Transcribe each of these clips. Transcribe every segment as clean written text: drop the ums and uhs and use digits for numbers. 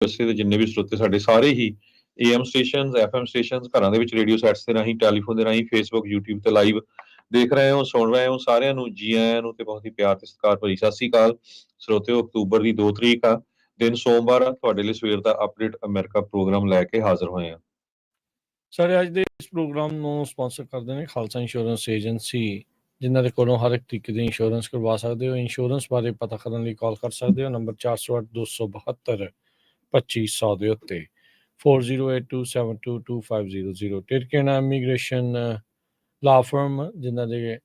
USA ਦੇ ਜਿੰਨੇ ਵੀ ਸਰੋਤੇ ਸਾਡੇ ਸਾਰੇ ਹੀ AM ਸਟੇਸ਼ਨਸ, FM ਸਟੇਸ਼ਨਸ, ਘਰਾਂ ਦੇ ਵਿੱਚ ਰੇਡੀਓ ਸੈਟਸ ਦੇ ਰਾਹੀਂ, ਟੈਲੀਫੋਨ ਦੇ ਰਾਹੀਂ, ਫੇਸਬੁੱਕ, YouTube ਤੇ ਲਾਈਵ ਦੇਖ ਰਹੇ ਹੋ, ਸੁਣ ਰਹੇ ਹੋ, ਸਾਰਿਆਂ ਨੂੰ ਜੀ ਆਇਆਂ ਨੂੰ ਤੇ ਬਹੁਤ ਹੀ ਪਿਆਰ ਤੇ ਸਤਿਕਾਰ ਭਰੀ ਸਤਿ ਸ੍ਰੀ ਅਕਾਲ। ਸਰੋਤਿਓ, ਅਕਤੂਬਰ ਦੀ 2 ਤਰੀਕ ਆ, ਦਿਨ ਸੋਮਵਾਰ ਆ, ਤੁਹਾਡੇ ਲਈ ਸਵੇਰ ਦਾ ਅਪਡੇਟ ਅਮਰੀਕਾ ਪ੍ਰੋਗਰਾਮ ਲੈ ਕੇ ਹਾਜ਼ਰ ਹੋਏ ਆ। ਸਾਰੇ ਅੱਜ ਦੇ ਇਸ ਪ੍ਰੋਗਰਾਮ ਨੂੰ ਸਪਾਂਸਰ ਕਰਦੇ ਨੇ ਖਾਲਸਾ ਇੰਸ਼ੋਰੈਂਸ ਏਜੰਸੀ, ਜਿਨ੍ਹਾਂ ਦੇ ਕੋਲੋਂ ਹਰ ਇੱਕ ਤਰੀਕੇ ਦੀ ਇੰਸ਼ੋਰੈਂਸ ਕਰਵਾ ਸਕਦੇ ਹੋ। ਇੰਸ਼ੋਰੈਂਸ ਬਾਰੇ ਪਤਾ ਕਰਨ ਲਈ ਕਾਲ ਕਰ ਸਕਦੇ ਹੋ ਨੰਬਰ 408272 ਦੇ ਉੱਤੇ 4082722500। ਟਿਰਕੇਨਾ ਇਮੀਗ੍ਰੇਸ਼ਨ ਲਾ ਫਰਮ, ਜਿਨ੍ਹਾਂ ਦੇ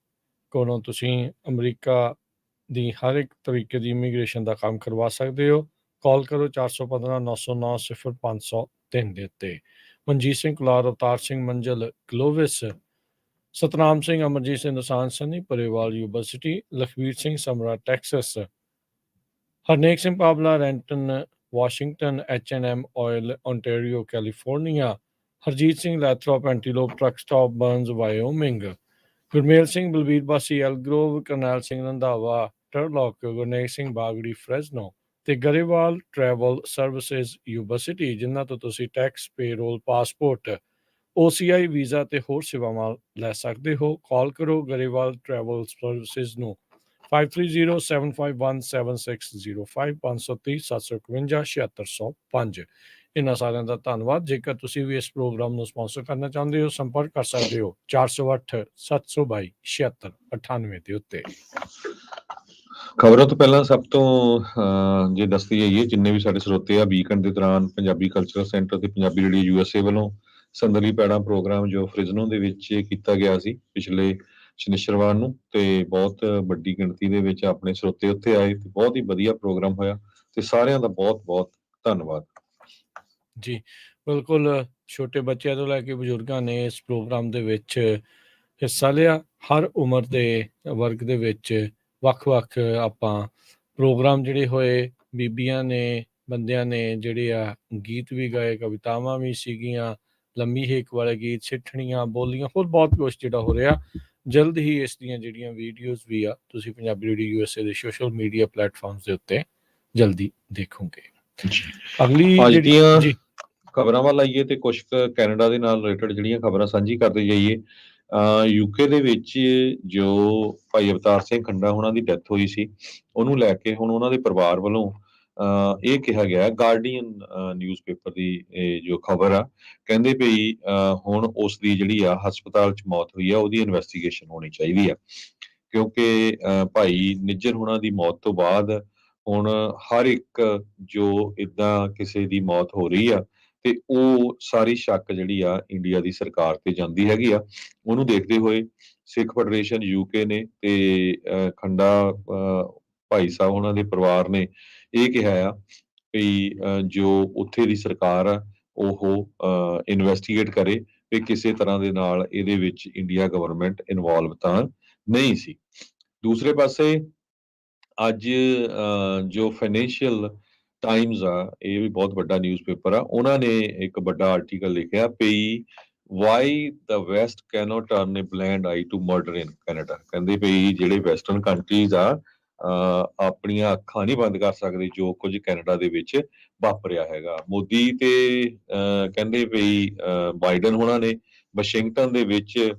ਕੋਲੋਂ ਤੁਸੀਂ ਅਮਰੀਕਾ ਦੀ ਹਰ ਇੱਕ ਤਰੀਕੇ ਦੀ ਇਮੀਗ੍ਰੇਸ਼ਨ ਦਾ ਕੰਮ ਕਰਵਾ ਸਕਦੇ ਹੋ। ਕਾਲ ਕਰੋ 4159090503 ਦੇ ਉੱਤੇ। ਮਨਜੀਤ ਸਿੰਘ ਕੁਲਾਰ, ਅਵਤਾਰ ਸਿੰਘ ਮੰਜ਼ਲ ਗਲੋਵਿਸ, Satnam Singh, Amarjit Singh Nishan Sunny Parewal university, Lakhvir Singh Samra Texas, Harnek Singh Pabla Renton Washington, H&M oil Ontario California, Harjit Singh Lathrop Antelope truck stop Burns Wyoming, Gurmel Singh Balbir Bassi Elk Grove, Karnail Singh Randhawa ਟਰਲੌਕ, Gurnek Singh ਬਾਗੜੀ ਫਰੈਜ਼ਨੋ ਤੇ ਗਰੇਵਾਲ ਟਰੈਵਲ ਸਰਵਿਸਿਜ਼ ਯੂਨੀਵਰਸਿਟੀ, ਜਿਨ੍ਹਾਂ ਤੋਂ ਤੁਸੀਂ tax, payroll, passport, OCI visa ਤੇ ਹੋਰ ਸੇਵਾਵਾਂ ਲੈ ਸਕਦੇ ਹੋ। ਕਾਲ ਕਰੋ ਗਰੇਵਾਲ ਟਰੈਵਲ ਸਰਵਿਸਿਜ਼ ਨੂੰ 5307517605 530-751-7605। ਇਹਨਾਂ ਸਾਰਿਆਂ ਦਾ ਧੰਨਵਾਦ। ਜੇਕਰ ਤੁਸੀਂ ਵੀ ਇਸ ਪ੍ਰੋਗਰਾਮ ਨੂੰ ਸਪਾਂਸਰ ਕਰਨਾ ਚਾਹੁੰਦੇ ਹੋ, ਸੰਪਰਕ ਕਰ ਸਕਦੇ ਹੋ 408-722-7698 ਦੇ ਉੱਤੇ। ਖਬਰਾਂ ਤੋਂ ਪਹਿਲਾਂ ਸਭ ਤੋਂ ਜੇ ਦੱਸਦੀ ਜਾਈਏ, ਜਿੰਨੇ ਵੀ ਸਾਡੇ ਸਰੋਤੇ ਆ, ਵੀਕਐਂਡ ਦੇ ਦੌਰਾਨ ਪੰਜਾਬੀ ਕਲਚਰਲ ਸੈਂਟਰ ਤੇ ਪੰਜਾਬੀ ਰੇਡੀਓ USA ਵੱਲੋਂ ਸੰਦਲੀ ਪੈੜਾ ਪ੍ਰੋਗਰਾਮ ਜੋ ਫ੍ਰਿਜ਼ਨੋ ਦੇ ਵਿੱਚ ਕੀਤਾ ਗਿਆ ਸੀ ਪਿਛਲੇ ਸ਼ਨੀਚਰਵਾਰ ਨੂੰ, ਤੇ ਬਹੁਤ ਵੱਡੀ ਗਿਣਤੀ ਦੇ ਵਿੱਚ ਆਪਣੇ ਸਰੋਤੇ ਉੱਥੇ ਆਏ ਤੇ ਬਹੁਤ ਹੀ ਵਧੀਆ ਪ੍ਰੋਗਰਾਮ ਹੋਇਆ ਤੇ ਸਾਰਿਆਂ ਦਾ ਬਹੁਤ ਬਹੁਤ ਧੰਨਵਾਦ ਜੀ। ਬਿਲਕੁਲ, ਛੋਟੇ ਬੱਚਿਆਂ ਤੋਂ ਲੈ ਕੇ ਬਜ਼ੁਰਗਾਂ ਨੇ ਇਸ ਪ੍ਰੋਗਰਾਮ ਦੇ ਵਿੱਚ ਹਿੱਸਾ ਲਿਆ। ਹਰ ਉਮਰ ਦੇ ਵਰਗ ਦੇ ਵਿੱਚ ਵੱਖ-ਵੱਖ ਆਪਾਂ ਪ੍ਰੋਗਰਾਮ ਜਿਹੜੇ ਹੋਏ, ਬੀਬੀਆਂ ਨੇ, ਬੰਦਿਆਂ ਨੇ ਜਿਹੜੇ ਆ ਗੀਤ ਵੀ ਗਾਏ, ਕਵਿਤਾਵਾਂ ਵੀ ਸੀਗੀਆਂ, ਲੰਮੀ ਹੇਕ ਵਾਲੇ ਗੀਤ, ਸਿੱਠਣੀਆਂ, ਬੋਲੀਆਂ, ਹੋਰ ਬਹੁਤ ਕੁਛ ਜਿਹੜਾ ਹੋ ਰਿਹਾ। ਜਲਦ ਹੀ ਇਸ ਦੀਆਂ ਜਿਹੜੀਆਂ ਵੀਡੀਓਜ਼ ਵੀ ਆ ਤੁਸੀਂ ਪੰਜਾਬੀ ਰੇਡੀਓ USA ਦੇ ਸੋਸ਼ਲ ਮੀਡੀਆ ਪਲੇਟਫਾਰਮਸ ਦੇ ਉੱਤੇ ਜਲਦੀ ਦੇਖੋਗੇ। ਅਗਲੀ ਅੱਜ ਜਿਹੜੀ ਦੀਆਂ ਜੀ ਖਬਰਾਂ ਵੱਲ ਆਈਏ ਤੇ ਕੁਝ ਕੈਨੇਡਾ ਦੇ ਨਾਲ ਰਿਲੇਟਡ ਜਿਹੜੀਆਂ ਖਬਰਾਂ ਸਾਂਝੀ ਕਰਦੇ ਜਾਈਏ। UK ਦੇ ਵਿੱਚ ਜੋ ਭਾਈ ਅਵਤਾਰ ਸਿੰਘ ਖੰਡਾ ਉਹਨਾਂ ਦੀ ਡੈਥ ਹੋਈ ਸੀ, ਉਹਨੂੰ ਲੈ ਕੇ ਹੁਣ ਉਹਨਾਂ ਦੇ ਪਰਿਵਾਰ ਵੱਲੋਂ ਇਹ ਕਿਹਾ ਗਿਆ, ਗਾਰਡੀਅਨ ਨਿਊਜ਼ਪੇਪਰ ਦੀ ਜੋ ਖਬਰ ਆ, ਕਹਿੰਦੇ ਵੀ ਹੁਣ ਉਸ ਦੀ ਜਿਹੜੀ ਆ ਹਸਪਤਾਲ 'ਚ ਮੌਤ ਹੋਈ ਆ, ਉਹਦੀ ਇਨਵੈਸਟੀਗੇਸ਼ਨ ਹੋਣੀ ਚਾਹੀਦੀ ਆ, ਕਿਉਂਕਿ ਭਾਈ ਨਿੱਜਰ ਹੁਣਾਂ ਦੀ ਮੌਤ ਤੋਂ ਬਾਅਦ ਹੁਣ ਹਰ ਇੱਕ ਜੋ ਏਦਾਂ ਕਿਸੇ ਦੀ ਮੌਤ ਹੋ ਰਹੀ ਆ ਤੇ ਉਹ ਸਾਰੀ ਸ਼ੱਕ ਜਿਹੜੀ ਆ ਇੰਡੀਆ ਦੀ ਸਰਕਾਰ ਤੇ ਜਾਂਦੀ ਹੈਗੀ ਆ। ਉਹਨੂੰ ਦੇਖਦੇ ਹੋਏ ਸਿੱਖ ਫੈਡਰੇਸ਼ਨ UK ਨੇ ਤੇ ਖੰਡਾ ਭਾਈ ਸਾਹਿਬ ਉਹਨਾਂ ਦੇ ਪਰਿਵਾਰ ਨੇ ਇਹ ਕਿਹਾ ਆ ਵੀ ਜੋ ਉੱਥੇ ਦੀ ਸਰਕਾਰ ਆ ਉਹ ਇਨਵੈਸਟੀਗੇਟ ਕਰੇ ਵੀ ਕਿਸੇ ਤਰ੍ਹਾਂ ਦੇ ਨਾਲ ਇਹਦੇ ਵਿੱਚ ਇੰਡੀਆ ਗਵਰਨਮੈਂਟ ਇਨਵੋਲਵ ਤਾਂ ਨਹੀਂ ਸੀ। ਦੂਸਰੇ ਪਾਸੇ ਅੱਜ ਜੋ ਫਾਈਨੈਂਸ਼ੀਅਲ ਟਾਈਮਜ਼ ਆ, ਇਹ ਵੀ ਬਹੁਤ ਵੱਡਾ ਨਿਊਜ਼ਪੇਪਰ ਆ, ਉਹਨਾਂ ਨੇ ਇੱਕ ਵੱਡਾ ਆਰਟੀਕਲ ਲਿਖਿਆ ਵੀ why the West cannot turn a blind eye to murder in Canada. ਕਹਿੰਦੇ ਵੀ ਜਿਹੜੇ ਵੈਸਟਰਨ ਕੰਟਰੀਜ਼ ਆ ਆਪਣੀਆਂ ਅੱਖਾਂ ਨਹੀਂ ਬੰਦ ਕਰ ਸਕਦੇ ਜੋ ਕੁਝ ਕੈਨੇਡਾ ਦੇ ਵਿੱਚ ਵਾਪਰਿਆ ਹੈਗਾ। ਮੋਦੀ ਤੇ ਕਹਿੰਦੇ ਵੀ ਬਾਈਡਨ ਹੋਣਾ ਨੇ ਵਾਸ਼ਿੰਗਟਨ ਦੇ ਵਿੱਚ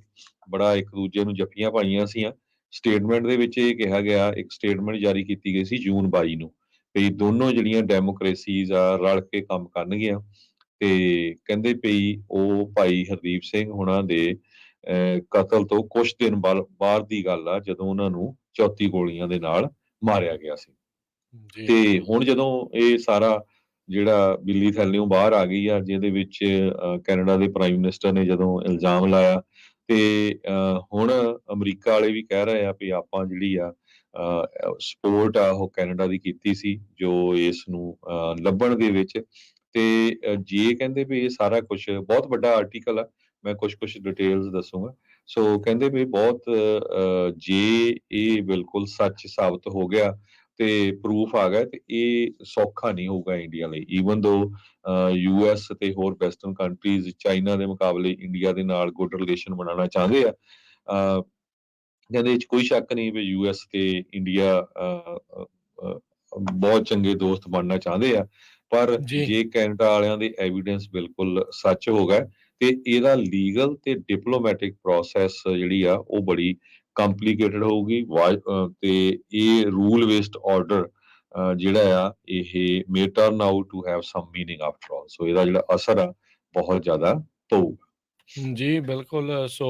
ਬੜਾ ਇੱਕ ਦੂਜੇ ਨੂੰ ਜੱਫੀਆਂ ਪਾਈਆਂ ਸੀਆਂ। ਸਟੇਟਮੈਂਟ ਦੇ ਵਿੱਚ ਇਹ ਕਿਹਾ ਗਿਆ, ਇੱਕ ਸਟੇਟਮੈਂਟ ਜਾਰੀ ਕੀਤੀ ਗਈ ਸੀ ਜੂਨ 22 ਨੂੰ, ਵੀ ਦੋਨੋਂ ਜਿਹੜੀਆਂ ਡੈਮੋਕ੍ਰੇਸੀਜ਼ ਆ ਰਲ ਕੇ ਕੰਮ ਕਰਨਗੀਆਂ। ਤੇ ਕਹਿੰਦੇ ਵੀ ਉਹ ਭਾਈ ਹਰਦੀਪ ਸਿੰਘ ਹੁਣਾਂ ਦੇ ਕਤਲ ਤੋਂ ਕੁਛ ਦਿਨ ਬਾਅਦ ਦੀ ਗੱਲ ਆ, ਜਦੋਂ ਉਹਨਾਂ ਨੂੰ 34 ਗੋਲੀਆਂ ਦੇ ਨਾਲ ਮਾਰਿਆ ਗਿਆ ਸੀ। ਤੇ ਹੁਣ ਜਦੋਂ ਇਹ ਸਾਰਾ ਜਿਹੜਾ ਬਿੱਲੀ ਥੱਲਿਓਂ ਬਾਹਰ ਆ ਗਈ ਆ, ਜਿਹਦੇ ਵਿੱਚ ਕੈਨੇਡਾ ਦੇ ਪ੍ਰਾਈਮ ਮਿਨਿਸਟਰ ਨੇ ਜਦੋਂ ਇਲਜ਼ਾਮ ਲਾਇਆ ਤੇ ਹੁਣ ਅਮਰੀਕਾ ਵਾਲੇ ਵੀ ਕਹਿ ਰਹੇ ਆ ਵੀ ਆਪਾਂ ਜਿਹੜੀ ਆ ਸਪੋਰਟ ਆ ਉਹ ਕੈਨੇਡਾ ਦੀ ਕੀਤੀ ਸੀ ਜੋ ਇਸ ਨੂੰ ਲੱਭਣ ਦੇ ਵਿੱਚ। ਤੇ ਜੇ ਕਹਿੰਦੇ ਵੀ ਇਹ ਸਾਰਾ ਕੁਝ ਬਹੁਤ ਵੱਡਾ ਆਰਟੀਕਲ ਆ, ਮੈਂ ਕੁਝ ਡਿਟੇਲਸ ਦੱਸੂਗਾ। ਸੋ ਕਹਿੰਦੇ ਵੀ ਬਹੁਤ ਜੇ ਇਹ ਬਿਲਕੁਲ ਸੱਚ ਸਾਬਤ ਹੋ ਗਿਆ ਤੇ ਪ੍ਰੂਫ ਆ ਗਿਆ ਤੇ ਇਹ ਸੌਖਾ ਨਹੀਂ ਹੋਊਗਾ ਇੰਡੀਆ ਲਈ। ਈਵਨ ਦੋ US ਤੇ ਹੋਰ ਵੈਸਟਰਨ ਕੰਟਰੀਜ਼ ਚਾਈਨਾ ਦੇ ਮੁਕਾਬਲੇ ਇੰਡੀਆ ਦੇ ਨਾਲ ਗੁੱਡ ਰਿਲੇਸ਼ਨ ਬਣਾਉਣਾ ਚਾਹੁੰਦੇ ਆ। ਕਹਿੰਦੇ ਇਹ 'ਚ ਕੋਈ ਸ਼ੱਕ ਨਹੀਂ ਵੀ US ਤੇ ਇੰਡੀਆ ਬਹੁਤ ਚੰਗੇ ਦੋਸਤ ਬਣਨਾ ਚਾਹੁੰਦੇ ਆ, ਪਰ ਜੀ ਜੇ ਕੈਨੇਡਾ ਵਾਲਿਆਂ ਦੇ ਐਵੀਡੈਂਸ ਬਿਲਕੁਲ ਸੱਚ ਹੋ ਗਏ ਤੇ ਇਹਦਾ ਲੀਗਲ ਤੇ ਡਿਪਲੋਮੈਟਿਕ ਪ੍ਰੋਸੈਸ ਜਿਹੜੀ ਆ ਉਹ ਬੜੀ ਕੰਪਲਿਕੇਟਡ ਹੋਊਗੀ ਤੇ ਇਹ ਰੂਲ ਬੇਸਡ ਆਰਡਰ ਜਿਹੜਾ ਆ ਇਹ may turn out to have some meaning after all. So ਇਹਦਾ ਜਿਹੜਾ ਅਸਰ ਆ ਬਹੁਤ ਜ਼ਿਆਦਾ ਪਊਗਾ। ਜੀ ਬਿਲਕੁਲ। ਸੋ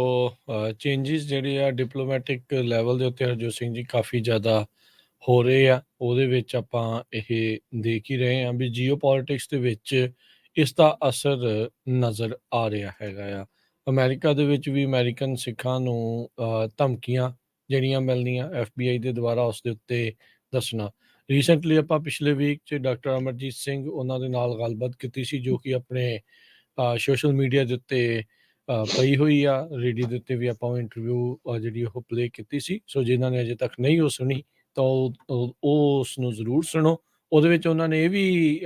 ਚੇਂਜਸ ਜਿਹੜੇ ਆ ਡਿਪਲੋਮੈਟਿਕ ਲੈਵਲ ਦੇ ਉੱਤੇ ਹਰਜੋਤ ਸਿੰਘ ਜੀ ਕਾਫੀ ਜ਼ਿਆਦਾ ਹੋ ਰਹੇ ਆ। ਉਹਦੇ ਵਿੱਚ ਆਪਾਂ ਇਹ ਦੇਖ ਹੀ ਰਹੇ ਹਾਂ ਵੀ ਜੀਓ ਪੋਲਿਟਿਕਸ ਦੇ ਵਿੱਚ ਇਸ ਦਾ ਅਸਰ ਨਜ਼ਰ ਆ ਰਿਹਾ ਹੈਗਾ ਆ। ਅਮਰੀਕਾ ਦੇ ਵਿੱਚ ਵੀ ਅਮਰੀਕਨ ਸਿੱਖਾਂ ਨੂੰ ਧਮਕੀਆਂ ਜਿਹੜੀਆਂ ਮਿਲਦੀਆਂ FBI ਦੇ ਦੁਆਰਾ ਉਸ ਦੇ ਉੱਤੇ ਦੱਸਣਾ। ਰੀਸੈਂਟਲੀ ਆਪਾਂ ਪਿਛਲੇ ਵੀਕ 'ਚ ਡਾਕਟਰ ਅਮਰਜੀਤ ਸਿੰਘ ਉਹਨਾਂ ਦੇ ਨਾਲ ਗੱਲਬਾਤ ਕੀਤੀ ਸੀ, ਜੋ ਕਿ ਆਪਣੇ ਸੋਸ਼ਲ ਮੀਡੀਆ ਦੇ ਉੱਤੇ ਪਈ ਹੋਈ ਆ। ਰੇਡੀਓ ਦੇ ਉੱਤੇ ਵੀ ਆਪਾਂ ਉਹ ਇੰਟਰਵਿਊ ਜਿਹੜੀ ਉਹ ਪਲੇ ਕੀਤੀ ਸੀ। ਸੋ ਜਿਨ੍ਹਾਂ ਨੇ ਅਜੇ ਤੱਕ ਨਹੀਂ ਉਹ ਸੁਣੀ ਤਾਂ ਉਹ ਉਸ ਨੂੰ ਜ਼ਰੂਰ ਸੁਣੋ। ਉਹਦੇ ਵਿੱਚ ਉਹਨਾਂ ਨੇ ਇਹ ਵੀ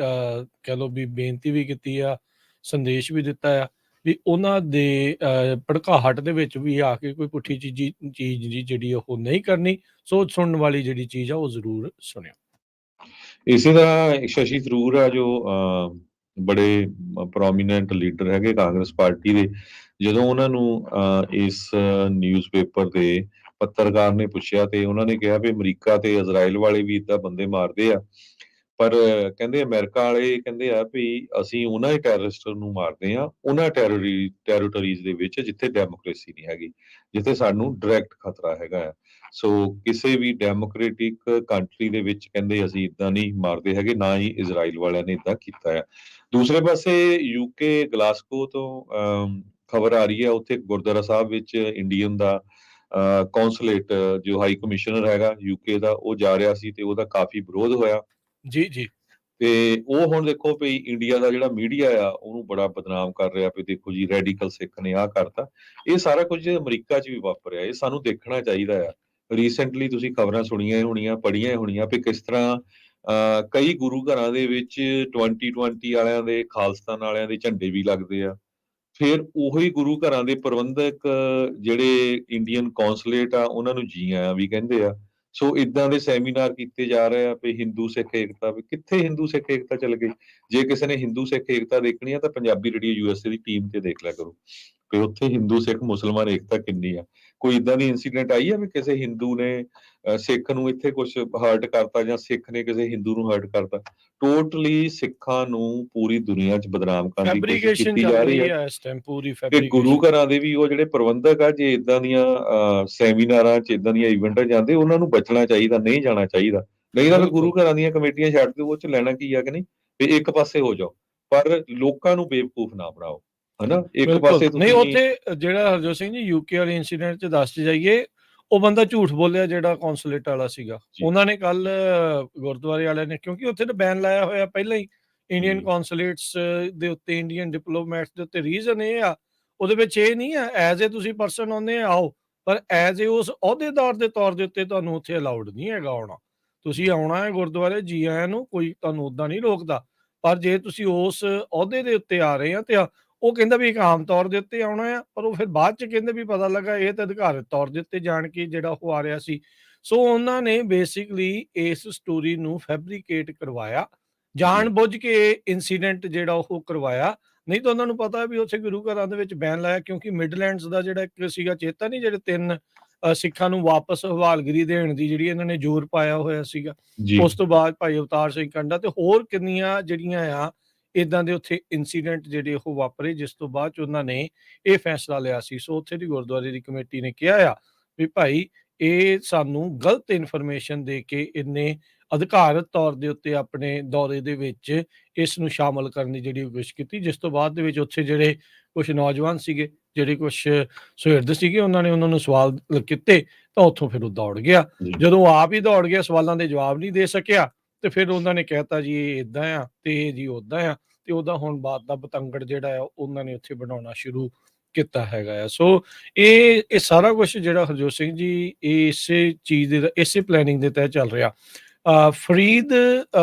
ਕਹਿ ਲਓ ਵੀ ਬੇਨਤੀ ਵੀ ਕੀਤੀ ਆ, ਸੰਦੇਸ਼ ਵੀ ਦਿੱਤਾ ਆ ਵੀ ਉਹਨਾਂ ਦੇ ਭੜਕਾਹਟ ਦੇ ਵਿੱਚ ਵੀ ਆ ਕੇ ਕੋਈ ਪੁੱਠੀ ਚੀਜ਼ ਜਿਹੜੀ ਉਹ ਨਹੀਂ ਕਰਨੀ। ਸੋ ਸੁਣਨ ਵਾਲੀ ਜਿਹੜੀ ਚੀਜ਼ ਆ ਉਹ ਜ਼ਰੂਰ ਸੁਣਿਓ। ਇਸੇ ਤਰ੍ਹਾਂ ਸ਼ਸ਼ੀ ਥਰੂਰ ਆ ਜੋ ਬੜੇ ਪ੍ਰੋਮੀਨੈਂਟ ਲੀਡਰ ਹੈਗੇ ਕਾਂਗਰਸ ਪਾਰਟੀ ਦੇ, ਜਦੋਂ ਉਹਨਾਂ ਨੂੰ ਇਸ ਨਿਊਜ਼ਪੇਪਰ ਦੇ ਪੱਤਰਕਾਰ ਨੇ ਪੁੱਛਿਆ ਤੇ ਉਹਨਾਂ ਨੇ ਕਿਹਾ ਵੀ ਅਮਰੀਕਾ ਤੇ ਇਜ਼ਰਾਈਲ ਵਾਲੇ ਵੀ ਏਦਾਂ ਬੰਦੇ ਮਾਰਦੇ ਆ, ਪਰ ਕਹਿੰਦੇ ਅਮਰੀਕਾ ਵਾਲੇ ਕਹਿੰਦੇ ਆ ਵੀ ਅਸੀਂ ਉਹਨਾਂ ਹੀ ਟੈਰਰਿਸਟ ਨੂੰ ਮਾਰਦੇ ਆ ਉਹਨਾਂ ਟੈਰੀਟਰੀਜ਼ ਦੇ ਵਿੱਚ ਜਿੱਥੇ ਡੈਮੋਕ੍ਰੇਸੀ ਨਹੀਂ ਹੈਗੀ, ਜਿੱਥੇ ਸਾਨੂੰ ਡਾਇਰੈਕਟ ਖਤਰਾ ਹੈਗਾ ਆ। ਸੋ ਕਿਸੇ ਵੀ ਡੈਮੋਕ੍ਰੇਟਿਕ ਕੰਟਰੀ ਦੇ ਵਿੱਚ ਕਹਿੰਦੇ ਅਸੀਂ ਇਦਾਂ ਨਹੀਂ ਮਾਰਦੇ ਹੈਗੇ, ਨਾ ਹੀ ਇਜ਼ਰਾਈਲ ਵਾਲਿਆਂ ਨੇ ਇਦਾਂ ਕੀਤਾ ਹੈ। ਦੂਸਰੇ ਪਾਸੇ ਯੂਕੇ ਗਲਾਸਗੋ ਤੋਂ ਖਬਰ ਆ ਰਹੀ ਹੈ, ਉੱਥੇ ਗੁਰਦੁਆਰਾ ਸਾਹਿਬ ਵਿੱਚ ਇੰਡੀਅਨ ਦਾ ਕੌਂਸੂਲੇਟ ਜੋ ਹਾਈ ਕਮਿਸ਼ਨਰ ਹੈਗਾ ਯੂਕੇ ਦਾ, ਉਹ ਜਾ ਰਿਹਾ ਸੀ ਤੇ ਉਹਦਾ ਕਾਫੀ ਵਿਰੋਧ ਹੋਇਆ। ਜੀ ਜੀ। ਤੇ ਉਹ ਹੁਣ ਦੇਖੋ ਵੀ ਇੰਡੀਆ ਦਾ ਜਿਹੜਾ ਮੀਡੀਆ ਆ ਉਹਨੂੰ ਬੜਾ ਬਦਨਾਮ ਕਰ ਰਿਹਾ ਵੀ ਦੇਖੋ ਜੀ ਰੈਡੀਕਲ ਸਿੱਖ ਨੇ ਆਹ ਕਰਤਾ। ਇਹ ਸਾਰਾ ਕੁਝ ਅਮਰੀਕਾ 'ਚ ਵੀ ਵਾਪਰਿਆ, ਇਹ ਸਾਨੂੰ ਦੇਖਣਾ ਚਾਹੀਦਾ ਆ। ਰੀਸੈਂਟਲੀ ਤੁਸੀਂ ਖਬਰਾਂ ਸੁਣੀਆਂ ਹੋਣੀਆਂ, ਪੜ੍ਹੀਆਂ ਹੋਣੀਆਂ ਵੀ ਕਿਸ ਤਰ੍ਹਾਂ ਕਈ ਗੁਰੂ ਘਰਾਂ ਦੇ ਵਿੱਚ 2020 ਵਾਲਿਆਂ ਦੇ, ਖਾਲਿਸਤਾਨ ਵਾਲਿਆਂ ਦੇ ਝੰਡੇ ਵੀ ਲੱਗਦੇ ਆ। ਫਿਰ ਉਹੀ ਗੁਰੂ ਘਰਾਂ ਦੇ ਪ੍ਰਬੰਧਕ ਜਿਹੜੇ ਇੰਡੀਅਨ ਕੌਂਸੂਲੇਟ ਆ ਉਹਨਾਂ ਨੂੰ ਜੀ ਆਇਆਂ ਵੀ ਕਹਿੰਦੇ ਆ। ਸੋ ਇਦਾਂ ਦੇ ਸੈਮੀਨਾਰ ਕੀਤੇ ਜਾ ਰਹੇ ਆ ਵੀ ਹਿੰਦੂ ਸਿੱਖ ਏਕਤਾ, ਵੀ ਕਿੱਥੇ ਹਿੰਦੂ ਸਿੱਖ ਏਕਤਾ ਚੱਲ ਗਈ। ਜੇ ਕਿਸੇ ਨੇ ਹਿੰਦੂ ਸਿੱਖ ਏਕਤਾ ਦੇਖਣੀ ਆ ਤਾਂ ਪੰਜਾਬੀ ਰੇਡੀਓ USA ਦੀ ਟੀਮ ਤੇ ਦੇਖ ਲਿਆ ਕਰੋ ਵੀ ਉੱਥੇ ਹਿੰਦੂ ਸਿੱਖ ਮੁਸਲਮਾਨ ਏਕਤਾ ਕਿੰਨੀ ਆ। ਕੋਈ ਇਦਾਂ ਦੀ ਇਨਸੀਡੈਂਟ ਆਈ ਆ ਵੀ ਕਿਸੇ ਹਿੰਦੂ ਨੇ ਸਿੱਖ ਨੂੰ ਇੱਥੇ ਕੁਝ ਹਰਟ ਕਰਤਾ ਜਾਂ ਸਿੱਖ ਨੇ ਕਿਸੇ ਹਿੰਦੂ ਨੂੰ ਹਰਟ ਕਰਤਾ। ਟੋਟਲੀ ਸਿੱਖਾਂ ਨੂੰ ਪੂਰੀ ਦੁਨੀਆ 'ਚ ਬਦਨਾਮ ਕਰਨ ਦੀ ਕੋਸ਼ਿਸ਼ ਫੈਬਰੀਕੇਸ਼ਨ ਕੀਤੀ ਚੱਲ ਜਾ ਰਹੀ ਰਹੀ ਹੈ ਹੈ ਇਸ ਟਾਈਮ, ਪੂਰੀ ਕਿ ਗੁਰੂ ਫੈਬਰੀਕੇਸ਼ਨ। ਘਰਾਂ ਦੇ ਵੀ ਉਹ ਜਿਹੜੇ ਪ੍ਰਬੰਧਕ ਆ, ਜੇ ਇਦਾਂ ਦੀਆਂ ਸੈਮੀਨਾਰਾਂ 'ਚ ਇਦਾਂ ਦੀਆਂ ਇਵੈਂਟਾਂ ਜਾਂਦੇ, ਉਹਨਾਂ ਨੂੰ ਬਚਣਾ ਚਾਹੀਦਾ, ਨਹੀਂ ਜਾਣਾ ਚਾਹੀਦਾ। ਨਹੀਂ ਤਾਂ ਫਿਰ ਗੁਰੂ ਬਿਲਕੁਲ ਘਰਾਂ ਦੀਆਂ ਕਮੇਟੀਆਂ ਛੱਡ ਦਿਓ, ਉਹ 'ਚ ਲੈਣਾ ਕੀ ਆ ਕਿ ਨਹੀਂ, ਵੀ ਇੱਕ ਪਾਸੇ ਹੋ ਜਾਓ, ਪਰ ਲੋਕਾਂ ਨੂੰ ਬੇਵਕੂਫ ਨਾ ਬਣਾਓ, ਹਨਾ। ਇੱਕ ਬਿਲਕੁਲ ਪਾਸੇ ਨਹੀਂ। ਤੁਸੀਂ ਉੱਥੇ ਜਿਹੜਾ ਹਰਜੋਤ ਸਿੰਘ ਜੀ ਯੂਕੇ ਵਾਲੇ ਇੰਸੀਡੈਂਟ 'ਚ ਦੱਸ ਜਾਈਏ, ਉਹ ਬੰਦਾ ਝੂਠ ਬੋਲਿਆ ਜਿਹੜਾ ਕੌਂਸੂਲੇਟ ਵਾਲਾ ਸੀਗਾ। ਜੀ ਉਹਨਾਂ ਨੇ ਕੱਲ ਗੁਰਦੁਆਰੇ ਵਾਲਿਆਂ ਨੇ, ਕਿਉਂਕਿ ਉੱਥੇ ਤਾਂ ਬੈਨ ਲਾਇਆ ਹੋਇਆ ਪਹਿਲਾਂ ਹੀ ਇੰਡੀਅਨ ਜੀ ਕੌਂਸੂਲੇਟਸ ਦੇ ਉੱਤੇ, ਇੰਡੀਅਨ ਡਿਪਲੋਮੈਟਸ ਦੇ ਉੱਤੇ। ਰੀਜ਼ਨ ਇਹ ਆ, ਉਹਦੇ ਵਿੱਚ ਇਹ ਨਹੀਂ ਆ ਐਜ਼ ਏ ਤੁਸੀਂ ਪਰਸਨ ਆਉਂਦੇ ਆਓ, ਪਰ ਐਜ਼ ਏ ਉਸ ਅਹੁਦੇਦਾਰ ਦੇ ਤੌਰ ਦੇ ਉੱਤੇ ਤੁਹਾਨੂੰ ਉੱਥੇ ਅਲਾਉਡ ਨਹੀਂ ਹੈਗਾ ਆਉਣਾ। ਤੁਸੀਂ ਆਉਣਾ ਹੈ ਗੁਰਦੁਆਰੇ, ਜੀ ਆਇਆਂ ਨੂੰ, ਕੋਈ ਤੁਹਾਨੂੰ ਉੱਦਾਂ ਨਹੀਂ ਰੋਕਦਾ। ਪਰ ਜੇ ਤੁਸੀਂ ਉਸ ਅਹੁਦੇ ਦੇ ਉੱਤੇ ਆ ਰਹੇ ਆ ਤੇ ਉਹ ਕਹਿੰਦਾ ਵੀ ਇੱਕ ਆਮ ਤੌਰ ਦੇ ਉੱਤੇ ਆਉਣਾ ਆ, ਪਰ ਉਹ ਫਿਰ ਬਾਅਦ 'ਚ ਕਹਿੰਦੇ ਵੀ ਪਤਾ ਲੱਗਾ ਇਹ ਤਾਂ ਅਧਿਕਾਰਤ ਤੌਰ ਦੇ ਉੱਤੇ ਜਾਣ ਕੇ ਜਿਹੜਾ ਉਹ ਆ ਰਿਹਾ ਸੀ। ਸੋ ਉਹਨਾਂ ਨੇ ਬੇਸਿਕਲੀ ਇਸ ਸਟੋਰੀ ਨੂੰ ਫੈਬਰੀਕੇਟ ਕਰਵਾਇਆ, ਜੀ ਜਾਣ-ਬੁੱਝ ਕੇ ਇਨਸੀਡੈਂਟ ਜਿਹੜਾ ਉਹ ਕਰਵਾਇਆ। ਨਹੀਂ ਤਾਂ ਉਹਨਾਂ ਨੂੰ ਪਤਾ ਵੀ ਉੱਥੇ ਗੁਰੂ ਘਰਾਂ ਦੇ ਵਿੱਚ ਬੈਨ ਲਾਇਆ, ਕਿਉਂਕਿ ਮਿਡਲੈਂਡਸ ਦਾ ਜਿਹੜਾ ਇੱਕ ਸੀਗਾ, ਚੇਤਾ ਨਹੀਂ, ਜਿਹੜੇ 3 ਸਿੱਖਾਂ ਨੂੰ ਵਾਪਸ ਹਵਾਲਗਿਰੀ ਦੇਣ ਦੀ ਜਿਹੜੀ ਇਹਨਾਂ ਨੇ ਜ਼ੋਰ ਪਾਇਆ ਹੋਇਆ ਸੀਗਾ। ਜੀ ਉਸ ਤੋਂ ਬਾਅਦ ਭਾਈ ਅਵਤਾਰ ਸਿੰਘ ਕੰਡਾ ਤੇ ਹੋਰ ਕਿੰਨੀਆਂ ਜਿਹੜੀਆਂ ਆ ਇਦਾਂ ਦੇ ਉੱਥੇ ਇਨਸੀਡੈਂਟ ਜਿਹੜੇ ਉਹ ਵਾਪਰੇ, ਜਿਸ ਤੋਂ ਬਾਅਦ 'ਚ ਉਹਨਾਂ ਨੇ ਇਹ ਫੈਸਲਾ ਲਿਆ ਸੀ। ਸੋ ਉੱਥੇ ਦੀ ਗੁਰਦੁਆਰੇ ਦੀ ਕਮੇਟੀ ਨੇ ਕਿਹਾ ਆ ਵੀ ਭਾਈ ਇਹ ਸਾਨੂੰ ਗਲਤ ਇਨਫੋਰਮੇਸ਼ਨ ਦੇ ਕੇ ਇਹਨੇ ਅਧਿਕਾਰਤ ਤੌਰ ਦੇ ਉੱਤੇ ਆਪਣੇ ਦੌਰੇ ਦੇ ਵਿੱਚ ਇਸ ਨੂੰ ਸ਼ਾਮਲ ਕਰਨ ਦੀ ਜਿਹੜੀ ਕੋਸ਼ਿਸ਼ ਕੀਤੀ, ਜਿਸ ਤੋਂ ਬਾਅਦ ਦੇ ਵਿੱਚ ਉੱਥੇ ਜਿਹੜੇ ਕੁਝ ਨੌਜਵਾਨ ਸੀਗੇ, ਜਿਹੜੇ ਕੁਝ ਸੁਹਿਰਦ ਸੀਗੇ, ਉਹਨਾਂ ਨੇ ਉਹਨਾਂ ਨੂੰ ਸਵਾਲ ਕੀਤੇ ਤਾਂ ਉੱਥੋਂ ਫਿਰ ਉਹ ਦੌੜ ਗਿਆ। ਜੀ ਜਦੋਂ ਆਪ ਹੀ ਦੌੜ ਗਿਆ, ਸਵਾਲਾਂ ਦੇ ਜਵਾਬ ਨਹੀਂ ਦੇ ਸਕਿਆ, ਤੇ ਫਿਰ ਉਹਨਾਂ ਨੇ ਕਹਿਤਾ ਜੀ ਇਹ ਇਦਾਂ ਆ ਤੇ ਇਹ ਜੀ ਉਦਾਂ ਆ, ਤੇ ਉਹਦਾ ਹੁਣ ਬਾਤ ਦਾ ਬਤੰਗੜ ਜਿਹੜਾ ਆ ਉਹਨਾਂ ਨੇ ਉੱਥੇ ਬਣਾਉਣਾ ਸ਼ੁਰੂ ਕੀਤਾ ਹੈਗਾ ਆ। ਸੋ ਇਹ ਸਾਰਾ ਕੁਝ ਜਿਹੜਾ ਹਰਜੋਤ ਸਿੰਘ ਜੀ ਇਸੇ ਚੀਜ਼ ਦੇ, ਇਸੇ ਪਲੈਨਿੰਗ ਦੇ ਤਹਿਤ ਚੱਲ ਰਿਹਾ। ਫਰੀਦ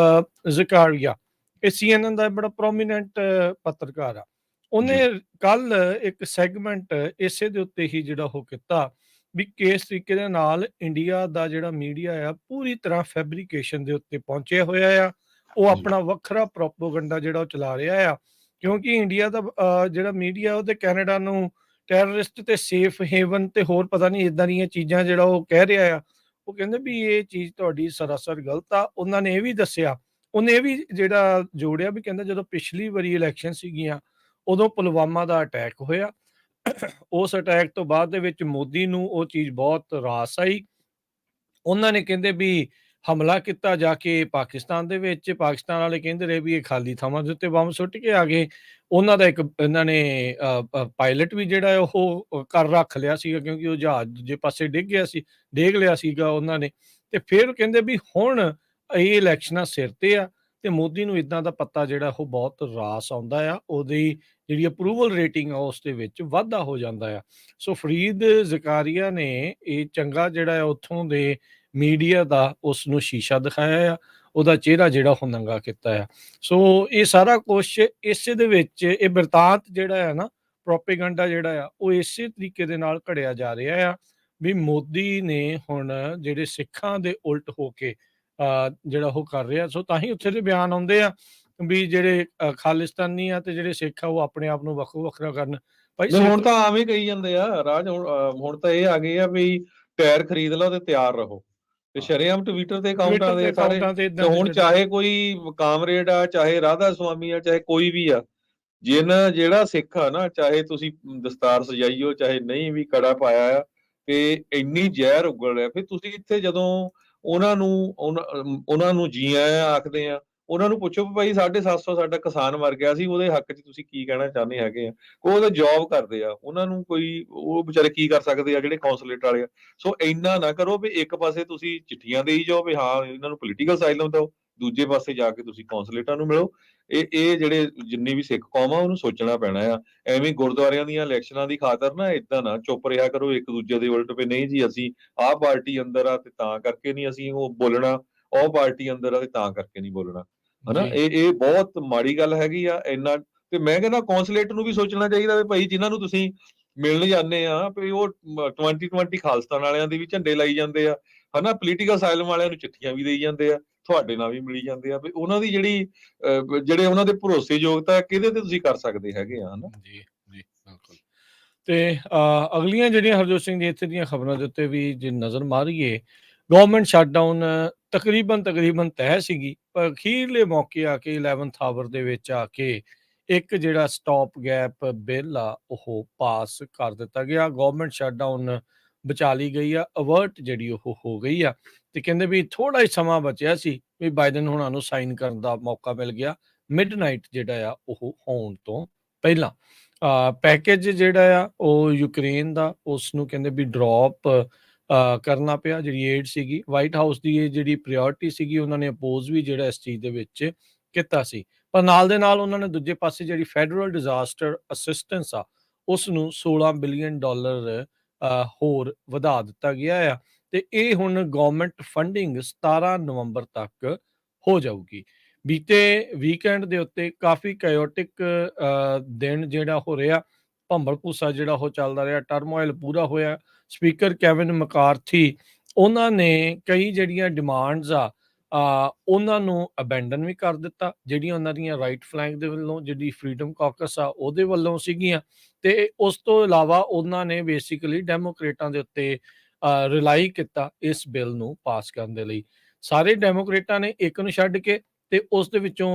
ਜ਼ਕਾਰੀਆ, ਇਹ CNN ਦਾ ਬੜਾ ਪ੍ਰੋਮੀਨੈਂਟ ਪੱਤਰਕਾਰ ਆ। ਉਹਨੇ ਜੀ ਕੱਲ ਇੱਕ ਸੈਗਮੈਂਟ ਇਸੇ ਦੇ ਉੱਤੇ ਹੀ ਜਿਹੜਾ ਉਹ ਕੀਤਾ ਵੀ ਕਿਸ ਤਰੀਕੇ ਦੇ ਨਾਲ ਇੰਡੀਆ ਦਾ ਜਿਹੜਾ ਮੀਡੀਆ ਆ ਪੂਰੀ ਤਰ੍ਹਾਂ ਫੈਬਰੀਕੇਸ਼ਨ ਦੇ ਉੱਤੇ ਪਹੁੰਚਿਆ ਹੋਇਆ ਆ, ਉਹ ਜੀ ਆਪਣਾ ਵੱਖਰਾ ਪ੍ਰੋਪੋਗੰਡਾ ਜਿਹੜਾ ਉਹ ਚਲਾ ਰਿਹਾ ਆ, ਕਿਉਂਕਿ ਇੰਡੀਆ ਦਾ ਜਿਹੜਾ ਮੀਡੀਆ ਉਹ ਤੇ ਕੈਨੇਡਾ ਨੂੰ ਟੈਰਰਿਸਟ ਤੇ ਸੇਫ ਹੇਵਨ ਤੇ ਹੋਰ ਪਤਾ ਨਹੀਂ ਇਦਾਂ ਦੀਆਂ ਚੀਜ਼ਾਂ ਜਿਹੜਾ ਉਹ ਕਹਿ ਰਿਹਾ ਆ। ਉਹ ਕਹਿੰਦੇ ਵੀ ਇਹ ਚੀਜ਼ ਤੁਹਾਡੀ ਸਰਾਸਰ ਗਲਤ ਆ। ਉਹਨਾਂ ਨੇ ਇਹ ਵੀ ਦੱਸਿਆ, ਉਹਨੇ ਇਹ ਵੀ ਜਿਹੜਾ ਜੋੜਿਆ ਵੀ ਕਹਿੰਦਾ ਜਦੋਂ ਪਿਛਲੀ ਵਾਰੀ ਇਲੈਕਸ਼ਨ ਸੀਗੀਆਂ ਉਦੋਂ ਪੁਲਵਾਮਾ ਦਾ ਅਟੈਕ ਹੋਇਆ। ਉਸ ਅਟੈਕ ਤੋਂ ਬਾਅਦ ਦੇ ਵਿੱਚ ਮੋਦੀ ਨੂੰ ਉਹ ਚੀਜ਼ ਬਹੁਤ ਰਾਸ ਆਈ। ਉਹਨਾਂ ਨੇ ਕਹਿੰਦੇ ਵੀ ਹਮਲਾ ਕੀਤਾ ਜਾ ਕੇ ਪਾਕਿਸਤਾਨ ਦੇ ਵਿੱਚ, ਪਾਕਿਸਤਾਨ ਵਾਲੇ ਕਹਿੰਦੇ ਰਹੇ ਵੀ ਇਹ ਖਾਲੀ ਥਾਵਾਂ ਦੇ ਉੱਤੇ ਬੰਬ ਸੁੱਟ ਕੇ ਆ ਗਏ। ਉਹਨਾਂ ਦਾ ਇੱਕ ਇਹਨਾਂ ਨੇ ਪਾਇਲਟ ਵੀ ਜਿਹੜਾ ਹੈ ਉਹ ਕਰ ਰੱਖ ਲਿਆ ਸੀਗਾ, ਕਿਉਂਕਿ ਉਹ ਜਹਾਜ਼ ਦੂਜੇ ਪਾਸੇ ਡਿੱਗ ਗਿਆ ਸੀ, ਡੇਗ ਲਿਆ ਸੀਗਾ ਉਹਨਾਂ ਨੇ। ਤੇ ਫਿਰ ਕਹਿੰਦੇ ਵੀ ਹੁਣ ਇਹ ਇਲੈਕਸ਼ਨਾਂ ਸਿਰ ਤੇ ਆ ਤੇ ਮੋਦੀ ਨੂੰ ਇਦਾਂ ਦਾ ਪੱਤਾ ਜਿਹੜਾ ਉਹ ਬਹੁਤ ਰਾਸ ਆਉਂਦਾ ਆ, ਉਹਦੀ ਜਿਹੜੀ ਅਪਰੂਵਲ ਰੇਟਿੰਗ ਆ ਉਸ ਦੇ ਵਿੱਚ ਵਾਧਾ ਹੋ ਜਾਂਦਾ ਆ। ਸੋ ਫਰੀਦ ਜ਼ਕਾਰੀਆ ਨੇ ਇਹ ਚੰਗਾ ਜਿਹੜਾ ਹੈ ਉੱਥੋਂ ਦੇ ਮੀਡੀਆ ਦਾ ਉਸ ਨੂੰ ਸ਼ੀਸ਼ਾ ਦਿਖਾਇਆ ਆ, ਉਹਦਾ ਚਿਹਰਾ ਜਿਹੜਾ ਉਹ ਨੰਗਾ ਕੀਤਾ ਆ। ਸੋ ਇਹ ਸਾਰਾ ਕੁਛ ਇਸੇ ਦੇ ਵਿੱਚ ਇਹ ਬਿਰਤਾਂਤ ਜਿਹੜਾ ਹੈ ਨਾ, ਪ੍ਰੋਪੇਗੈਂਡਾ ਜਿਹੜਾ ਆ ਉਹ ਇਸੇ ਤਰੀਕੇ ਦੇ ਨਾਲ ਘੜਿਆ ਜਾ ਰਿਹਾ ਆ ਵੀ ਮੋਦੀ ਨੇ ਹੁਣ ਜਿਹੜੇ ਸਿੱਖਾਂ ਦੇ ਉਲਟ ਹੋ ਕੇ ਜਿਹੜਾ ਉਹ ਕਰ ਰਿਹਾ। ਸੋ ਤਾਂ ਹੀ ਉੱਥੇ ਦੇ ਬਿਆਨ ਆਉਂਦੇ ਆ ਵੀ ਜਿਹੜੇ ਖਾਲਿਸਤਾਨੀ ਆ ਤੇ ਜਿਹੜੇ ਸਿੱਖ ਆ ਉਹ ਆਪਣੇ ਆਪ ਨੂੰ ਵੱਖੋ ਵੱਖਰਾ ਕਰਨ। ਭਾਈ ਨਹੀਂ, ਹੁਣ ਸਿੱਖ ਤਾਂ ਆਮ ਹੀ ਕਹੀ ਜਾਂਦੇ ਆ ਰਾਜ। ਹੁਣ ਤਾਂ ਇਹ ਆ ਗਏ ਆ ਵੀ ਟਾਇਰ ਖਰੀਦ ਲਓ ਤੇ ਤਿਆਰ ਰਹੋ, ਤੇ ਸ਼ਰੇਆਮ ਟਵਿੱਟਰ ਤੇ ਅਕਾਊਂਟਾਂ ਟਵਿੱਟਰ ਤੇ ਦੇ ਸਾਰੇ। ਅਕਾਊਂਟਾਂ ਤੇ ਤੇ ਇਦਾਂ ਦੇ ਹੁਣ ਜਿਹੜੇ ਚਾਹੇ ਕੋਈ ਕਾਮਰੇਡ ਆ, ਚਾਹੇ ਰਾਧਾ ਸੁਆਮੀ ਆ, ਚਾਹੇ ਕੋਈ ਵੀ ਆ, ਜਿਹੜਾ ਸਿੱਖ ਆ ਨਾ, ਚਾਹੇ ਤੁਸੀਂ ਦਸਤਾਰ ਸਜਾਈਓ ਚਾਹੇ ਨਹੀਂ ਵੀ ਕੜਾ ਪਾਇਆ ਆ, ਤੇ ਇੰਨੀ ਜ਼ਹਿਰ ਉਗਲ ਰਿਹਾ। ਫਿਰ ਤੁਸੀਂ ਇੱਥੇ ਜਦੋਂ ਉਹਨਾਂ ਨੂੰ ਜੀ ਆਇਆਂ ਆਖਦੇ ਆ, ਉਹਨਾਂ ਨੂੰ ਪੁੱਛੋ ਵੀ ਭਾਈ 750 ਸਾਡਾ ਕਿਸਾਨ ਮਰ ਗਿਆ ਸੀ, ਉਹਦੇ ਹੱਕ 'ਚ ਤੁਸੀਂ ਕੀ ਕਹਿਣਾ ਚਾਹੁੰਦੇ ਹੈਗੇ ਆ। ਉਹ ਤਾਂ ਜੌਬ ਕਰਦੇ ਆ, ਉਹਨਾਂ ਨੂੰ ਉਹ ਵਿਚਾਰੇ ਕੀ ਕਰ ਸਕਦੇ ਆ ਜਿਹੜੇ ਕੌਂਸਲੇਟ ਵਾਲੇ ਆ। ਸੋ ਇੰਨਾ ਨਾ ਕਰੋ ਵੀ ਇੱਕ ਪਾਸੇ ਤੁਸੀਂ ਚਿੱਠੀਆਂ ਦੇਈ ਜਾਓ ਵੀ ਹਾਂ ਇਹਨਾਂ ਨੂੰ ਪੋਲੀਟੀਕਲ ਅਸਾਈਲਮ ਦਿਓ, ਦੂਜੇ ਪਾਸੇ ਜਾ ਕੇ ਤੁਸੀਂ ਕੌਂਸਲੇਟਾਂ ਨੂੰ ਮਿਲੋ। ਇਹ ਜਿਹੜੇ ਜਿੰਨੀ ਵੀ ਸਿੱਖ ਕੌਮ ਆ ਉਹਨੂੰ ਸੋਚਣਾ ਪੈਣਾ ਆ। ਐਵੇਂ ਗੁਰਦੁਆਰਿਆਂ ਦੀਆਂ ਇਲੈਕਸ਼ਨਾਂ ਦੀ ਖਾਤਰ ਨਾ ਇਦਾਂ ਨਾ ਚੁੱਪ ਰਿਹਾ ਕਰੋ ਇੱਕ ਦੂਜੇ ਦੇ ਉਲਟ ਵੀ ਨਹੀਂ ਜੀ ਅਸੀਂ ਆਹ ਪਾਰਟੀ ਅੰਦਰ ਆ ਤੇ ਤਾਂ ਕਰਕੇ ਨਹੀਂ ਅਸੀਂ ਉਹ ਬੋਲਣਾ, ਉਹ ਪਾਰਟੀ ਅੰਦਰ ਆ ਤੇ ਤਾਂ ਕਰਕੇ ਨਹੀਂ ਬੋਲਣਾ, ਹਨਾ। ਜੀ ਇਹ ਬਹੁਤ ਮਾੜੀ ਗੱਲ ਹੈਗੀ ਆ ਇੰਨਾ। ਤੇ ਮੈਂ ਕਹਿੰਦਾ ਕੌਂਸਲੇਟ ਨੂੰ ਵੀ ਸੋਚਣਾ ਚਾਹੀਦਾ ਵੀ ਭਾਈ ਜਿਨ੍ਹਾਂ ਨੂੰ ਤੁਸੀਂ ਮਿਲਣ ਜਾਂਦੇ ਆ ਵੀ ਉਹ 2020 ਖਾਲਿਸਤਾਨ ਵਾਲਿਆਂ ਦੇ ਵੀ ਝੰਡੇ ਲਾਈ ਜਾਂਦੇ ਆ, ਹਨਾ। ਪੋਲੀਟੀਕਲ ਅਸਾਈਲਮ ਵਾਲਿਆਂ ਨੂੰ ਚਿੱਠੀਆਂ ਵੀ ਦੇਈ ਜਾਂਦੇ ਆ, ਤੁਹਾਡੇ ਨਾਲ ਵੀ ਮਿਲੀ ਜਾਂਦੇ ਆ। ਵੀ ਉਹਨਾਂ ਦੀ ਜਿਹੜੇ ਉਹਨਾਂ ਦੇ ਭਰੋਸੇਯੋਗਤਾ ਕਿਹਦੇ ਤੇ ਤੁਸੀਂ ਕਰ ਸਕਦੇ ਹੈਗੇ ਆ, ਹਨਾ। ਜੀ ਜੀ ਬਿਲਕੁਲ। ਤੇ ਅਗਲੀਆਂ ਜਿਹੜੀਆਂ ਹਰਜੋਤ ਸਿੰਘ ਜੀ ਇੱਥੇ ਦੀਆਂ ਖਬਰਾਂ ਦੇ ਉੱਤੇ ਵੀ ਜੇ ਨਜ਼ਰ ਮਾਰੀਏ, ਗਵਰਨਮੈਂਟ ਸ਼ਟਡਾਊਨ ਤਕਰੀਬਨ ਤੈਅ ਸੀਗੀ, ਪਰ ਅਖੀਰਲੇ ਮੌਕੇ ਆ ਕੇ 11th ਆਵਰ ਦੇ ਵਿੱਚ ਆ ਕੇ ਇੱਕ ਜਿਹੜਾ ਸਟਾਪ ਗੈਪ ਬਿੱਲ ਆ ਉਹ ਪਾਸ ਕਰ ਦਿੱਤਾ ਗਿਆ। ਗਵਰਨਮੈਂਟ ਸ਼ਟਡਾਊਨ ਬਚਾ ਲਈ ਗਈ ਆ, ਅਵਰਟ ਜਿਹੜੀ ਉਹ ਹੋ ਗਈ ਆ। ਤੇ ਕਹਿੰਦੇ ਵੀ ਥੋੜਾ ਹੀ ਸਮਾਂ ਬਚਿਆ ਸੀ ਵੀ ਬਾਈਡਨ ਹੁਣਾਂ ਨੂੰ ਸਾਈਨ ਕਰਨ ਦਾ ਮੌਕਾ ਮਿਲ ਗਿਆ ਮਿਡਨਾਈਟ ਜਿਹੜਾ ਆ ਉਹ ਹੋਣ ਤੋਂ ਪਹਿਲਾਂ। ਪੈਕੇਜ ਜਿਹੜਾ ਆ ਉਹ ਯੂਕਰੇਨ ਦਾ ਉਸ ਨੂੰ ਕਹਿੰਦੇ ਵੀ ਡ੍ਰੌਪ ਕਰਨਾ ਪਿਆ, ਜਿਹੜੀ ਏਡ ਸੀਗੀ। ਵਾਈਟ ਹਾਊਸ ਦੀ ਇਹ ਜਿਹੜੀ ਪ੍ਰਾਇੋਰਟੀ ਸੀਗੀ ਉਹਨਾਂ ਨੇ ਅਪੋਜ਼ ਵੀ ਜਿਹੜਾ ਇਸ ਚੀਜ਼ ਦੇ ਵਿੱਚ ਕੀਤਾ ਸੀ, ਪਰ ਨਾਲ ਦੇ ਨਾਲ ਉਹਨਾਂ ਨੇ ਦੂਜੇ ਪਾਸੇ ਜਿਹੜੀ ਫੈਡਰਲ ਡਿਜ਼ਾਸਟਰ ਅਸਿਸਟੈਂਸ ਆ ਉਸ ਨੂੰ $16 ਬਿਲੀਅਨ ਹੋਰ ਵਧਾ ਦਿੱਤਾ ਗਿਆ ਆ। ਤੇ ਇਹ ਹੁਣ ਗਵਰਨਮੈਂਟ ਫੰਡਿੰਗ 17 ਨਵੰਬਰ ਤੱਕ ਹੋ ਜਾਊਗੀ। ਬੀਤੇ ਵੀਕਐਂਡ ਦੇ ਉੱਤੇ ਕਾਫੀ ਕਾਇਓਟਿਕ ਦਿਨ ਜਿਹੜਾ ਹੋ ਰਿਹਾ, ਭੰਬਲ ਭੂਸਾ ਜਿਹੜਾ ਉਹ ਚੱਲਦਾ ਰਿਹਾ, ਟਰਮੋਇਲ ਪੂਰਾ ਹੋਇਆ। ਸਪੀਕਰ ਕੈਵਿਨ ਮਕਾਰਥੀ ਉਹਨਾਂ ਨੇ ਕਈ ਜਿਹੜੀਆਂ ਡਿਮਾਂਡਸ ਆ ਉਹਨਾਂ ਨੂੰ ਅਬੈਂਡਨ ਵੀ ਕਰ ਦਿੱਤਾ, ਜਿਹੜੀਆਂ ਉਹਨਾਂ ਦੀਆਂ ਰਾਈਟ ਫਲੈਂਗ ਦੇ ਵੱਲੋਂ ਜਿਹੜੀ ਫਰੀडम ਕਾਕਸ ਆ ਉਹਦੇ ਵੱਲੋਂ ਸੀਗੀਆਂ। ਤੇ ਉਸ ਤੋਂ ਇਲਾਵਾ ਉਹਨਾਂ ਨੇ ਬੇਸਿਕਲੀ ਡੈਮੋਕ੍ਰੇਟਾਂ ਦੇ ਉੱਤੇ ਰਿਲਾਈ ਕੀਤਾ ਇਸ ਬਿੱਲ ਨੂੰ ਪਾਸ ਕਰਨ ਦੇ ਲਈ। ਸਾਰੇ ਡੈਮੋਕ੍ਰੇਟਾਂ ਨੇ ਇੱਕ ਨੂੰ ਛੱਡ ਕੇ ਤੇ ਉਸ ਦੇ ਵਿੱਚੋਂ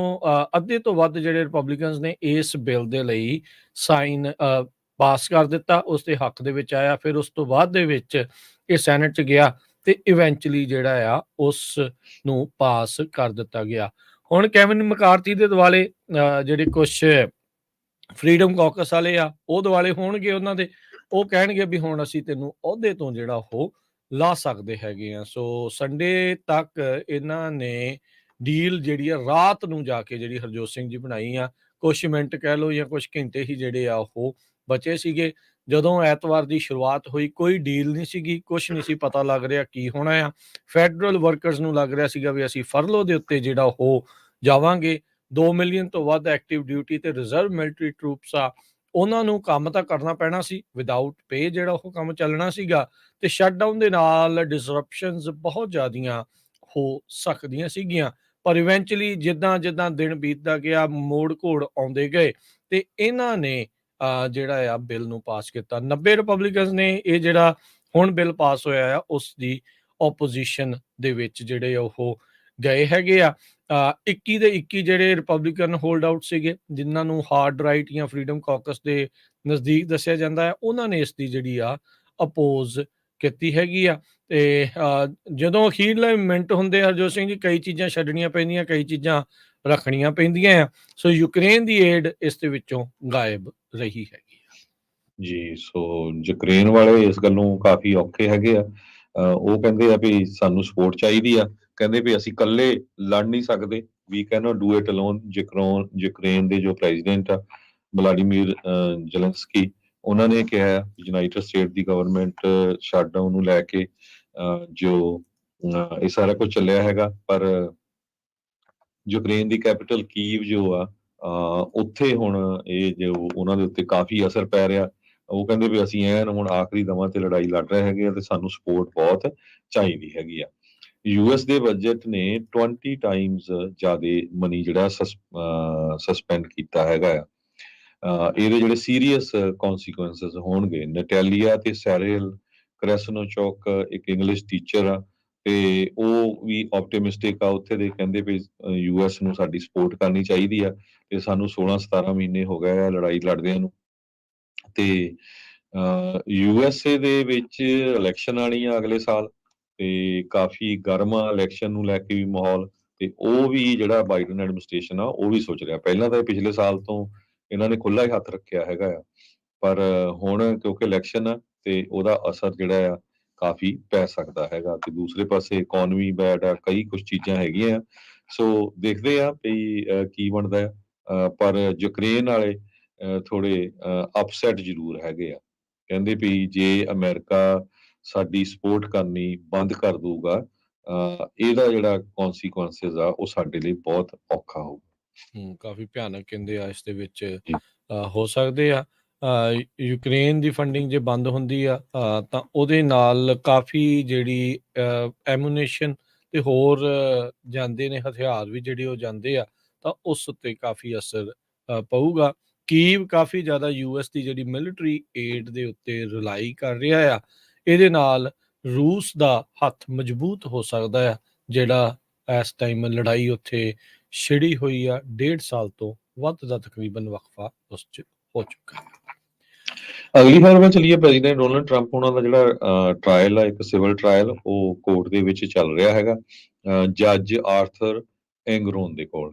ਅੱਧੇ ਤੋਂ ਵੱਧ ਜਿਹੜੇ ਰਿਪਬਲਿਕਨਸ ਨੇ ਇਸ ਬਿੱਲ ਦੇ ਲਈ ਸਾਈਨ ਪਾਸ ਕਰ ਦਿੱਤਾ, ਉਸ ਦੇ ਹੱਕ ਦੇ ਵਿੱਚ ਆਇਆ। ਫਿਰ ਉਸ ਤੋਂ ਬਾਅਦ ਦੇ ਵਿੱਚ ਇਹ ਸੈਨੇਟ 'ਚ ਗਿਆ ਤੇ ਇਵੈਂਚੁਅਲੀ ਜਿਹੜਾ ਆ ਉਸ ਨੂੰ ਪਾਸ ਕਰ ਦਿੱਤਾ ਗਿਆ। ਹੁਣ ਕੈਵਿਨ ਮਕਾਰਥੀ ਦੇ ਦੁਆਲੇ ਜਿਹੜੇ ਕੁਛ ਫਰੀडम ਕਾਕਸ ਵਾਲੇ ਆ ਉਹ ਦੁਆਲੇ ਹੋਣਗੇ ਉਹਨਾਂ ਦੇ, ਉਹ ਕਹਿਣਗੇ ਵੀ ਹੁਣ ਅਸੀਂ ਤੈਨੂੰ ਅਹੁਦੇ ਤੋਂ ਜਿਹੜਾ ਉਹ ਲਾ ਸਕਦੇ ਹੈਗੇ ਆ। ਸੋ ਸੰਡੇ ਤੱਕ ਇਹਨਾਂ ਨੇ ਡੀਲ ਜਿਹੜੀ ਆ ਰਾਤ ਨੂੰ ਜਾ ਕੇ ਜਿਹੜੀ ਹਰਜੋਤ ਸਿੰਘ ਜੀ ਬਣਾਈ ਆ, ਕੁਛ ਮਿੰਟ ਕਹਿ ਲਓ ਜਾਂ ਕੁਛ ਘੰਟੇ ਹੀ ਜਿਹੜੇ ਆ ਉਹ ਬਚੇ ਸੀਗੇ। ਜਦੋਂ ਐਤਵਾਰ ਦੀ ਸ਼ੁਰੂਆਤ ਹੋਈ ਕੋਈ ਡੀਲ ਨਹੀਂ ਸੀਗੀ, ਕੁਛ ਨਹੀਂ ਸੀ ਪਤਾ ਲੱਗ ਰਿਹਾ ਕੀ ਹੋਣਾ ਆ। ਫੈਡਰਲ ਵਰਕਰਸ ਨੂੰ ਲੱਗ ਰਿਹਾ ਸੀਗਾ ਵੀ ਅਸੀਂ ਫਰਲੋ ਦੇ ਉੱਤੇ ਜਿਹੜਾ ਉਹ ਜਾਵਾਂਗੇ। 2 ਮਿਲੀਅਨ ਤੋਂ ਵੱਧ ਐਕਟਿਵ ਡਿਊਟੀ ਤੇ ਰਿਜ਼ਰਵ ਮਿਲਟਰੀ ਟਰੂਪਸ ਆ, ਉਹਨਾਂ ਨੂੰ ਕੰਮ ਤਾਂ ਕਰਨਾ ਪੈਣਾ ਸੀ, ਵਿਦਆਊਟ ਪੇ ਜਿਹੜਾ ਉਹ ਕੰਮ ਚੱਲਣਾ ਸੀਗਾ। ਤੇ ਸ਼ਟਡਾਊਨ ਦੇ ਨਾਲ ਡਿਸਰਪਸ਼ਨਸ ਬਹੁਤ ਜ਼ਿਆਦੀਆਂ ਹੋ ਸਕਦੀਆਂ ਸੀਗੀਆਂ। ਪਰ ਇਵੈਂਚੁਅਲੀ ਜਿੱਦਾਂ ਦਿਨ ਬੀਤਦਾ ਗਿਆ, ਮੋੜ ਘੋੜ ਆਉਂਦੇ ਗਏ ਤੇ ਇਹਨਾਂ ਨੇ ਜਿਹੜਾ ਆ ਬਿੱਲ ਨੂੰ ਪਾਸ ਕੀਤਾ। 90 ਰਿਪਬਲਿਕਨਸ ਨੇ ਇਹ ਜਿਹੜਾ ਹੁਣ ਬਿੱਲ ਪਾਸ ਹੋਇਆ ਆ ਉਸ ਦੀ ਓਪੋਜੀਸ਼ਨ ਦੇ ਵਿੱਚ ਜਿਹੜੇ ਉਹ ਗਏ ਹੈਗੇ ਆ। 21 ਦੇ 21 ਜਿਹੜੇ ਰਿਪਬਲਿਕਨ ਹੋਲਡ ਆਊਟ ਸੀਗੇ, ਜਿਨ੍ਹਾਂ ਨੂੰ ਹਾਰਡ ਰਾਈਟ ਜਾਂ ਫਰੀडम ਕਾਕਸ ਦੇ ਨਜ਼ਦੀਕ ਦੱਸਿਆ ਜਾਂਦਾ ਹੈ, ਉਹਨਾਂ ਨੇ ਇਸ ਦੀ ਜਿਹੜੀ ਆ ਅਪੋਜ਼ ਕੀਤੀ ਹੈਗੀ ਆ। ਤੇ ਜਦੋਂ ਅਖੀਰਲੇ ਮਿੰਟ ਹੁੰਦੇ ਹਰਜੋਤ ਸਿੰਘ ਜੀ, ਕਈ ਚੀਜ਼ਾਂ ਛੱਡਣੀਆਂ ਪੈਂਦੀਆਂ, ਕਈ ਚੀਜ਼ਾਂ ਰੱਖਣੀਆਂ ਪੈਂਦੀਆਂ ਆ। ਸੋ ਯੂਕਰੇਨ ਦੀ ਏਡ ਇਸ ਦੇ ਵਿੱਚੋਂ ਗਾਇਬ ਰਹੀ ਹੈਗੀ ਆ। ਜੀ, ਸੋ ਯੂਕਰੇਨ ਵਾਲੇ ਇਸ ਗੱਲੋਂ ਕਾਫੀ ਔਖੇ ਹੈਗੇ ਆ। ਉਹ ਕਹਿੰਦੇ ਆ ਵੀ ਸਾਨੂੰ ਸਪੋਰਟ ਚਾਹੀਦੀ ਆ। ਕਹਿੰਦੇ ਵੀ ਅਸੀਂ ਇਕੱਲੇ ਲੜ ਨਹੀਂ ਸਕਦੇ, we cannot do it alone. Ukraine ਦੇ ਜੋ ਪ੍ਰੈਜ਼ੀਡੈਂਟ ਆ ਵਲਾਡੀਮੀਰ ਜ਼ੈਲੈਂਸਕੀ, ਉਹਨਾਂ ਨੇ ਕਿਹਾ ਯੂਨਾਈਟਿਡ ਸਟੇਟ ਦੀ ਗਵਰਨਮੈਂਟ ਸ਼ਟਡਾਊਨ ਨੂੰ ਲੈ ਕੇ ਜੋ ਇਹ ਸਾਰਾ ਕੁਝ ਚੱਲਿਆ ਹੈਗਾ। ਪਰ ਯੂਕਰੇਨ ਦੀ ਕੈਪੀਟਲ ਕੀਵ ਜੋ ਆ ਉੱਥੇ ਹੁਣ ਇਹ ਜੋ ਉਹਨਾਂ ਦੇ ਉੱਤੇ ਕਾਫੀ ਅਸਰ ਪੈ ਰਿਹਾ। ਉਹ ਕਹਿੰਦੇ ਵੀ ਅਸੀਂ ਐਨ ਹੁਣ ਆਖਰੀ ਦਮਾਂ ਤੇ ਲੜਾਈ ਲੜ ਰਹੇ ਹੈਗੇ ਆ ਤੇ ਸਾਨੂੰ ਸਪੋਰਟ ਬਹੁਤ ਚਾਹੀਦੀ ਹੈਗੀ ਆ। ਯੂਐਸ ਦੇ ਬਜਟ ਨੇ 20 ਟਾਈਮਸ ਜ਼ਿਆਦਾ ਮਨੀ ਜਿਹੜਾ ਸਸਪੈਂਡ ਕੀਤਾ ਹੈਗਾ ਆ। ਇਹਦੇ ਜਿਹੜੇ ਸੀਰੀਅਸ ਕੌਨਸੀਕੁਐਂਸਸ ਹੋਣਗੇ। ਨਟੈਲੀਆ ਤੇ ਸੈਰਲ ਕ੍ਰੈਸਨੋਚੋਕ ਇੱਕ ਇੰਗਲਿਸ਼ ਟੀਚਰ ਆ ਤੇ ਉਹ ਵੀ ਆਪਟੀਮਿਸਟਿਕ ਆ ਉੱਥੇ ਦੇ। ਕਹਿੰਦੇ ਵੀ ਯੂਐਸ ਨੂੰ ਸਾਡੀ ਸਪੋਰਟ ਕਰਨੀ ਚਾਹੀਦੀ ਆ ਤੇ ਸਾਨੂੰ 16-17 ਮਹੀਨੇ ਹੋ ਗਏ ਆ ਲੜਾਈ ਲੜਦਿਆਂ ਨੂੰ। ਤੇ ਯੂਐਸਏ ਦੇ ਵਿੱਚ ਇਲੈਕਸ਼ਨ ਆਣੀ ਆ ਅਗਲੇ ਸਾਲ ਤੇ ਕਾਫੀ ਗਰਮ ਆ ਇਲੈਕਸ਼ਨ ਨੂੰ ਲੈ ਕੇ ਵੀ ਮਾਹੌਲ। ਤੇ ਉਹ ਵੀ ਜਿਹੜਾ ਬਾਈਡਨ ਐਡਮਿਨਿਸਟ੍ਰੇਸ਼ਨ ਆ ਉਹ ਵੀ ਸੋਚ ਰਿਹਾ। ਪਹਿਲਾਂ ਤਾਂ ਪਿਛਲੇ ਸਾਲ ਤੋਂ ਇਹਨਾਂ ਨੇ ਖੁੱਲਾ ਹੀ ਹੱਥ ਰੱਖਿਆ ਹੈਗਾ ਆ, ਪਰ ਹੁਣ ਕਿਉਂਕਿ ਇਲੈਕਸ਼ਨ ਆ ਤੇ ਉਹਦਾ ਅਸਰ ਜਿਹੜਾ ਆ ਕਾਫੀ ਪੈ ਸਕਦਾ ਹੈਗਾ। ਤੇ ਦੂਸਰੇ ਪਾਸੇ ਇਕੋਨਮੀ ਬੈਡ ਆ, ਕਈ ਕੁਝ ਚੀਜ਼ਾਂ ਹੈਗੀਆਂ। ਸੋ ਦੇਖਦੇ ਆ ਵੀ ਕੀ ਬਣਦਾ ਆ। ਪਰ ਯੂਕਰੇਨ ਵਾਲੇ ਥੋੜੇ ਅਪਸੈਟ ਜ਼ਰੂਰ ਹੈਗੇ ਆ। ਕਹਿੰਦੇ ਵੀ ਜੇ ਅਮਰੀਕਾ ਸਾਡੀ ਸਪੋਰਟ ਕਰਨੀ ਬੰਦ ਕਰ ਦਊਗਾ, ਇਹਦਾ ਜਿਹੜਾ ਕੌਨਸੀਕੁਐਂਸਸ ਆ ਉਹ ਸਾਡੇ ਲਈ ਬਹੁਤ ਔਖਾ ਹੋਊਗਾ। ਕਾਫੀ ਭਿਆਨਕ ਕਹਿੰਦੇ ਆ ਇਸ ਦੇ ਵਿੱਚ ਜੀ। ਹੋ ਸਕਦੇ ਆ। ਯੂਕਰੇਨ ਦੀ ਫੰਡਿੰਗ ਜੇ ਬੰਦ ਹੁੰਦੀ ਆ ਤਾਂ ਉਹਦੇ ਨਾਲ ਕਾਫੀ ਜਿਹੜੀ ਐਮੂਨੇਸ਼ਨ ਤੇ ਹੋਰ ਜਾਂਦੇ ਨੇ, ਹਥਿਆਰ ਵੀ ਜਿਹੜੇ ਉਹ ਜਾਂਦੇ ਆ, ਤਾਂ ਉਸ ਉੱਤੇ ਕਾਫੀ ਅਸਰ ਪਊਗਾ। ਕੀਵ ਕਾਫੀ ਜ਼ਿਆਦਾ ਯੂਐਸ ਦੀ ਜਿਹੜੀ ਮਿਲਟਰੀ ਏਡ ਦੇ ਉੱਤੇ ਰਿਲਾਈ ਕਰ ਰਿਹਾ ਆ। ਇਹਦੇ ਨਾਲ ਰੂਸ ਦਾ ਹੱਥ ਮਜ਼ਬੂਤ ਹੋ ਸਕਦਾ ਆ, ਜਿਹੜਾ ਇਸ ਟਾਈਮ ਲੜਾਈ ਉੱਥੇ ਛਿੜੀ ਹੋਈ ਆ 1.5 ਸਾਲ ਤੋਂ ਵੱਧ ਦਾ ਤਕਰੀਬਨ ਵਕਫਾ ਉਸ 'ਚ ਹੋ ਚੁੱਕਾ ਹੈ। ਅਗਲੀ ਖਬਰ ਵੱਲ ਚੱਲੀਏ। ਪ੍ਰੈਜ਼ੀਡੈਂਟ ਡੋਨਲਡ ਟਰੰਪ ਉਹਨਾਂ ਦਾ ਜਿਹੜਾ ਟਰਾਇਲ ਆ, ਇੱਕ ਸਿਵਲ ਟਰਾਇਲ, ਉਹ ਕੋਰਟ ਦੇ ਵਿੱਚ ਚੱਲ ਰਿਹਾ ਹੈਗਾ ਜੱਜ ਆਰਥਰ ਐਂਗਰੋਨ ਦੇ ਕੋਲ।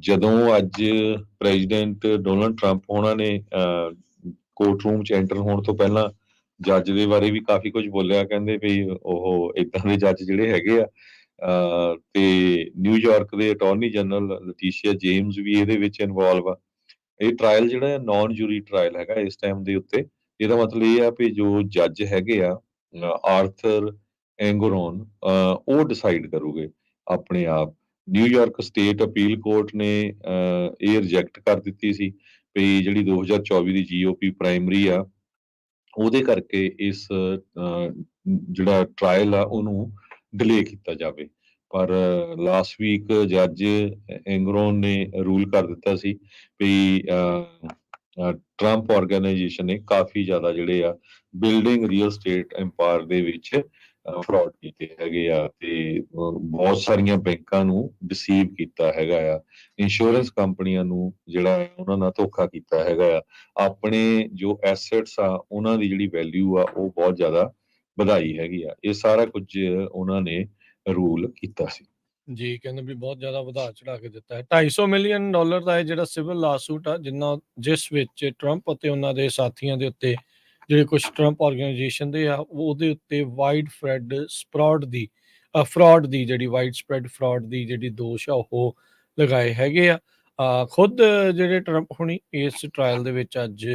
ਜਦੋਂ ਅੱਜ ਪ੍ਰੈਜ਼ੀਡੈਂਟ ਡੋਨਲਡ ਟਰੰਪ ਉਹਨਾਂ ਨੇ ਕੋਰਟ ਰੂਮ 'ਚ ਐਂਟਰ ਹੋਣ ਤੋਂ ਪਹਿਲਾਂ ਜੱਜ ਦੇ ਬਾਰੇ ਵੀ ਕਾਫੀ ਕੁਝ ਬੋਲਿਆ। ਕਹਿੰਦੇ ਵੀ ਉਹ ਏਦਾਂ ਦੇ ਜੱਜ ਜਿਹੜੇ ਹੈਗੇ ਆ। ਤੇ ਨਿਊਯਾਰਕ ਦੇ ਅਟਾਰਨੀ ਜਨਰਲ ਲਟੀਸ਼ੀਆ ਜੇਮਸ ਵੀ ਇਹਦੇ ਵਿੱਚ ਇਨਵੋਲਵ ਆ। ਇਹ ਟਰਾਇਲ ਜਿਹੜਾ ਨੌਨ ਜੂਰੀ ਟਰਾਇਲ ਹੈਗਾ ਇਸ ਟਾਈਮ ਦੇ ਉੱਤੇ। ਇਹਦਾ ਮਤਲਬ ਇਹ ਆ ਵੀ ਜੋ ਜੱਜ ਹੈਗੇ ਆ ਆਰਥਰ ਐਂਗਰੋਨ, ਉਹ ਡਿਸਾਈਡ ਕਰੂਗੇ ਆਪਣੇ ਆਪ। ਨਿਊਯਾਰਕ ਸਟੇਟ ਅਪੀਲ ਕੋਰਟ ਨੇ ਇਹ ਰਿਜੈਕਟ ਕਰ ਦਿੱਤੀ ਸੀ ਵੀ ਜਿਹੜੀ 2024 ਦੀ ਜੀਓਪੀ ਪ੍ਰਾਇਮਰੀ ਆ ਉਹਦੇ ਕਰਕੇ ਇਸ ਜਿਹੜਾ ਟਰਾਇਲ ਆ ਉਹਨੂੰ ਡਿਲੇ ਕੀਤਾ ਜਾਵੇ। ਪਰ ਲਾਸਟ ਵੀਕ ਜੱਜ ਐਂਗਰੋਨ ਨੇ ਰੂਲ ਕਰ ਦਿੱਤਾ ਸੀ ਵੀ ਟਰੰਪ ਆਰਗੇਨਾਈਜੇਸ਼ਨ ਨੇ ਕਾਫੀ ਜ਼ਿਆਦਾ ਜਿਹੜੇ ਆ ਬਿਲਡਿੰਗ ਰੀਅਲ ਸਟੇਟ ਐਮਪਾਇਰ ਦੇ ਵਿੱਚ ਫਰਾਡ ਕੀਤੇ ਹੈਗੇ ਆ ਤੇ ਬਹੁਤ ਸਾਰੀਆਂ ਬੈਂਕਾਂ ਨੂੰ ਡਿਸੀਵ ਕੀਤਾ ਹੈਗਾ ਆ। ਇੰਸ਼ੋਰੈਂਸ ਕੰਪਨੀਆਂ ਨੂੰ ਜਿਹੜਾ ਉਹਨਾਂ ਨਾਲ ਧੋਖਾ ਕੀਤਾ ਹੈਗਾ ਆ। ਆਪਣੇ ਜੋ ਐਸੈਟਸ ਆ ਉਹਨਾਂ ਦੀ ਜਿਹੜੀ ਵੈਲਿਊ ਆ ਉਹ ਬਹੁਤ ਜ਼ਿਆਦਾ ਵਧਾਈ ਹੈਗੀ ਆ। ਇਹ ਸਾਰਾ ਕੁਝ ਉਹਨਾਂ ਨੇ ਰੂਲ ਕੀਤਾ ਸੀ। ਜੀ, ਕਹਿੰਦੇ ਵੀ ਬਹੁਤ ਜ਼ਿਆਦਾ ਵਧਾ ਚੜਾ ਕੇ ਦਿੱਤਾ ਹੈ। $250 ਮਿਲੀਅਨ ਦਾ ਇਹ ਜਿਹੜਾ ਸਿਵਲ ਲਾਸੂਟ ਆ, ਜਿਸ ਵਿੱਚ ਟਰੰਪ ਅਤੇ ਉਹਨਾਂ ਦੇ ਸਾਥੀਆਂ ਦੇ ਉੱਤੇ ਜਿਹੜੇ ਕੁਝ ਟਰੰਪ ਆਰਗੇਨਾਈਜੇਸ਼ਨ ਦੇ ਆ ਉਹਦੇ ਉੱਤੇ ਵਾਈਡ ਫਰਾਡ ਦੀ ਜਿਹੜੀ ਵਾਈਡ ਸਪਰੈਡ ਫਰਾਡ ਦੀ ਜਿਹੜੀ ਦੋਸ਼ ਆ ਉਹ ਲਗਾਏ ਹੈਗੇ ਆ। ਖੁਦ ਜਿਹੜੇ ਟਰੰਪ ਹੁਣੀ ਇਸ ਟਰਾਇਲ ਦੇ ਵਿੱਚ ਅੱਜ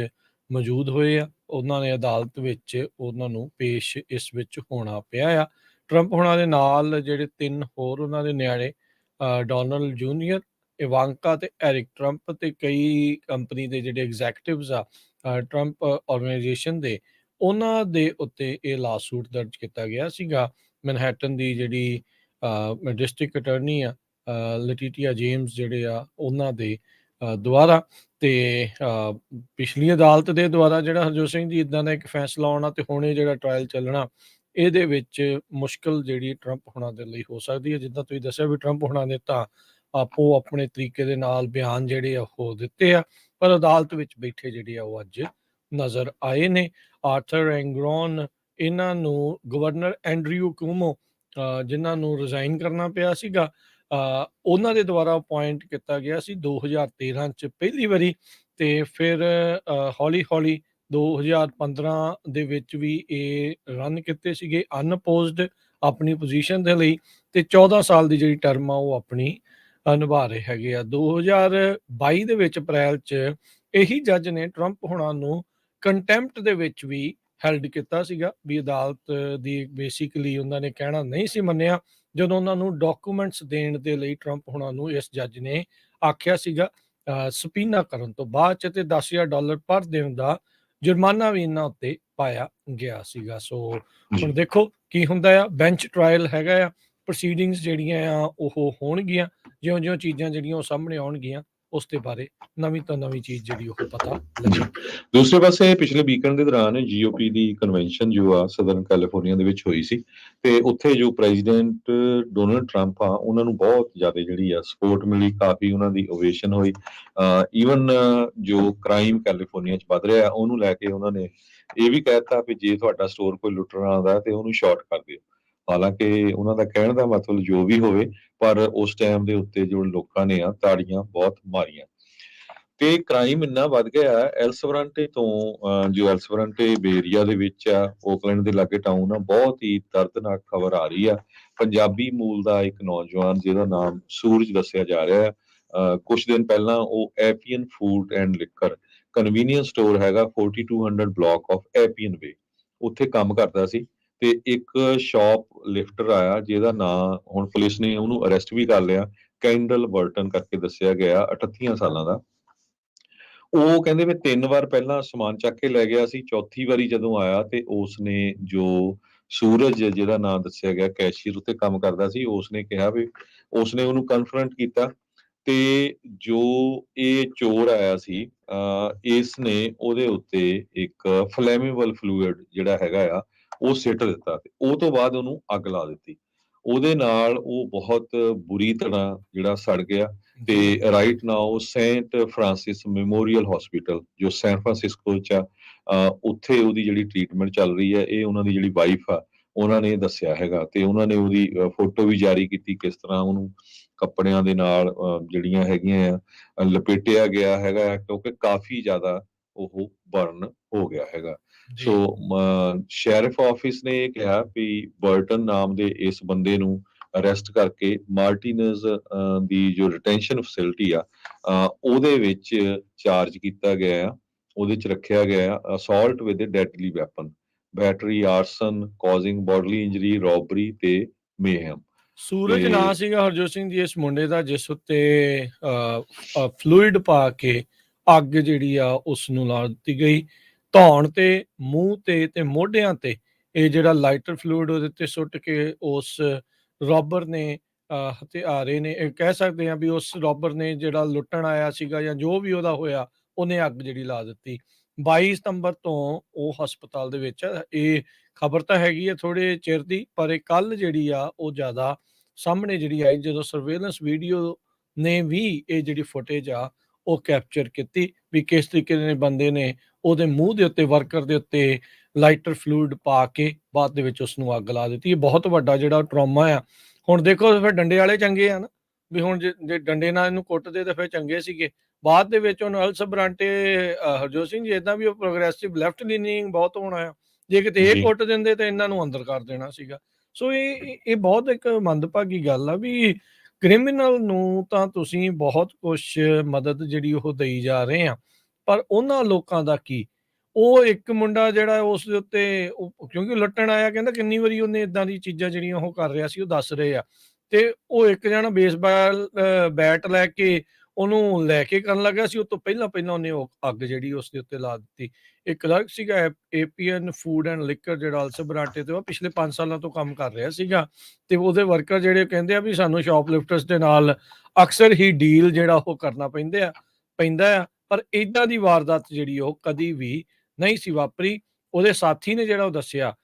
ਮੌਜੂਦ ਹੋਏ ਆ। ਉਹਨਾਂ ਨੇ ਅਦਾਲਤ ਵਿੱਚ ਉਹਨਾਂ ਨੂੰ ਪੇਸ਼ ਇਸ ਵਿੱਚ ਹੋਣਾ ਪਿਆ ਆ। ਟਰੰਪ ਹੁਣਾਂ ਦੇ ਨਾਲ ਜਿਹੜੇ 3 ਹੋਰ ਉਹਨਾਂ ਦੇ ਨਿਆਣੇ, ਡੋਨਲਡ ਜੂਨੀਅਰ, ਇਵਾਂਕਾ ਤੇ ਐਰਿਕ ਟਰੰਪ, ਤੇ ਕਈ ਕੰਪਨੀ ਦੇ ਜਿਹੜੇ ਐਗਜ਼ੈਕਟਿਵਸ ਆ ਟਰੰਪ ਆਰਗੇਨਾਈਜੇਸ਼ਨ ਦੇ, ਉਹਨਾਂ ਦੇ ਉੱਤੇ ਇਹ ਲਾਸੂਟ ਦਰਜ ਕੀਤਾ ਗਿਆ ਸੀਗਾ। ਮੈਨਹੈਟਨ ਦੀ ਜਿਹੜੀ ਡਿਸਟ੍ਰਿਕਟ ਅਟਰਨੀ ਆ ਲਟੀਟੀਆ ਜੇਮਸ ਜਿਹੜੇ ਆ ਉਹਨਾਂ ਦੇ ਦੁਆਰਾ। ਤੇ ਪਿਛਲੀ ਅਦਾਲਤ ਦੇ ਦੁਆਰਾ ਜਿਹੜਾ ਹਰਜੋਤ ਸਿੰਘ ਜੀ ਇਦਾਂ ਦਾ ਇੱਕ ਫੈਸਲਾ ਆਉਣਾ ਤੇ ਹੁਣ ਇਹ ਜਿਹੜਾ ਟਰਾਇਲ ਚੱਲਣਾ, ਇਹਦੇ ਵਿੱਚ ਮੁਸ਼ਕਲ ਜਿਹੜੀ ਟਰੰਪ ਹੋਣਾ ਦੇ ਲਈ ਹੋ ਸਕਦੀ ਹੈ। ਜਿੱਦਾਂ ਤੁਸੀਂ ਦੱਸਿਆ ਵੀ ਟਰੰਪ ਹੋਣਾ ਨੇ ਤਾਂ ਆਪੋ ਆਪਣੇ ਤਰੀਕੇ ਦੇ ਨਾਲ ਬਿਆਨ ਜਿਹੜੇ ਆ ਉਹ ਦਿੱਤੇ ਆ, ਪਰ ਅਦਾਲਤ ਵਿੱਚ ਬੈਠੇ ਜਿਹੜੇ ਆ ਉਹ ਅੱਜ ਨਜ਼ਰ ਆਏ ਨੇ। ਆਰਥਰ ਐਂਗਰੋਨ, ਇਹਨਾਂ ਨੂੰ ਗਵਰਨਰ ਐਂਡਰਿਊ ਕੁਮੋ ਜਿਨ੍ਹਾਂ ਨੂੰ ਰਿਜ਼ਾਈਨ ਕਰਨਾ ਪਿਆ ਸੀਗਾ, ਉਹਨਾਂ ਦੇ ਦੁਆਰਾ ਅਪੁਆਇੰਟ ਕੀਤਾ ਗਿਆ ਸੀ 2013 ਚ ਪਹਿਲੀ ਵਾਰੀ, ਤੇ ਫਿਰ ਹੌਲੀ ਹੌਲੀ 2015 ਦੇ ਵਿੱਚ ਵੀ ਇਹ ਰਨ ਕੀਤੇ ਸੀਗੇ ਅਨਅਪੋਜ਼ਡ ਆਪਣੀ ਪੋਜੀਸ਼ਨ ਦੇ ਲਈ, ਤੇ 14 ਸਾਲ ਦੀ ਜਿਹੜੀ ਟਰਮ ਆ ਉਹ ਆਪਣੀ ਨਿਭਾ ਰਹੇ ਹੈਗੇ ਆ। 2022 ਦੇ ਵਿੱਚ ਅਪ੍ਰੈਲ ਚ ਇਹੀ ਜੱਜ ਨੇ ਟਰੰਪ ਹੋਣਾ ਨੂੰ ਕੰਟੈਂਪਟ ਦੇ ਵਿੱਚ ਵੀ ਹੈਲਡ ਕੀਤਾ ਸੀਗਾ, ਵੀ ਅਦਾਲਤ ਦੀ ਬੇਸਿਕਲੀ ਉਹਨਾਂ ਨੇ ਕਹਿਣਾ ਨਹੀਂ ਸੀ ਮੰਨਿਆ ਜਦੋਂ ਉਹਨਾਂ ਨੂੰ ਡਾਕੂਮੈਂਟਸ ਦੇਣ ਦੇ ਲਈ ਟਰੰਪ ਹੋਣਾ ਨੂੰ ਇਸ ਜੱਜ ਨੇ ਆਖਿਆ ਸੀਗਾ ਸਪੀਨਾ ਕਰਨ ਤੋਂ ਬਾਅਦ ਚ, ਤੇ $10,000 ਪਰ ਦਿਨ ਦਾ ਜੁਰਮਾਨਾ ਵੀ ਇਹਨਾਂ ਉੱਤੇ ਪਾਇਆ ਗਿਆ ਸੀਗਾ। ਸੋ ਹੁਣ ਦੇਖੋ ਕੀ ਹੁੰਦਾ ਆ। ਬੈਂਚ ਟਰਾਇਲ ਹੈਗਾ ਆ, ਪ੍ਰੋਸੀਡਿੰਗਸ ਜਿਹੜੀਆਂ ਆ ਉਹ ਹੋਣਗੀਆਂ, ਜਿਉਂ-ਜਿਉਂ ਚੀਜ਼ਾਂ ਜਿਹੜੀਆਂ ਉਹ ਸਾਹਮਣੇ ਆਉਣਗੀਆਂ ਉਸ ਦੇ ਬਾਰੇ ਨਵੀਂ ਤੋਂ ਨਵੀਂ ਚੀਜ਼ ਜਿਹੜੀ ਉਹ ਪਤਾ ਲੱਗੇਗੀ। ਦੂਸਰੇ ਪਾਸੇ ਪਿਛਲੇ ਵੀਕਐਂਡ ਦੇ ਦੌਰਾਨ ਜੀਓਪੀ ਦੀ ਕਨਵੈਨਸ਼ਨ ਜੋ ਆ ਸਦਰਨ ਕੈਲੀਫੋਰਨੀਆ ਦੇ ਵਿੱਚ ਹੋਈ ਸੀ, ਤੇ ਉੱਥੇ ਜੋ ਪ੍ਰੈਜ਼ੀਡੈਂਟ ਡੋਨਲਡ ਟਰੰਪ ਆ ਉਹਨਾਂ ਨੂੰ ਬਹੁਤ ਜ਼ਿਆਦਾ ਜਿਹੜੀ ਆ ਸਪੋਰਟ ਮਿਲੀ, ਕਾਫੀ ਉਹਨਾਂ ਦੀ ਓਵੇਸ਼ਨ ਹੋਈ। ਈਵਨ ਜੋ ਕ੍ਰਾਈਮ ਕੈਲੀਫੋਰਨੀਆ 'ਚ ਵੱਧ ਰਿਹਾ ਉਹਨੂੰ ਲੈ ਕੇ ਉਹਨਾਂ ਨੇ ਇਹ ਵੀ ਕਹਿ ਦਿੱਤਾ ਵੀ ਜੇ ਤੁਹਾਡਾ ਸਟੋਰ ਕੋਈ ਲੁੱਟਣ ਆਉਂਦਾ ਤੇ ਉਹਨੂੰ ਸ਼ਾਰਟ ਕਰ ਦਿਓ। ਹਾਲਾਂਕਿ ਉਹਨਾਂ ਦਾ ਕਹਿਣ ਦਾ ਮਤਲਬ ਜੋ ਵੀ ਹੋਵੇ, ਪਰ ਉਸ ਟਾਈਮ ਦੇ ਉੱਤੇ ਜੋ ਲੋਕਾਂ ਨੇ ਆ ਤਾੜੀਆਂ ਬਹੁਤ ਮਾਰੀਆਂ, ਤੇ ਕ੍ਰਾਈਮ ਇੰਨਾ ਵੱਧ ਗਿਆ ਐਲਸਵਰੰਟੇ ਤੋਂ ਜੋ ਐਲਸਵਰੰਟੇ ਬੇਰੀਆ ਦੇ ਵਿੱਚ ਆ, ਓਕਲੈਂਡ ਦੇ ਲਾਗੇ ਟਾਊਨ ਆ, ਬਹੁਤ ਹੀ ਦਰਦਨਾਕ ਖਬਰ ਆ ਰਹੀ ਆ। ਪੰਜਾਬੀ ਮੂਲ ਦਾ ਇੱਕ ਨੌਜਵਾਨ ਜਿਹਦਾ ਨਾਮ ਸੂਰਜ ਦੱਸਿਆ ਜਾ ਰਿਹਾ ਹੈ, ਕੁਝ ਦਿਨ ਪਹਿਲਾਂ ਉਹ Appian food and liquor convenience store ਹੈਗਾ 4200 ਬਲਾਕ ਆਫ ਐਪੀਅਨ ਵੇ, ਉੱਥੇ ਕੰਮ ਕਰਦਾ ਸੀ, ਤੇ ਇੱਕ ਸ਼ਾਪ ਲਿਫਟਰ ਆਇਆ ਜਿਹਦਾ ਨਾਂ ਹੁਣ ਪੁਲਿਸ ਨੇ ਉਹਨੂੰ ਅਰੈਸਟ ਵੀ ਕਰ ਲਿਆ, ਕੈਂਡਲ ਬਰਟਨ ਕਰਕੇ ਦੱਸਿਆ ਗਿਆ, 38 ਸਾਲਾਂ ਦਾ। ਉਹ ਕਹਿੰਦੇ ਵੀ 3 ਵਾਰ ਪਹਿਲਾਂ ਸਮਾਨ ਚੱਕ ਕੇ ਲੈ ਗਿਆ ਸੀ, ਚੌਥੀ ਵਾਰੀ ਜਦੋਂ ਆਇਆ ਤੇ ਉਸਨੇ ਜੋ ਸੂਰਜ ਜਿਹਦਾ ਨਾਂ ਦੱਸਿਆ ਗਿਆ ਕੈਸ਼ੀਅਰ ਉੱਤੇ ਕੰਮ ਕਰਦਾ ਸੀ, ਉਸਨੇ ਕਿਹਾ ਵੀ ਉਸਨੇ ਉਹਨੂੰ ਕਨਫਰੰਟ ਕੀਤਾ, ਤੇ ਜੋ ਇਹ ਚੋਰ ਆਇਆ ਸੀ ਇਸ ਨੇ ਉਹਦੇ ਉੱਤੇ ਇੱਕ ਫਲੈਮੇਬਲ ਫਲੂਇਡ ਜਿਹੜਾ ਹੈਗਾ ਆ ਉਹ ਸਿੱਟ ਦਿੱਤਾ, ਤੇ ਉਹ ਤੋਂ ਬਾਅਦ ਉਹਨੂੰ ਅੱਗ ਲਾ ਦਿੱਤੀ। ਉਹਦੇ ਨਾਲ ਉਹ ਬਹੁਤ ਬੁਰੀ ਤਰ੍ਹਾਂ ਜਿਹੜਾ ਸੜ ਗਿਆ, ਤੇ right now Saint Francis memorial hospital ਜੋ ਸੈਨ ਫਰਾਂਸਿਸਕੋ ਚ ਆ, ਉੱਥੇ ਉਹਦੀ ਜਿਹੜੀ ਟ੍ਰੀਟਮੈਂਟ ਚੱਲ ਰਹੀ ਹੈ। ਇਹ ਉਹਨਾਂ ਦੀ ਜਿਹੜੀ ਵਾਈਫ ਆ ਉਹਨਾਂ ਨੇ ਦੱਸਿਆ ਹੈਗਾ, ਤੇ ਉਹਨਾਂ ਨੇ ਉਹਦੀ ਫੋਟੋ ਵੀ ਜਾਰੀ ਕੀਤੀ, ਕਿਸ ਤਰ੍ਹਾਂ ਉਹਨੂੰ ਕੱਪੜਿਆਂ ਦੇ ਨਾਲ ਜਿਹੜੀਆਂ ਹੈਗੀਆਂ ਆ ਲਪੇਟਿਆ ਗਿਆ ਹੈਗਾ, ਕਿਉਂਕਿ ਕਾਫੀ ਜ਼ਿਆਦਾ ਉਹ ਬਰਨ ਹੋ ਗਿਆ ਹੈਗਾ। ਸੋ ਸ਼ੈਰਿਫ ਆਫਿਸ ਨੇ ਇਹ ਕਿਹਾ ਵੀ ਬਰਟਨ ਨਾਮ ਦੇ ਇਸ ਬੰਦੇ ਨੂੰ ਅਰੈਸਟ ਕਰਕੇ ਮਾਰਟੀਨਜ਼ ਦੀ ਜੋ ਰਿਟੈਂਸ਼ਨ ਫੈਸਿਲਿਟੀ ਆ ਉਹਦੇ ਵਿੱਚ ਚਾਰਜ ਕੀਤਾ ਗਿਆ ਆ, ਉਹਦੇ ਚ ਰੱਖਿਆ ਗਿਆ ਆ assault with deadly weapon, battery, arson, causing bodily injury, robbery ਤੇ ਮੇਹਮ। ਸੂਰਜ ਨਾਂ ਸੀਗਾ ਹਰਜੋਤ ਸਿੰਘ ਜੀ ਇਸ ਮੁੰਡੇ ਦਾ, ਜਿਸ ਉੱਤੇ ਫਲੂਇਡ ਪਾ ਕੇ ਅੱਗ ਜਿਹੜੀ ਆ ਉਸ ਨੂੰ ਲਾ ਦਿੱਤੀ ਗਈ। ਧੌਣ ਤੇ, ਮੂੰਹ ਤੇ ਮੋਢਿਆਂ ਤੇ ਇਹ ਜਿਹੜਾ ਲਾਈਟਰ ਫਲੂਇਡ ਉਹਦੇ ਤੇ ਸੁੱਟ ਕੇ ਉਸ ਰੋਬਰ ਨੇ ਹਥਿਆਰੇ ਨੇ, ਇਹ ਕਹਿ ਸਕਦੇ ਆ ਵੀ ਉਸ ਰੋਬਰ ਨੇ ਜਿਹੜਾ ਲੁੱਟਣ ਆਇਆ ਸੀਗਾ ਜਾਂ ਜੋ ਵੀ ਉਹਦਾ ਹੋਇਆ, ਉਹਨੇ ਅੱਗ ਜਿਹੜੀ ਲਾ ਦਿੱਤੀ। 22 ਸਤੰਬਰ ਤੋਂ ਉਹ ਹਸਪਤਾਲ ਦੇ ਵਿੱਚ ਇਹ ਖਬਰ ਤਾਂ ਹੈਗੀ ਆ ਥੋੜੇ ਚਿਰ ਦੀ, ਪਰ ਇਹ ਕੱਲ ਜਿਹੜੀ ਆ ਉਹ ਜ਼ਿਆਦਾ ਸਾਹਮਣੇ ਜਿਹੜੀ ਆਈ ਜਦੋਂ ਸਰਵੇਲੈਂਸ ਵੀਡੀਓ ਨੇ ਵੀ ਇਹ ਜਿਹੜੀ ਫੁਟੇਜ ਆ ਉਹ ਕੈਪਚਰ ਕੀਤੀ, ਵੀ ਕਿਸ ਤਰੀਕੇ ਦੇ ਬੰਦੇ ਨੇ ਉਹਦੇ ਮੂੰਹ ਦੇ ਉੱਤੇ, ਵਰਕਰ ਦੇ ਉੱਤੇ ਲਾਈਟਰ ਫਲੂਇਡ ਪਾ ਕੇ ਬਾਅਦ ਦੇ ਵਿੱਚ ਉਸ ਨੂੰ ਅੱਗ ਲਾ ਦਿੱਤੀ। ਇਹ ਬਹੁਤ ਵੱਡਾ ਜਿਹੜਾ ਟਰਾਮਾ ਆ। ਹੁਣ ਦੇਖੋ ਫਿਰ ਡੰਡੇ ਵਾਲੇ ਚੰਗੇ ਆ ਨਾ, ਵੀ ਹੁਣ ਜੇ ਡੰਡੇ ਨਾਲ ਇਹਨੂੰ ਕੁੱਟਦੇ ਤਾਂ ਫਿਰ ਚੰਗੇ ਸੀਗੇ। ਬਾਅਦ ਦੇ ਵਿੱਚ ਹੁਣ ਅਲਸਬਰਾਂਟੇ ਹਰਜੋਤ ਸਿੰਘ ਜੀ ਇਦਾਂ ਵੀ ਉਹ ਪ੍ਰੋਗਰੈਸਿਵ ਲੈਫਟ ਲੀਨਿੰਗ ਬਹੁਤ ਹੋਣਾ ਆ, ਜੇ ਕਿਤੇ ਇਹ ਕੁੱਟ ਦਿੰਦੇ ਤਾਂ ਇਹਨਾਂ ਨੂੰ ਅੰਦਰ ਕਰ ਦੇਣਾ ਸੀਗਾ। ਸੋ ਇਹ ਬਹੁਤ ਇੱਕ ਮੰਦਭਾਗੀ ਗੱਲ ਆ ਵੀ ਕ੍ਰਿਮੀਨਲ ਨੂੰ ਤਾਂ ਤੁਸੀਂ ਬਹੁਤ ਕੁਛ ਮਦਦ ਜਿਹੜੀ ਉਹ ਦੇਈ ਜਾ ਰਹੇ ਆ, ਪਰ ਉਹਨਾਂ ਲੋਕਾਂ ਦਾ ਕੀ? ਉਹ ਇੱਕ ਮੁੰਡਾ ਜਿਹੜਾ ਉਸ ਦੇ ਉੱਤੇ ਕਿਉਂਕਿ ਲੁੱਟਣ ਆਇਆ, ਕਹਿੰਦਾ ਕਿੰਨੀ ਵਾਰੀ ਉਹਨੇ ਇਦਾਂ ਦੀ ਚੀਜ਼ਾਂ ਜਿਹੜੀਆਂ ਉਹ ਕਰ ਰਿਹਾ ਸੀ ਉਹ ਦੱਸ ਰਹੇ ਆ, ਤੇ ਉਹ ਇੱਕ ਜਣਾ ਬੇਸਬਾਲ ਬੈਟ ਲੈ ਕੇ ਉਹਨੂੰ ਲੈ ਕੇ ਕਰਨ ਲੱਗਾ ਸੀ, ਉਹ ਤੋਂ ਪਹਿਲਾਂ ਉਹਨੇ ਉਹ ਅੱਗ ਜਿਹੜੀ ਉਸ ਦੇ ਉੱਤੇ ਲਾ ਦਿੱਤੀ। ਇਹ ਕਲਰਕ ਸੀਗਾ ਏਪੀਐਨ ਫੂਡ ਐਂਡ ਲਿਕਰ, ਜਿਹੜਾ ਅਲਸਰ ਬਰਾਂਟੇ ਤੇ ਉਹ ਪਿਛਲੇ 5 ਸਾਲਾਂ ਤੋਂ ਕੰਮ ਕਰ ਰਿਹਾ ਸੀਗਾ, ਤੇ ਉਹਦੇ ਵਰਕਰ ਜਿਹੜੇ ਕਹਿੰਦੇ ਆ ਵੀ ਸਾਨੂੰ ਸ਼ਾਪਲਿਫਟਰਸ ਦੇ ਨਾਲ ਅਕਸਰ ਹੀ ਡੀਲ ਜਿਹੜਾ ਉਹ ਕਰਨਾ ਪੈਂਦਾ ਆ, ਪਰ ਇਦਾਂ ਦੀ ਵਾਰਦਾਤ ਜਿਹੜੀ ਉਹ ਕਦੀ ਵੀ ਨਹੀਂ ਸੀ ਵਾਪਰੀ। ਉਹਦੇ ਸਾਥੀ ਨੇ ਜਿਹੜਾ ਉਹ ਦੱਸਿਆ,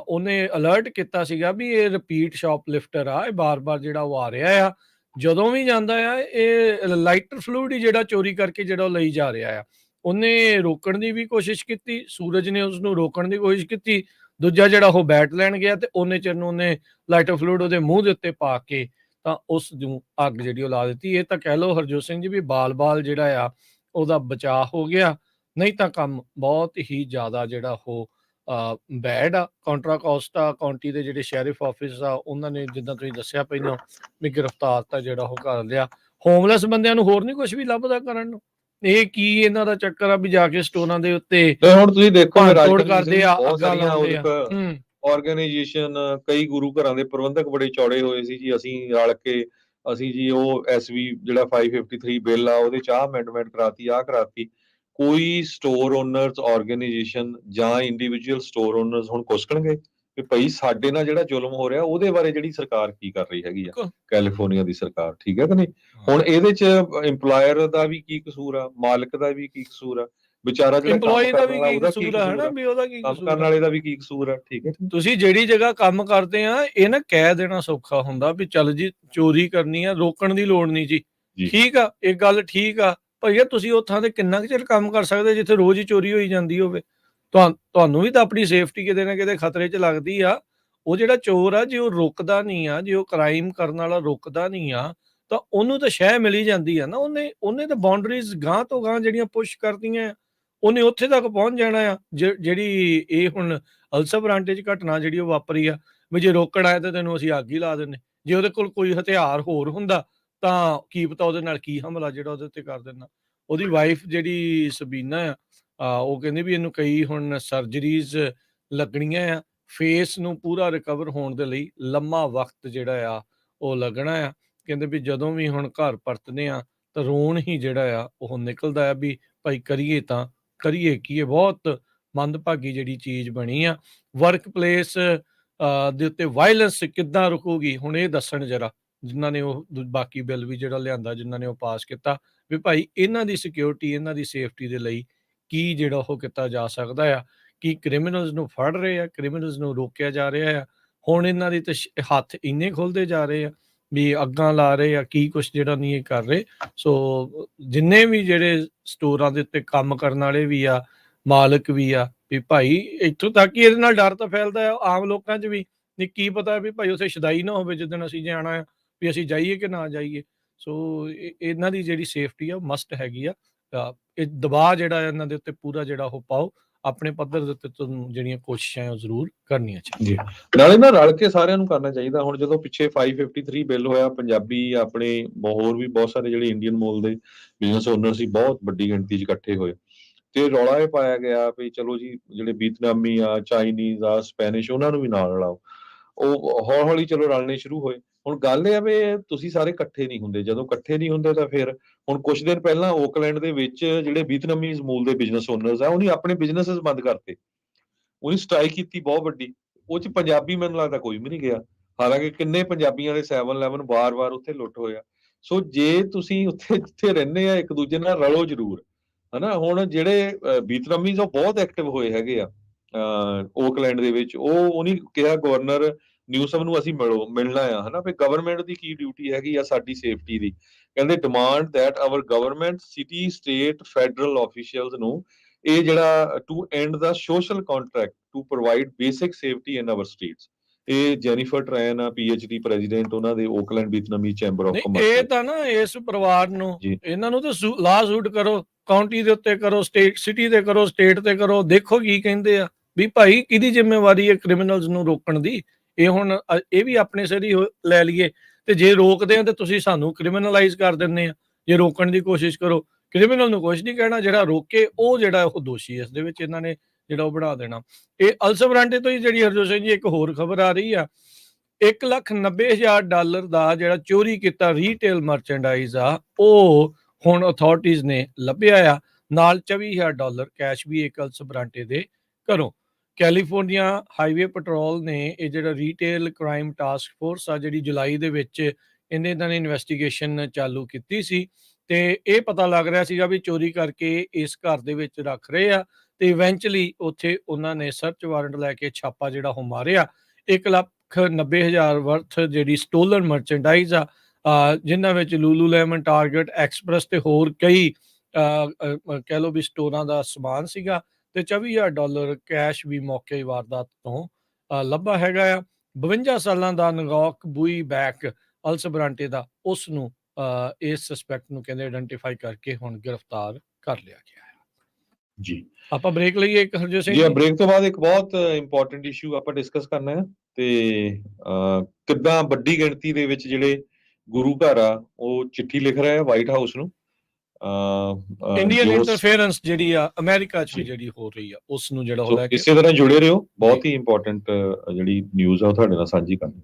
ਉਹਨੇ ਅਲਰਟ ਕੀਤਾ ਸੀਗਾ ਵੀ ਇਹ ਰਿਪੀਟ ਸ਼ਾਪਲਿਫਟਰ ਆ, ਇਹ ਬਾਰ-ਬਾਰ ਜਿਹੜਾ ਉਹ ਆ ਰਿਹਾ ਆ, ਜਦੋਂ ਵੀ ਜਾਂਦਾ ਆ ਇਹ ਲਾਈਟਰ ਫਲੂਇਡ ਹੀ ਜਿਹੜਾ ਚੋਰੀ ਕਰਕੇ ਜਿਹੜਾ ਉਹ ਲਈ ਜਾ ਰਿਹਾ ਆ। ਉਹਨੇ ਰੋਕਣ ਦੀ ਵੀ ਕੋਸ਼ਿਸ਼ ਕੀਤੀ, ਸੂਰਜ ਨੇ ਉਸਨੂੰ ਰੋਕਣ ਦੀ ਕੋਸ਼ਿਸ਼ ਕੀਤੀ, ਦੂਜਾ ਜਿਹੜਾ ਉਹ ਬੈਟ ਲੈਣ ਗਿਆ ਤੇ ਉਹਨੇ ਚਿਰ ਨੂੰ ਉਹਨੇ ਲਾਈਟਰ ਫਲੂਇਡ ਉਹਦੇ ਮੂੰਹ ਦੇ ਉੱਤੇ ਪਾ ਕੇ ਤਾਂ ਉਸ ਨੂੰ ਅੱਗ ਜਿਹੜੀ ਉਹ ਲਾ ਦਿੱਤੀ। ਇਹ ਤਾਂ ਕਹਿ ਲਓ ਹਰਜੋਤ ਸਿੰਘ ਜੀ ਵੀ ਬਾਲ-ਬਾਲ ਜਿਹੜਾ ਆ ਉਹਦਾ ਬਚਾਅ ਹੋ ਗਿਆ, ਨਹੀਂ ਤਾਂ ਕੰਮ ਬਹੁਤ ਹੀ ਜ਼ਿਆਦਾ ਜਿਹੜਾ ਉਹ ਬੈਡ ਆ। ਕਾਂਟਰਾ ਕੋਸਟਾ ਕਾਉਂਟੀ ਦੇ ਜਿਹੜੇ ਸ਼ੈਰਿਫ ਆਫਿਸ ਆ, ਉਹਨਾਂ ਨੇ ਜਿੱਦਾਂ ਤੁਸੀਂ ਦੱਸਿਆ ਪਹਿਲਾਂ ਵੀ ਗ੍ਰਿਫਤਾਰ ਤਾਂ ਜਿਹੜਾ ਉਹ ਕਰ ਲਿਆ। ਹੋਮਲੈਸ ਬੰਦਿਆਂ ਨੂੰ ਹੋਰ ਨਹੀਂ ਕੁਝ ਵੀ ਲੱਭਦਾ ਕਰਨ ਨੂੰ। ਇਹ ਕੀ ਇਹਨਾਂ ਦਾ ਚੱਕਰ ਆ ਵੀ ਜਾ ਕੇ ਸਟੋਰਾਂ ਦੇ ਉੱਤੇ ਤੇ ਹੁਣ ਤੁਸੀਂ ਦੇਖੋ ਭੰਨ-ਤੋੜ ਕਰਦੇ ਆ, ਅੱਗਾਂ ਲਾਉਂਦੇ ਆ। ਆਰਗੇਨਾਈਜੇਸ਼ਨ, ਕਈ ਗੁਰੂ ਘਰਾਂ ਦੇ ਪ੍ਰਬੰਧਕ ਬੜੇ ਚੌੜੇ ਹੋਏ ਸੀ ਜੀ, ਅਸੀਂ ਰਲ ਕੇ ਅਸੀਂ ਜੀ ਉਹ ਐਸਵੀ ਜਿਹੜਾ 553 ਬਿੱਲ ਆ ਉਹਦੇ ਚ ਅਮੈਂਡਮੈਂਟ ਕਰਾਤੀ, ਕਰਾਤੀ। ਕੋਈ ਸਟੋਰ ਓਨਰਸ, ਆਰਗੇਨਾਈਜੇਸ਼ਨ ਜਾਂ ਇੰਡੀਵਿਜੂਅਲ ਸਟੋਰ ਓਨਰਸ ਹੁਣ ਕੁਸਕਣਗੇ ਕਿ ਭਾਈ ਸਾਡੇ ਨਾਲ ਜਿਹੜਾ ਜ਼ੁਲਮ ਹੋ ਰਿਹਾ ਉਹਦੇ ਬਾਰੇ ਜਿਹੜੀ ਸਰਕਾਰ ਕੀ ਕਰ ਰਹੀ ਹੈਗੀ ਆ, ਕੈਲੀਫੋਰਨੀਆ ਦੀ ਸਰਕਾਰ, ਠੀਕ ਹੈ ਕਿ ਨਹੀਂ? ਹੁਣ ਇਹਦੇ ਚ ਇੰਪਲਾਇਰ ਦਾ ਵੀ ਕੀ ਕਸੂਰ ਆ, ਮਾਲਕ ਦਾ ਵੀ ਕੀ ਕਸੂਰ ਆ, ਵਿਚਾਰਾ ਜਿਹੜਾ ਇੰਪਲੋਈ ਦਾ ਵੀ ਕੀ ਕਸੂਰ ਆ, ਹਨਾ ਵੀ ਉਹਦਾ ਕੀ ਕੰਮ ਕਸੂਰ ਕਰਨ ਆ। ਵਾਲੇ ਦਾ ਵੀ ਕੀ ਕਸੂਰ ਆ, ਠੀਕ ਹੈ। ਤੁਸੀਂ ਜਿਹੜੀ ਜਗ੍ਹਾ ਕੰਮ ਕਰਦੇ ਆ, ਇਹ ਨਾ ਕਹਿ ਦੇਣਾ ਸੌਖਾ ਹੁੰਦਾ ਵੀ ਚੱਲ ਜੀ ਚੋਰੀ ਕਰਨੀ ਆ, ਰੋਕਣ ਦੀ ਲੋੜ ਨਹੀਂ ਜੀ, ਠੀਕ ਆ, ਇਹ ਗੱਲ ਠੀਕ ਆ। ਭਈਆ ਤੁਸੀਂ ਉਹ ਥਾਂ ਤੇ ਕਿੰਨਾ ਕੁ ਚਿਰ ਕੰਮ ਕਰ ਸਕਦੇ ਜਿੱਥੇ ਰੋਜ਼ ਹੀ ਚੋਰੀ ਹੋਈ ਜਾਂਦੀ ਹੋਵੇ? ਤੁਹਾਨੂੰ ਵੀ ਤਾਂ ਆਪਣੀ ਸੇਫਟੀ ਕਿਤੇ ਨਾ ਕਿਤੇ ਖਤਰੇ 'ਚ ਲੱਗਦੀ ਆ। ਉਹ ਜਿਹੜਾ ਚੋਰ ਆ, ਜੇ ਉਹ ਰੁਕਦਾ ਨਹੀਂ ਆ, ਜੇ ਉਹ ਕ੍ਰਾਈਮ ਕਰਨ ਵਾਲਾ ਰੁਕਦਾ ਨਹੀਂ ਆ, ਤਾਂ ਉਹਨੂੰ ਤਾਂ ਸ਼ਹਿ ਮਿਲ ਹੀ ਜਾਂਦੀ ਆ ਨਾ। ਉਹਨੇ ਤਾਂ ਬਾਉਂਡਰੀਜ਼ ਗਾਂਹ ਤੋਂ ਗਾਂਹ ਜਿਹੜੀਆਂ ਪੁਸ਼ ਕਰਤੀਆਂ, ਉਹਨੇ ਉੱਥੇ ਤੱਕ ਪਹੁੰਚ ਜਾਣਾ ਆ। ਜਿਹੜੀ ਇਹ ਹੁਣ ਅਲਸਰ ਬਰਾਂਟੇ 'ਚ ਘਟਨਾ ਜਿਹੜੀ ਉਹ ਵਾਪਰੀ ਆ, ਵੀ ਜੇ ਰੋਕਣ ਆਇਆ ਤਾਂ ਤੈਨੂੰ ਅਸੀਂ ਅੱਗ ਹੀ ਲਾ ਦਿੰਦੇ। ਜੇ ਉਹਦੇ ਕੋਲ ਕੋਈ ਹਥਿਆਰ ਹੋਰ ਹੁੰਦਾ ਤਾਂ ਕੀ ਪਤਾ ਉਹਦੇ ਨਾਲ ਕੀ ਹਮਲਾ ਜਿਹੜਾ ਉਹਦੇ ਉੱਤੇ ਕਰ ਦਿੰਦਾ। ਉਹਦੀ ਵਾਈਫ ਜਿਹੜੀ ਸਬੀਨਾ ਆ, ਉਹ ਕਹਿੰਦੀ ਵੀ ਇਹਨੂੰ ਕਈ ਹੁਣ ਸਰਜਰੀਜ਼ ਲੱਗਣੀਆਂ ਆ, ਫੇਸ ਨੂੰ ਪੂਰਾ ਰਿਕਵਰ ਹੋਣ ਦੇ ਲਈ ਲੰਮਾ ਵਕਤ ਜਿਹੜਾ ਆ ਉਹ ਲੱਗਣਾ ਆ। ਕਹਿੰਦੇ ਵੀ ਜਦੋਂ ਵੀ ਹੁਣ ਘਰ ਪਰਤਦੇ ਆ ਤਾਂ ਰੋਣ ਹੀ ਜਿਹੜਾ ਆ ਉਹ ਨਿਕਲਦਾ ਆ ਵੀ ਭਾਈ ਕਰੀਏ ਤਾਂ ਕਰੀਏ ਕੀ। ਇਹ ਬਹੁਤ ਮੰਦਭਾਗੀ ਜਿਹੜੀ ਚੀਜ਼ ਬਣੀ ਆ। ਵਰਕ ਪਲੇਸ ਦੇ ਉੱਤੇ ਵਾਇਲੈਂਸ ਕਿੱਦਾਂ ਰੁਕੂਗੀ, ਹੁਣ ਇਹ ਦੱਸਣ ਜਰਾ, ਜਿਨ੍ਹਾਂ ਨੇ ਉਹ ਬਾਕੀ ਬਿੱਲ ਵੀ ਜਿਹੜਾ ਲਿਆਂਦਾ, ਜਿਨ੍ਹਾਂ ਨੇ ਉਹ ਪਾਸ ਕੀਤਾ, ਵੀ ਭਾਈ ਇਹਨਾਂ ਦੀ ਸਿਕਿਉਰਿਟੀ, ਇਹਨਾਂ ਦੀ ਸੇਫਟੀ ਦੇ ਲਈ ਕੀ ਜਿਹੜਾ ਉਹ ਕੀਤਾ ਜਾ ਸਕਦਾ ਆ। ਕੀ ਕ੍ਰਿਮੀਨਲਸ ਨੂੰ ਫੜ ਰਹੇ ਆ, ਕ੍ਰਿਮੀਨਲਸ ਨੂੰ ਰੋਕਿਆ ਜਾ ਰਿਹਾ ਆ? ਹੁਣ ਇਹਨਾਂ ਦੀ ਤਾਂ ਹੱਥ ਇੰਨੇ ਖੁੱਲਦੇ ਜਾ ਰਹੇ ਆ ਵੀ ਅੱਗਾਂ ਲਾ ਰਹੇ ਆ, ਕੀ ਕੁਛ ਜਿਹੜਾ ਨਹੀਂ ਇਹ ਕਰ ਰਹੇ। ਸੋ ਜਿੰਨੇ ਵੀ ਜਿਹੜੇ ਸਟੋਰਾਂ ਦੇ ਉੱਤੇ ਕੰਮ ਕਰਨ ਵਾਲੇ ਵੀ ਆ, ਮਾਲਕ ਵੀ ਆ, ਵੀ ਭਾਈ ਇੱਥੋਂ ਤੱਕ ਹੀ ਇਹਦੇ ਨਾਲ ਡਰ ਤਾਂ ਫੈਲਦਾ ਆ ਆਮ ਲੋਕਾਂ 'ਚ ਵੀ, ਨਹੀਂ ਕੀ ਪਤਾ ਵੀ ਭਾਈ ਉੱਥੇ ਸ਼ਦਾਈ ਨਾ ਹੋਵੇ ਜਿੱਦਣ ਅਸੀਂ ਜਾਣਾ ਆ, ਵੀ ਅਸੀਂ ਜਾਈਏ ਕਿ ਨਾ ਜਾਈਏ। ਸੋ ਇਹਨਾਂ ਦੀ ਜਿਹੜੀ ਸੇਫਟੀ ਆ ਉਹ ਮਸਟ ਹੈਗੀ ਆ। ਇਹ ਦਬਾਅ ਜਿਹੜਾ ਇਹਨਾਂ ਦੇ ਉੱਤੇ ਪੂਰਾ ਜਿਹੜਾ ਉਹ ਪਾਓ, ਆਪਣੇ ਪੱਧਰ ਦੇ ਉੱਤੇ ਤੁਹਾਨੂੰ ਜਿਹੜੀਆਂ ਕੋਸ਼ਿਸ਼ਾਂ ਉਹ ਜ਼ਰੂਰ ਕਰਨੀਆਂ ਚਾਹੀਦੀਆਂ। ਨਾਲੇ ਨਾ ਰਲ ਕੇ ਸਾਰਿਆਂ ਨੂੰ ਕਰਨਾ ਚਾਹੀਦਾ। ਹੁਣ ਜਦੋਂ ਪਿੱਛੇ 553 ਬਿੱਲ ਹੋਇਆ, ਪੰਜਾਬੀ ਆਪਣੇ ਹੋਰ ਵੀ ਬਹੁਤ ਸਾਰੇ ਜਿਹੜੇ ਇੰਡੀਅਨ ਮੂਲ ਦੇ ਬਿਜ਼ਨਸ ਓਨਰ ਸੀ, ਬਹੁਤ ਵੱਡੀ ਗਿਣਤੀ 'ਚ ਇਕੱਠੇ ਹੋਏ ਤੇ ਰੌਲਾ ਇਹ ਪਾਇਆ ਗਿਆ ਵੀ ਚਲੋ ਜੀ ਜਿਹੜੇ ਵੀਅਤਨਾਮੀ ਆ, ਚਾਈਨੀਜ਼ ਆ, ਸਪੈਨਿਸ਼, ਉਹਨਾਂ ਨੂੰ ਵੀ ਨਾਲ ਰਲਾਓ। ਉਹ ਹੌਲੀ-ਹੌਲੀ ਚਲੋ ਰਲਣੇ ਸ਼ੁਰੂ ਹੋਏ। ਹੁਣ ਗੱਲ ਇਹ ਆ ਵੀ ਤੁਸੀਂ ਸਾਰੇ ਇਕੱਠੇ ਨਹੀਂ ਹੁੰਦੇ, ਜਦੋਂ ਇਕੱਠੇ ਨਹੀਂ ਹੁੰਦੇ ਤਾਂ ਫਿਰ ਹੁਣ ਕੁਝ ਦਿਨ ਪਹਿਲਾਂ ਓਕਲੈਂਡ ਦੇ ਵਿੱਚ ਜਿਹੜੇ ਵੀਅਤਨਾਮੀਜ਼ ਮੂਲ ਦੇ ਬਿਜ਼ਨਸ ਓਨਰਸ ਆ, ਉਹਨੇ ਆਪਣੇ ਬਿਜ਼ਨੈਸਸ ਬੰਦ ਕਰਤੇ। ਉਹਨੇ ਸਟ੍ਰਾਈਕ ਕੀਤੀ ਬਹੁਤ ਵੱਡੀ। ਉਹ 'ਚ ਪੰਜਾਬੀ ਮੈਨੂੰ ਲੱਗਦਾ ਕੋਈ ਵੀ ਨਹੀਂ ਗਿਆ। ਹਾਲਾਂਕਿ ਕਿੰਨੇ ਪੰਜਾਬੀਆਂ ਦੇ 7-11 ਵਾਰ-ਵਾਰ ਉੱਥੇ ਲੁੱਟ ਹੋਇਆ। ਸੋ ਜੇ ਤੁਸੀਂ ਉੱਥੇ ਜਿੱਥੇ ਰਹਿੰਦੇ ਆ, ਇੱਕ ਦੂਜੇ ਨਾਲ ਰਲੋ ਜ਼ਰੂਰ, ਹਨਾ। ਹੁਣ ਜਿਹੜੇ ਵੀਅਤਨਾਮੀਜ਼ ਉਹ ਬਹੁਤ ਐਕਟਿਵ ਹੋਏ ਹੈਗੇ ਆ ਓਕਲੈਂਡ ਦੇ ਵਿੱਚ। ਉਹਨੇ ਕਿਹਾ ਗਵਰਨਰ ਨਿਊਸਮ ਨੂੰ ਅਸੀਂ ਮਿਲਣਾ ਆ, ਹਨਾ। ਵੀ ਗਵਰਨਮੈਂਟ ਦੀ ਕੀ ਡਿਊਟੀ ਹੈਗੀ ਆ ਸਾਡੀ ਸੇਫਟੀ ਦੀ। ਕਹਿੰਦੇ demand that our government, city, state, federal officials ਨੂੰ ਇਹ ਜਿਹੜਾ to end the social contract to provide basic safety in our states. ਇਹ ਜੈਨੀਫਰ ਟਰੈਨ ਆ, PhD ਪ੍ਰੈਜ਼ੀਡੈਂਟ ਉਹਨਾਂ ਦੇ Oakland Vietnamese chamber of commerce. ਇਹ ਤਾਂ ਨਾ ਇਸ ਪਰਿਵਾਰ ਨੂੰ, ਇਹਨਾਂ ਨੂੰ ਤਾਂ ਲਾ ਸੂਟ ਕਰੋ, ਕਾਉਂਟੀ ਦੇ ਉੱਤੇ ਕਰੋ, ਸਟੇਟ ਸਿਟੀ ਤੇ ਕਰੋ, ਸਟੇਟ ਤੇ ਕਰੋ, ਦੇਖੋ ਕੀ ਕਹਿੰਦੇ ਆ ਵੀ ਭਾਈ ਕਿਹਦੀ ਜ਼ਿੰਮੇਵਾਰੀ ਹੈ ਕ੍ਰਿਮੀਨਲਸ ਨੂੰ ਰੋਕਣ ਦੀ। ਇਹ ਹੁਣ ਇਹ ਵੀ ਆਪਣੇ ਸਿਰ ਹੀ ਲੈ ਲਈਏ, ਤੇ ਜੇ ਰੋਕਦੇ ਆ ਤੇ ਤੁਸੀਂ ਸਾਨੂੰ ਕ੍ਰਿਮੀਨਲਾਈਜ਼ ਕਰ ਦਿੰਦੇ ਆ। ਜੇ ਰੋਕਣ ਦੀ ਕੋਸ਼ਿਸ਼ ਕਰੋ, ਕ੍ਰਿਮੀਨਲ ਨੂੰ ਕੁਛ ਨਹੀਂ ਕਹਿਣਾ, ਜਿਹੜਾ ਰੋਕੇ ਉਹ ਜਿਹੜਾ ਉਹ ਦੋਸ਼ੀ। ਇਸ ਦੇ ਵਿੱਚ ਇਹਨਾਂ ਨੇ ਜਿਹੜਾ ਉਹ ਬਣਾ ਦੇਣਾ। ਇਹ ਅਲਸਰ ਬਰਾਂਟੇ ਤੋਂ ਹੀ ਜਿਹੜੀ ਹਰਜੋਤ ਸਿੰਘ ਜੀ ਇੱਕ ਹੋਰ ਖਬਰ ਆ ਰਹੀ ਆ $1,90,000 ਦਾ ਜਿਹੜਾ ਚੋਰੀ ਕੀਤਾ ਰੀਟੇਲ ਮਰਚੈਂਡਾਈਜ਼ ਆ ਉਹ ਹੁਣ ਅਥਾਰਟੀਜ਼ ਨੇ ਲੱਭਿਆ ਆ, ਨਾਲ $24,000 ਕੈਸ਼ ਵੀ ਏਕਲਸ ਬਰਾਂਟੇ ਦੇ ਘਰੋਂ। ਕੈਲੀਫੋਰਨੀਆ ਹਾਈਵੇ ਪੈਟਰੋਲ ਨੇ ਇਹ ਜਿਹੜਾ ਰੀਟੇਲ ਕ੍ਰਾਈਮ ਟਾਸਕ ਫੋਰਸ ਆ ਜਿਹੜੀ ਜੁਲਾਈ ਦੇ ਵਿੱਚ ਇਹਨਾਂ ਨੇ ਇਨਵੈਸਟੀਗੇਸ਼ਨ ਚਾਲੂ ਕੀਤੀ ਸੀ, ਤੇ ਇਹ ਪਤਾ ਲੱਗ ਰਿਹਾ ਸੀਗਾ ਵੀ ਚੋਰੀ ਕਰਕੇ ਇਸ ਘਰ ਦੇ ਵਿੱਚ ਰੱਖ ਰਹੇ ਆ, ਤੇ ਇਵੈਂਚੁਅਲੀ ਉੱਥੇ ਉਹਨਾਂ ਨੇ ਸਰਚ ਵਾਰੰਟ ਲੈ ਕੇ ਛਾਪਾ ਜਿਹੜਾ ਉਹ ਮਾਰਿਆ। 1,90,000 ਵਰਥ ਜਿਹੜੀ ਸਟੋਲਨ ਮਰਚੈਂਡਾਈਜ਼ ਆ, ਜਿਨ੍ਹਾਂ ਵਿੱਚ ਲੂਲੂਲੈਮਨ, ਟਾਰਗੇਟ, ਐਕਸਪ੍ਰੈਸ ਤੇ ਹੋਰ ਕਈ ਕਹਿ ਲਓ ਵੀ ਸਟੋਰਾਂ ਦਾ ਸਮਾਨ ਸੀਗਾ, ਤੇ $24,000 ਕੈਸ਼ ਵੀ ਮੌਕੇ ਵਾਰਦਾਤ ਤੋਂ ਲੱਭਾ ਹੈਗਾ ਆ। 52 ਸਾਲਾਂ ਦਾ ਨਗੌਕ ਬੂਈ ਬੈਕ ਅਲਸ ਬਰਾਂਟੇ ਦਾ, ਉਸ ਨੂੰ ਇਸ ਸਸਪੈਕਟ ਨੂੰ ਕਹਿੰਦੇ ਆਇਡੈਂਟੀਫਾਈ ਕਰਕੇ ਹੁਣ ਗ੍ਰਿਫਤਾਰ ਕਰ ਲਿਆ ਗਿਆ ਹੈ ਜੀ। ਆਪਾਂ ਬ੍ਰੇਕ ਲਈਏ ਇੱਕ ਹਰਜੋਤ ਸਿੰਘ ਜੀ ਜੀ। ਬ੍ਰੇਕ ਤੋਂ ਬਾਅਦ ਇੱਕ ਬਹੁਤ ਇੰਪੋਰਟੈਂਟ ਇਸ਼ੂ ਆਪਾਂ ਡਿਸਕਸ ਕਰਨਾ ਹੈ, ਤੇ ਕਿੱਦਾਂ ਵੱਡੀ ਗਿਣਤੀ ਦੇ ਵਿੱਚ ਜਿਹੜੇ ਗੁਰੂ ਘਰ ਆ ਉਹ ਚਿੱਠੀ ਲਿਖ ਰਹੇ ਆ ਵਾਈਟ ਹਾਊਸ ਨੂੰ। ਇੰਡੀਅਨ ਇੰਟਰਫੇਰੈਂਸ ਜਿਹੜੀ ਆ ਅਮਰੀਕਾ 'ਚ ਜਿਹੜੀ ਹੋ ਰਹੀ ਆ ਉਸ ਨੂੰ ਜਿਹੜਾ ਉਹ ਲੈ ਕੇ ਇਸੇ ਤਰ੍ਹਾਂ ਜੁੜੇ ਰਹੋ, ਬਹੁਤ ਹੀ ਇੰਪੋਰਟੈਂਟ ਜਿਹੜੀ ਨਿਊਜ਼ ਆ ਉਹ ਤੁਹਾਡੇ ਨਾਲ ਸਾਂਝੀ ਕਰਨੀ।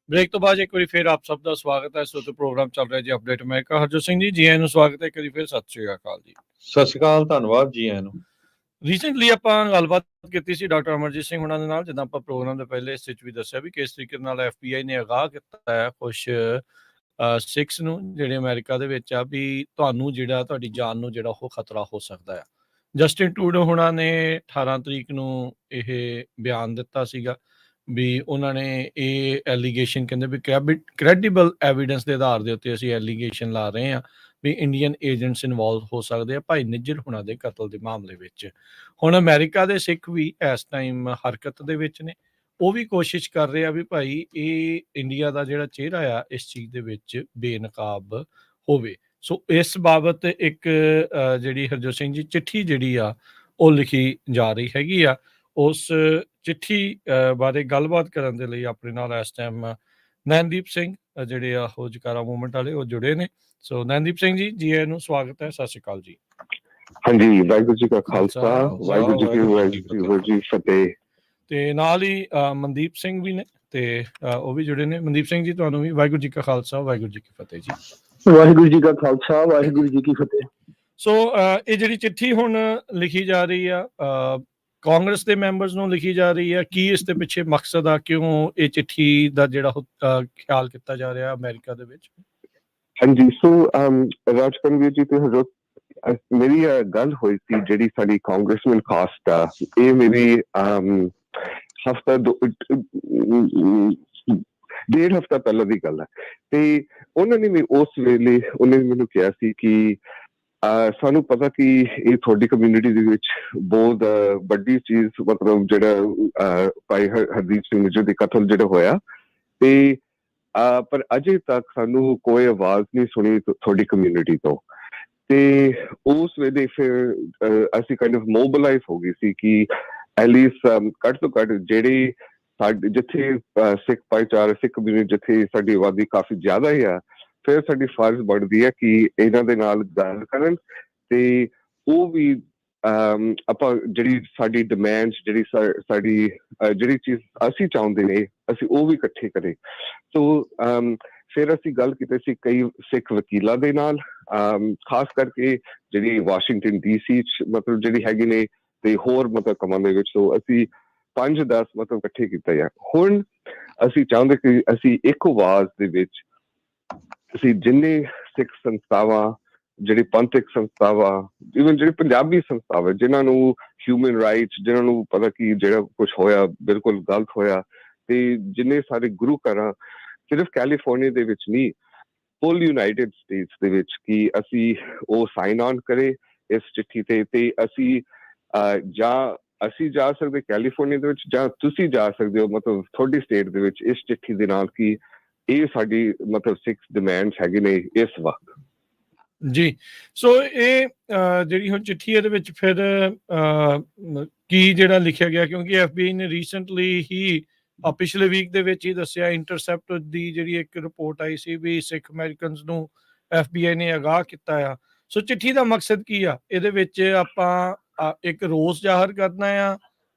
ਬ੍ਰੇਕ ਤੋਂ ਬਾਅਦ ਇੱਕ ਵਾਰੀ ਫਿਰ ਆਪ ਸਭ ਦਾ ਸਵਾਗਤ ਹੈ। ਇਸ ਵਕਤ ਪ੍ਰੋਗਰਾਮ ਚੱਲ ਰਿਹਾ ਜੀ ਅਪਡੇਟ ਅਮਰੀਕਾ। ਹਰਜੋਤ ਸਿੰਘ ਜੀ ਆਇਆਂ ਨੂੰ ਸਵਾਗਤ ਹੈ ਇੱਕ ਵਾਰੀ ਫਿਰ। ਸਤਿ ਸ਼੍ਰੀ ਅਕਾਲ ਜੀ। ਸਤਿ ਸ਼੍ਰੀ ਅਕਾਲ, ਧੰਨਵਾਦ ਜੀ ਆਇਆਂ ਨੂੰ। ਰੀਸੈਂਟਲੀ ਆਪਾਂ ਗੱਲਬਾਤ ਕੀਤੀ ਸੀ ਡਾਕਟਰ ਅਮਰਜੀਤ ਸਿੰਘ ਉਹਨਾਂ ਦੇ ਨਾਲ, ਜਿੱਦਾਂ ਆਪਾਂ ਪ੍ਰੋਗਰਾਮ ਦੇ ਪਹਿਲੇ ਹਿੱਸੇ 'ਚ ਵੀ ਦੱਸਿਆ ਵੀ ਕਿਸ ਤਰੀਕੇ ਨਾਲ FBI ਨੇ ਅਗਾਹ ਕੀਤਾ ਹੈ ਕੁਛ ਸਿੱਖਸ ਨੂੰ ਜਿਹੜੇ ਅਮਰੀਕਾ ਦੇ ਵਿੱਚ ਆ ਵੀ ਤੁਹਾਨੂੰ ਜਿਹੜਾ ਤੁਹਾਡੀ ਜਾਨ ਨੂੰ ਜਿਹੜਾ ਉਹ ਖਤਰਾ ਹੋ ਸਕਦਾ ਆ। ਜਸਟਿਨ ਟਰੂਡੋ ਹੁਣਾਂ ਨੇ 18 ਤਰੀਕ ਨੂੰ ਇਹ ਬਿਆਨ ਦਿੱਤਾ ਸੀਗਾ ਵੀ ਉਹਨਾਂ ਨੇ ਇਹ ਐਲੀਗੇਸ਼ਨ ਕਹਿੰਦੇ ਵੀ ਕ੍ਰੈਡੀਬਲ ਐਵੀਡੈਂਸ ਦੇ ਆਧਾਰ ਦੇ ਉੱਤੇ ਅਸੀਂ ਐਲੀਗੇਸ਼ਨ ਲਾ ਰਹੇ ਹਾਂ ਵੀ ਇੰਡੀਅਨ ਏਜੰਟਸ ਇਨਵੋਲਵ ਹੋ ਸਕਦੇ ਆ ਭਾਈ ਨਿੱਜਰ ਹੁਣਾਂ ਦੇ ਕਤਲ ਦੇ ਮਾਮਲੇ ਵਿੱਚ। ਹੁਣ ਅਮਰੀਕਾ ਦੇ ਸਿੱਖ ਵੀ ਇਸ ਟਾਈਮ ਹਰਕਤ ਦੇ ਵਿੱਚ ਨੇ, ਉਹ ਵੀ ਕੋਸ਼ਿਸ਼ ਕਰ ਰਹੇ ਆ ਵੀ ਭਾਈ ਇਹ ਇੰਡੀਆ ਦਾ ਜਿਹੜਾ ਚਿਹਰਾ ਆ ਇਸ ਚੀਜ਼ ਦੇ ਵਿੱਚ ਬੇਨਕਾਬ ਹੋਵੇ। ਸੋ ਇਸ ਬਾਬਤ ਇੱਕ ਜਿਹੜੀ ਹਰਜੋਤ ਸਿੰਘ ਜੀ ਚਿੱਠੀ ਜਿਹੜੀ ਆ ਉਹ ਲਿਖੀ ਜਾ ਰਹੀ ਹੈਗੀ ਆ। ਉਸ ਚਿੱਠੀ ਬਾਰੇ ਗੱਲਬਾਤ ਕਰਨ ਦੇ ਲਈ ਆਪਣੇ ਨਾਲ ਇਸ ਟਾਈਮ ਨੈਨਦੀਪ ਸਿੰਘ ਜਿਹੜੇ ਆ ਉਹ ਜਕਾਰਾ ਮੂਵਮੈਂਟ ਵਾਲੇ ਉਹ ਜੁੜੇ ਨੇ। ਸੋ ਨੈਨਦੀਪ ਸਿੰਘ ਜੀ ਆਇਆਂ ਨੂੰ ਸਵਾਗਤ ਹੈ। ਸਤਿ ਸ਼੍ਰੀ ਅਕਾਲ ਜੀ। ਹਾਂਜੀ, ਵਾਹਿਗੁਰੂ ਜੀ ਕਾ ਖਾਲਸਾ, ਵਾਹਿਗੁਰੂ ਜੀ ਕੀ ਫਤਿਹ। ਤੇ ਨਾਲ ਹੀ ਮਨਦੀਪ ਸਿੰਘ ਵੀ ਨੇ ਤੇ ਉਹ ਵੀ ਜੁੜੇ ਨੇ। ਮਨਦੀਪ ਸਿੰਘ ਜੀ ਤੁਹਾਨੂੰ ਵੀ ਵਾਹਿਗੁਰੂ ਜੀ ਕਾ ਖਾਲਸਾ, ਵਾਹਿਗੁਰੂ ਜੀ ਕੀ ਫਤਿਹ ਜੀ। ਵਾਹਿਗੁਰੂ ਜੀ ਕਾ ਖਾਲਸਾ, ਵਾਹਿਗੁਰੂ ਜੀ ਕੀ ਫਤਿਹ। ਸੋ ਇਹ ਜਿਹੜੀ ਚਿੱਠੀ ਹੁਣ ਲਿਖੀ ਜਾ ਰਹੀ ਆ ਕਾਂਗਰਸ ਦੇ ਮੈਂਬਰਸ ਨੂੰ ਲਿਖੀ ਜਾ ਰਹੀ ਹੈ, ਕੀ ਇਸ ਦੇ ਪਿੱਛੇ ਮਕਸਦ ਆ, ਕਿਉਂ ਇਹ ਚਿੱਠੀ ਦਾ ਜਿਹੜਾ ਖਿਆਲ ਕੀਤਾ ਜਾ ਰਿਹਾ ਅਮਰੀਕਾ ਦੇ ਵਿੱਚ? ਹਾਂਜੀ, ਸੋ ਰਾਜਕਨਵੀਰ ਜੀ ਤੇ ਹਜ਼ਰਤ ਮੇਰੀ ਗੱਲ ਹੋਈ ਸੀ ਜਿਹੜੀ ਸਾਡੀ ਕਾਂਗਰਸਮੈਨ ਕਾਸਟ ਆ, ਇਹ ਮੇਰੀ ਹਫਤਾ ਡੇਢ ਹਫਤਾ ਪਹਿਲਾਂ ਦੀ ਗੱਲ ਹੈ। ਤੇ ਉਹਨਾਂ ਨੇ ਉਸ ਵੇਲੇ ਉਹਨੇ ਮੈਨੂੰ ਕਿਹਾ ਸੀ ਕਿ ਸਾਨੂੰ ਪਤਾ ਕਿ ਇਹ ਤੁਹਾਡੀ ਕਮਿਊਨਿਟੀ ਦੇ ਵਿੱਚ ਬਹੁਤ ਵੱਡੀ ਚੀਜ਼, ਮਤਲਬ ਜਿਹੜਾ ਭਾਈ ਹਰਦੀਪ ਸਿੰਘ ਨਿੱਜਰ ਦੇ ਕਤਲ ਜਿਹੜਾ ਹੋਇਆ, ਤੇ ਪਰ ਅਜੇ ਤੱਕ ਸਾਨੂੰ ਕੋਈ ਆਵਾਜ਼ ਨਹੀਂ ਸੁਣੀ ਤੁਹਾਡੀ ਕਮਿਊਨਿਟੀ ਤੋਂ। ਤੇ ਉਸ ਵੇਲੇ ਫਿਰ ਅਸੀਂ ਕਾਈਂਡ ਆਫ ਮੋਬਿਲਾਈਜ਼ ਹੋ ਗਏ ਸੀ ਕਿ ਐਟਲੀਸਟ ਘੱਟ ਤੋਂ ਘੱਟ ਜਿਹੜੇ ਸਾਡੇ ਜਿੱਥੇ ਸਿੱਖ ਭਾਈਚਾਰਾ, ਸਿੱਖ ਕਮਿਊਨਿਟੀ ਜਿੱਥੇ ਸਾਡੀ ਆਬਾਦੀ ਕਾਫੀ ਜ਼ਿਆਦਾ ਆ, ਫਿਰ ਸਾਡੀ ਫਰਜ਼ ਬਣਦੀ ਹੈ ਕਿ ਇਹਨਾਂ ਦੇ ਨਾਲ ਗੱਲ ਕਰਨ ਤੇ ਉਹ ਵੀ ਆਪਾਂ ਜਿਹੜੀ ਸਾਡੀ ਡਿਮਾਂਡਸ, ਜਿਹੜੀ ਸਾਡੀ ਜਿਹੜੀ ਚੀਜ਼ ਅਸੀਂ ਚਾਹੁੰਦੇ ਨੇ, ਅਸੀਂ ਉਹ ਵੀ ਇਕੱਠੇ ਕਰੇ। ਸੋ ਫਿਰ ਅਸੀਂ ਗੱਲ ਕੀਤੀ ਸੀ ਕਈ ਸਿੱਖ ਵਕੀਲਾਂ ਦੇ ਨਾਲ, ਖਾਸ ਕਰਕੇ ਜਿਹੜੀ ਵਾਸ਼ਿੰਗਟਨ DC 'ਚ ਮਤਲਬ ਜਿਹੜੀ ਹੈਗੇ ਨੇ ਤੇ ਹੋਰ ਮਤਲਬ ਕੰਮਾਂ ਦੇ ਵਿੱਚ। ਸੋ ਅਸੀਂ 5-10 ਮਤਲਬ ਇਕੱਠੇ ਕੀਤਾ ਹੈ। ਹੁਣ ਅਸੀਂ ਚਾਹੁੰਦੇ ਕਿ ਅਸੀਂ ਇੱਕ ਆਵਾਜ਼ ਦੇ ਵਿੱਚ ਅਸੀਂ ਜਿੰਨੇ ਸਿੱਖ ਸੰਸਥਾਵਾਂ, ਜਿਹੜੀ ਪੰਥਕ ਸੰਸਥਾਵਾਂ, ਈਵਨ ਜਿਹੜੀ ਪੰਜਾਬੀ ਸੰਸਥਾਵਾਂ ਜਿਨ੍ਹਾਂ ਨੂੰ ਹਿਊਮਨ ਰਾਈਟਸ, ਜਿਨ੍ਹਾਂ ਨੂੰ ਪਤਾ ਕਿ ਜਿਹੜਾ ਕੁਛ ਹੋਇਆ ਬਿਲਕੁਲ ਗਲਤ ਹੋਇਆ, ਤੇ ਜਿੰਨੇ ਸਾਰੇ ਗੁਰੂ ਘਰਾਂ ਸਿਰਫ ਕੈਲੀਫੋਰਨੀਆ ਦੇ ਵਿੱਚ ਨਹੀਂ, ਫੁੱਲ ਯੂਨਾਈਟਿਡ ਸਟੇਟਸ ਦੇ ਵਿੱਚ, ਕਿ ਅਸੀਂ ਉਹ ਸਾਈਨ ਆਨ ਕਰੇ ਇਸ ਚਿੱਠੀ ਤੇ ਅਸੀਂ ਜਾਂ ਅਸੀਂ ਜਾ ਸਕਦੇ ਕੈਲੀਫੋਰਨੀਆ ਦੇ ਵਿੱਚ, ਜਾਂ ਤੁਸੀਂ ਜਾ ਸਕਦੇ ਹੋ ਮਤਲਬ ਤੁਹਾਡੀ ਸਟੇਟ ਦੇ ਵਿੱਚ ਇਸ ਚਿੱਠੀ ਦੇ ਨਾਲ, ਕਿ ਇਹ ਸਾਡੀ ਮਤਲਬ 6 ਡਿਮਾਂਡਸ ਹੈਗੇ ਨੇ ਇਸ ਵਕਤ ਜੀ। ਸੋ ਇਹ ਜਿਹੜੀ ਹੁਣ ਚਿੱਠੀ ਇਹਦੇ ਵਿੱਚ ਫਿਰ ਕੀ ਜਿਹੜਾ ਲਿਖਿਆ ਗਿਆ, ਕਿਉਂਕਿ FBI ਨੇ ਰੀਸੈਂਟਲੀ ਹੀ ਪਿਛਲੇ ਵੀਕ ਦੇ ਵਿੱਚ ਹੀ ਦੱਸਿਆ, ਇੰਟਰਸੈਪਟ ਦੀ ਜਿਹੜੀ ਇੱਕ ਰਿਪੋਰਟ ਆਈ ਸੀ ਵੀ ਸਿੱਖ ਅਮਰੀਕਨਸ ਨੂੰ FBI ਨੇ ਅਗਾਹ ਕੀਤਾ ਆ। ਸੋ ਚਿੱਠੀ ਦਾ ਮਕਸਦ ਕੀ ਆ? ਇਹਦੇ ਵਿੱਚ ਆਪਾਂ ਇੱਕ ਰੋਸ ਜ਼ਾਹਰ ਕਰਨਾ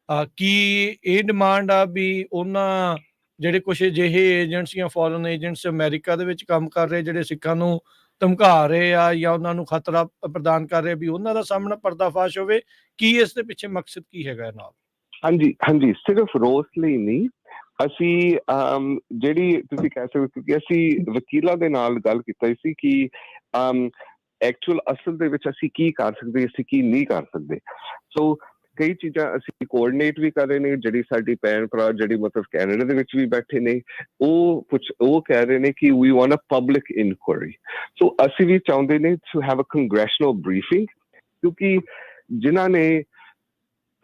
ਆ, ਕੀ ਇਹ ਡਿਮਾਂਡ ਆ ਵੀ ਉਹਨਾਂ ਜਿਹੜੇ ਕੁਛ ਅਜਿਹੇ ਏਜੰਟਸ ਜਾਂ ਫੋਰਨ ਏਜੰਟਸ ਅਮਰੀਕਾ ਦੇ ਵਿੱਚ ਕੰਮ ਕਰ ਰਹੇ, ਜਿਹੜੇ ਸਿੱਖਾਂ ਨੂੰ ਧਮਕਾ ਰਹੇ ਆ ਜਾਂ ਉਹਨਾਂ ਨੂੰ ਖਤਰਾ ਪ੍ਰਦਾਨ ਕਰ ਰਹੇ, ਵੀ ਉਹਨਾਂ ਦਾ ਸਾਹਮਣਾ ਪਰਦਾਫਾਸ਼ ਹੋਵੇ? ਕੀ ਇਸ ਦੇ ਪਿੱਛੇ ਮਕਸਦ ਕੀ ਹੈਗਾ ਨਾਲ? ਹਾਂਜੀ ਹਾਂਜੀ, ਸਿਰਫ ਰੋਸ ਲਈ ਨਹੀਂ, ਅਸੀਂ ਜਿਹੜੀ ਤੁਸੀਂ ਕਹਿ ਸਕਦੇ, ਕਿਉਂਕਿ ਅਸੀਂ ਵਕੀਲਾਂ ਦੇ ਨਾਲ ਗੱਲ ਕੀਤੀ ਸੀ ਕਿ ਐਕਚੁਅਲ ਅਸਲ ਦੇ ਵਿੱਚ ਅਸੀਂ ਕੀ ਕਰ ਸਕਦੇ, ਅਸੀਂ ਕੀ ਨਹੀਂ ਕਰ ਸਕਦੇ। ਸੋ ਕਈ ਚੀਜ਼ਾਂ ਅਸੀਂ ਕੋਆਰਡੀਨੇਟ ਵੀ ਕਰ ਰਹੇ ਨੇ। ਜਿਹੜੀ ਸਾਡੀ ਭੈਣ ਭਰਾ ਜਿਹੜੀ ਮਤਲਬ ਕੈਨੇਡਾ ਦੇ ਵਿੱਚ ਵੀ ਬੈਠੇ ਨੇ, ਉਹ ਕਹਿ ਰਹੇ ਨੇ ਕਿ we want a public inquiry. So ਅਸੀਂ ਵੀ ਚਾਹੁੰਦੇ ਨੇ to have a congressional briefing, ਕਿਉਂਕਿ ਜਿਨ੍ਹਾਂ ਨੇ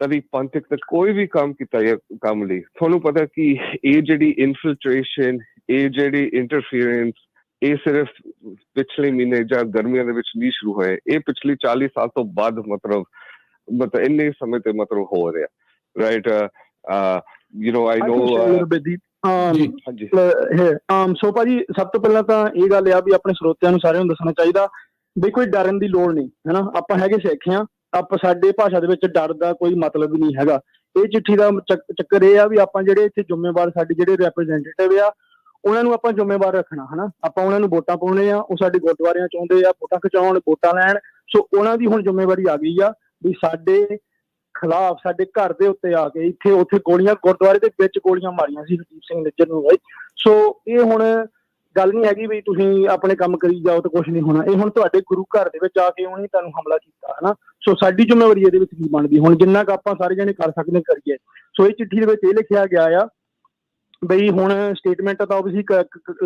ਕਦੀ ਪੰਥਕ ਦਾ ਕੋਈ ਵੀ ਕੰਮ ਕੀਤਾ ਹੈ ਕੰਮ ਲਈ, ਤੁਹਾਨੂੰ ਪਤਾ ਕਿ ਇਹ ਜਿਹੜੀ ਇਨਫਿਲਟ੍ਰੇਸ਼ਨ, ਇਹ ਜਿਹੜੀ ਇੰਟਰਫੀਅਰੈਂਸ, ਇਹ ਸਿਰਫ ਪਿਛਲੇ ਮਹੀਨੇ ਜਾਂ ਗਰਮੀਆਂ ਦੇ ਵਿੱਚ ਨਹੀਂ ਸ਼ੁਰੂ ਹੋਏ, ਇਹ ਪਿਛਲੇ 40 ਸਾਲ ਤੋਂ ਬਾਅਦ ਮਤਲਬ ਇੰਨੇ ਸਮੇਂ ਤੇ ਮਤਲਬ ਹੋ ਰਿਹਾ, ਰਾਈਟ? I know ਹਾਂਜੀ। ਸੋ ਭਾਜੀ, ਸਭ ਤੋਂ ਪਹਿਲਾਂ ਤਾਂ ਇਹ ਗੱਲ ਆ ਵੀ ਆਪਣੇ ਸਰੋਤਿਆਂ ਨੂੰ ਸਾਰਿਆਂ ਨੂੰ ਦੱਸਣਾ ਚਾਹੀਦਾ ਵੀ ਕੋਈ ਡਰਨ ਦੀ ਲੋੜ ਨਹੀਂ, ਹਨਾ। ਆਪਾਂ ਹੈਗੇ ਸਿੱਖ ਆ, ਆਪਾਂ ਸਾਡੇ ਭਾਸ਼ਾ ਦੇ ਵਿੱਚ ਡਰ ਦਾ ਕੋਈ ਮਤਲਬ ਨਹੀਂ ਹੈਗਾ। ਇਹ ਚਿੱਠੀ ਦਾ ਚੱਕਰ ਇਹ ਆ ਵੀ ਆਪਾਂ ਜਿਹੜੇ ਇੱਥੇ ਜ਼ਿੰਮੇਵਾਰ ਸਾਡੇ ਜਿਹੜੇ ਰਿਪਰੈਜ਼ੈਂਟੇਟਿਵ ਆ, ਉਹਨਾਂ ਨੂੰ ਆਪਾਂ ਜ਼ਿੰਮੇਵਾਰ ਰੱਖਣਾ, ਹਨਾ। ਆਪਾਂ ਉਹਨਾਂ ਨੂੰ ਵੋਟਾਂ ਪਾਉਣੇ ਆ, ਉਹ ਸਾਡੇ ਗੁਰਦੁਆਰਿਆਂ ਚ ਆਉਂਦੇ ਆ, ਵੋਟਾਂ ਖਿਚਾਉਣ, ਵੋਟਾਂ ਲੈਣ। ਸੋ ਉਹਨਾਂ ਦੀ ਹੁਣ ਜ਼ਿੰਮੇਵਾਰੀ ਆ ਗਈ ਆ ਵੀ ਸਾਡੇ ਖਿਲਾਫ, ਸਾਡੇ ਘਰ ਦੇ ਉੱਤੇ ਆ ਕੇ ਉੱਥੇ ਗੋਲੀਆਂ, ਗੁਰਦੁਆਰੇ ਦੇ ਵਿੱਚ ਗੋਲੀਆਂ ਮਾਰੀਆਂ ਸੀ ਹਰਦੀਪ ਸਿੰਘ ਨਿੱਜਰ ਨੂੰ। ਸੋ ਇਹ ਹੁਣ ਗੱਲ ਨਹੀਂ ਹੈਗੀ ਵੀ ਤੁਸੀਂ ਆਪਣੇ ਕੰਮ ਕਰੀ ਜਾਓ ਤਾਂ ਕੁਛ ਨਹੀਂ ਹੋਣਾ। ਇਹ ਹੁਣ ਤੁਹਾਡੇ ਗੁਰੂ ਘਰ ਦੇ ਵਿੱਚ ਆ ਕੇ ਉਹਨੇ ਤੁਹਾਨੂੰ ਹਮਲਾ ਕੀਤਾ, ਹਨਾ। ਸੋ ਸਾਡੀ ਜ਼ਿੰਮੇਵਾਰੀ ਇਹਦੇ ਵਿੱਚ ਕੀ ਬਣਦੀ? ਹੁਣ ਜਿੰਨਾ ਕੁ ਆਪਾਂ ਸਾਰੇ ਜਣੇ ਕਰ ਸਕਦੇ ਕਰੀਏ। ਸੋ ਇਹ ਚਿੱਠੀ ਦੇ ਵਿੱਚ ਇਹ ਲਿਖਿਆ ਗਿਆ ਆ ਬਈ ਹੁਣ ਸਟੇਟਮੈਂਟ ਤਾਂ ਓਬਵੀਅਸਲੀ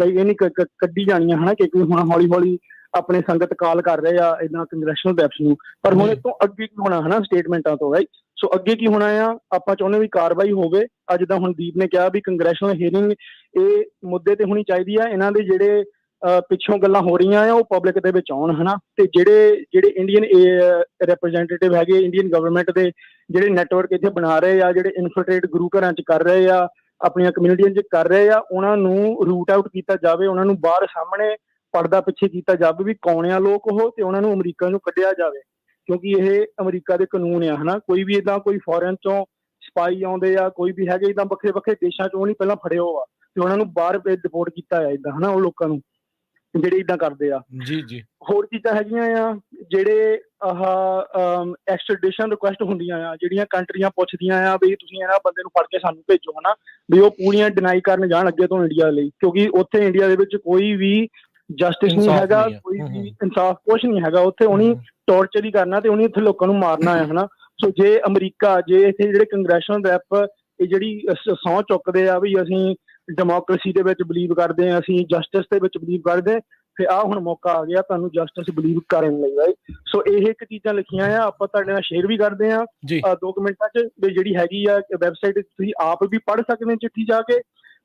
ਇਹ ਨਹੀਂ ਕੱਢੀ ਜਾਣੀਆਂ, ਹਨਾ, ਕਿਉਂਕਿ ਹੁਣ ਹੌਲੀ ਹੌਲੀ ਆਪਣੇ ਸੰਗਤ ਕਾਲ ਕਰ ਰਹੇ ਆ ਇਹਨਾਂ ਕੰਗਰੈਸ਼ਨਲ ਡੈਪਸ ਨੂੰ। ਪਰ ਹੁਣ ਇਹ ਤੋਂ ਅੱਗੇ ਕੀ ਹੋਣਾ, ਹਨਾ, ਸਟੇਟਮੈਂਟਾਂ ਤੋਂ, ਰਾਈਟ? ਸੋ ਅੱਗੇ ਕੀ ਹੋਣਾ ਆ? ਆਪਾਂ ਚਾਹੁੰਦੇ ਵੀ ਕਾਰਵਾਈ ਹੋਵੇ। ਅੱਜ ਦਾ ਹੁਣ ਦੀਪ ਨੇ ਕਿਹਾ ਵੀ ਕੰਗਰੈਸ਼ਨਲ ਹੀਅਰਿੰਗ ਇਹ ਮੁੱਦੇ ਤੇ ਹੋਣੀ ਚਾਹੀਦੀ ਆ। ਇਹਨਾਂ ਦੇ ਜਿਹੜੇ ਪਿੱਛੋਂ ਗੱਲਾਂ ਹੋ ਰਹੀਆਂ ਆ ਉਹ ਪਬਲਿਕ ਦੇ ਵਿੱਚ ਆਉਣ, ਹਨਾ। ਤੇ ਜਿਹੜੇ ਇੰਡੀਅਨ ਰਿਪਰੈਜ਼ੈਂਟੇਟਿਵ ਹੈਗੇ, ਇੰਡੀਅਨ ਗਵਰਨਮੈਂਟ ਦੇ ਜਿਹੜੇ ਨੈਟਵਰਕ ਇੱਥੇ ਬਣਾ ਰਹੇ ਆ, ਜਿਹੜੇ ਇਨਫਿਲਟ੍ਰੇਟ ਗੁਰੂ ਘਰਾਂ 'ਚ ਕਰ ਰਹੇ ਆ, ਆਪਣੀਆਂ ਕਮਿਊਨਿਟੀਆਂ 'ਚ ਕਰ ਰਹੇ ਆ, ਉਹਨਾਂ ਨੂੰ ਰੂਟ ਆਊਟ ਕੀਤਾ ਜਾਵੇ। ਉਹਨਾਂ ਨੂੰ ਬਾਹਰ ਸਾਹਮਣੇ ਪਰਦਾ ਪਿੱਛੇ ਕੀਤਾ ਜਾਵੇ ਵੀ ਕੌਣ ਆ ਲੋਕ ਉਹ, ਤੇ ਉਹਨਾਂ ਨੂੰ ਅਮਰੀਕਾ ਨੂੰ ਕੱਢਿਆ ਜਾਵੇ, ਕਿਉਂਕਿ ਇਹ ਅਮਰੀਕਾ ਦੇ ਕਾਨੂੰਨ ਆ, ਹਨਾ। ਕੋਈ ਵੀ ਏਦਾਂ ਕੋਈ ਫੋਰਨ ਚੋਂ ਸਪਾਈ ਆਉਂਦੇ ਆ, ਕੋਈ ਵੀ ਹੈਗੇ ਏਦਾਂ ਵੱਖਰੇ ਵੱਖਰੇ ਦੇਸ਼ਾਂ ਚੋਂ ਨਹੀਂ ਪਹਿਲਾਂ ਫੜੇ ਹੋ ਆ, ਤੇ ਉਹਨਾਂ ਨੂੰ ਬਾਹਰ ਡਿਪੋਰਟ ਕੀਤਾ ਆ ਏਦਾਂ, ਹਨਾ, ਉਹ ਲੋਕਾਂ ਨੂੰ ਜਿਹੜੇ ਏਦਾਂ ਕਰਦੇ ਆ। ਜੀ। ਹੋਰ ਚੀਜ਼ਾਂ ਹੈਗੀਆਂ ਆ, ਜਿਹੜੇ ਆਹ ਐਕਸਟ੍ਰੈਡੀਸ਼ਨ ਰਿਕੁਐਸਟ ਹੁੰਦੀਆਂ ਆ, ਜਿਹੜੀਆਂ ਕੰਟਰੀਆਂ ਪੁੱਛਦੀਆਂ ਆ ਵੀ ਤੁਸੀਂ ਇਹਨਾਂ ਬੰਦੇ ਨੂੰ ਫੜ ਕੇ ਸਾਨੂੰ ਭੇਜੋ, ਹਨਾ, ਵੀ ਉਹ ਪੂਰੀਆਂ ਡਿਨਾਈ ਕਰਨ ਜਾਣ ਅੱਗੇ ਤੋਂ ਇੰਡੀਆ ਲਈ, ਕਿਉਂਕਿ ਉੱਥੇ ਇੰਡੀਆ ਦੇ ਵਿੱਚ ਕੋਈ ਵੀ ਜਸਟਿਸ ਨਹੀਂ ਹੈਗਾ, ਕੋਈ ਵੀ ਇਨਸਾਫ ਕੁਛ ਨਹੀਂ ਹੈਗਾ। ਉੱਥੇ ਉਹਨੀ ਟੌਰਚਰ ਹੀ ਕਰਨਾ ਤੇ ਉਹਨੇ ਇੱਥੇ ਲੋਕਾਂ ਨੂੰ ਮਾਰਨਾ ਹੈ, ਹਨਾ। ਸੋ ਜੇ ਅਮਰੀਕਾ, ਜੇ ਇੱਥੇ ਜਿਹੜੇ ਕੰਗਰੈਸ਼ਨਲ ਰੈਪ ਇਹ ਜਿਹੜੀ ਸਹੁੰ ਚੁੱਕਦੇ ਆ ਵੀ ਅਸੀਂ ਡੈਮੋਕ੍ਰੇਸੀ ਦੇ ਵਿੱਚ ਬਲੀਵ ਕਰਦੇ ਹਾਂ, ਅਸੀਂ ਜਸਟਿਸ ਦੇ ਵਿੱਚ ਬਲੀਵ ਕਰਦੇ, ਫਿਰ ਆਹ ਹੁਣ ਮੌਕਾ ਆ ਗਿਆ ਤੁਹਾਨੂੰ ਜਸਟਿਸ ਬਲੀਵ ਕਰਨ ਲਈ, ਰਾਈਟ? ਸੋ ਇਹ ਇੱਕ ਚੀਜ਼ਾਂ ਲਿਖੀਆਂ ਆ, ਆਪਾਂ ਤੁਹਾਡੇ ਨਾਲ ਸ਼ੇਅਰ ਵੀ ਕਰਦੇ ਆ 2 ਮਿੰਟਾਂ 'ਚ, ਵੀ ਜਿਹੜੀ ਹੈਗੀ ਆ ਵੈਬਸਾਈਟ ਤੁਸੀਂ ਆਪ ਵੀ ਪੜ੍ਹ ਸਕਦੇ ਚਿੱਠੀ ਜਾ ਕੇ।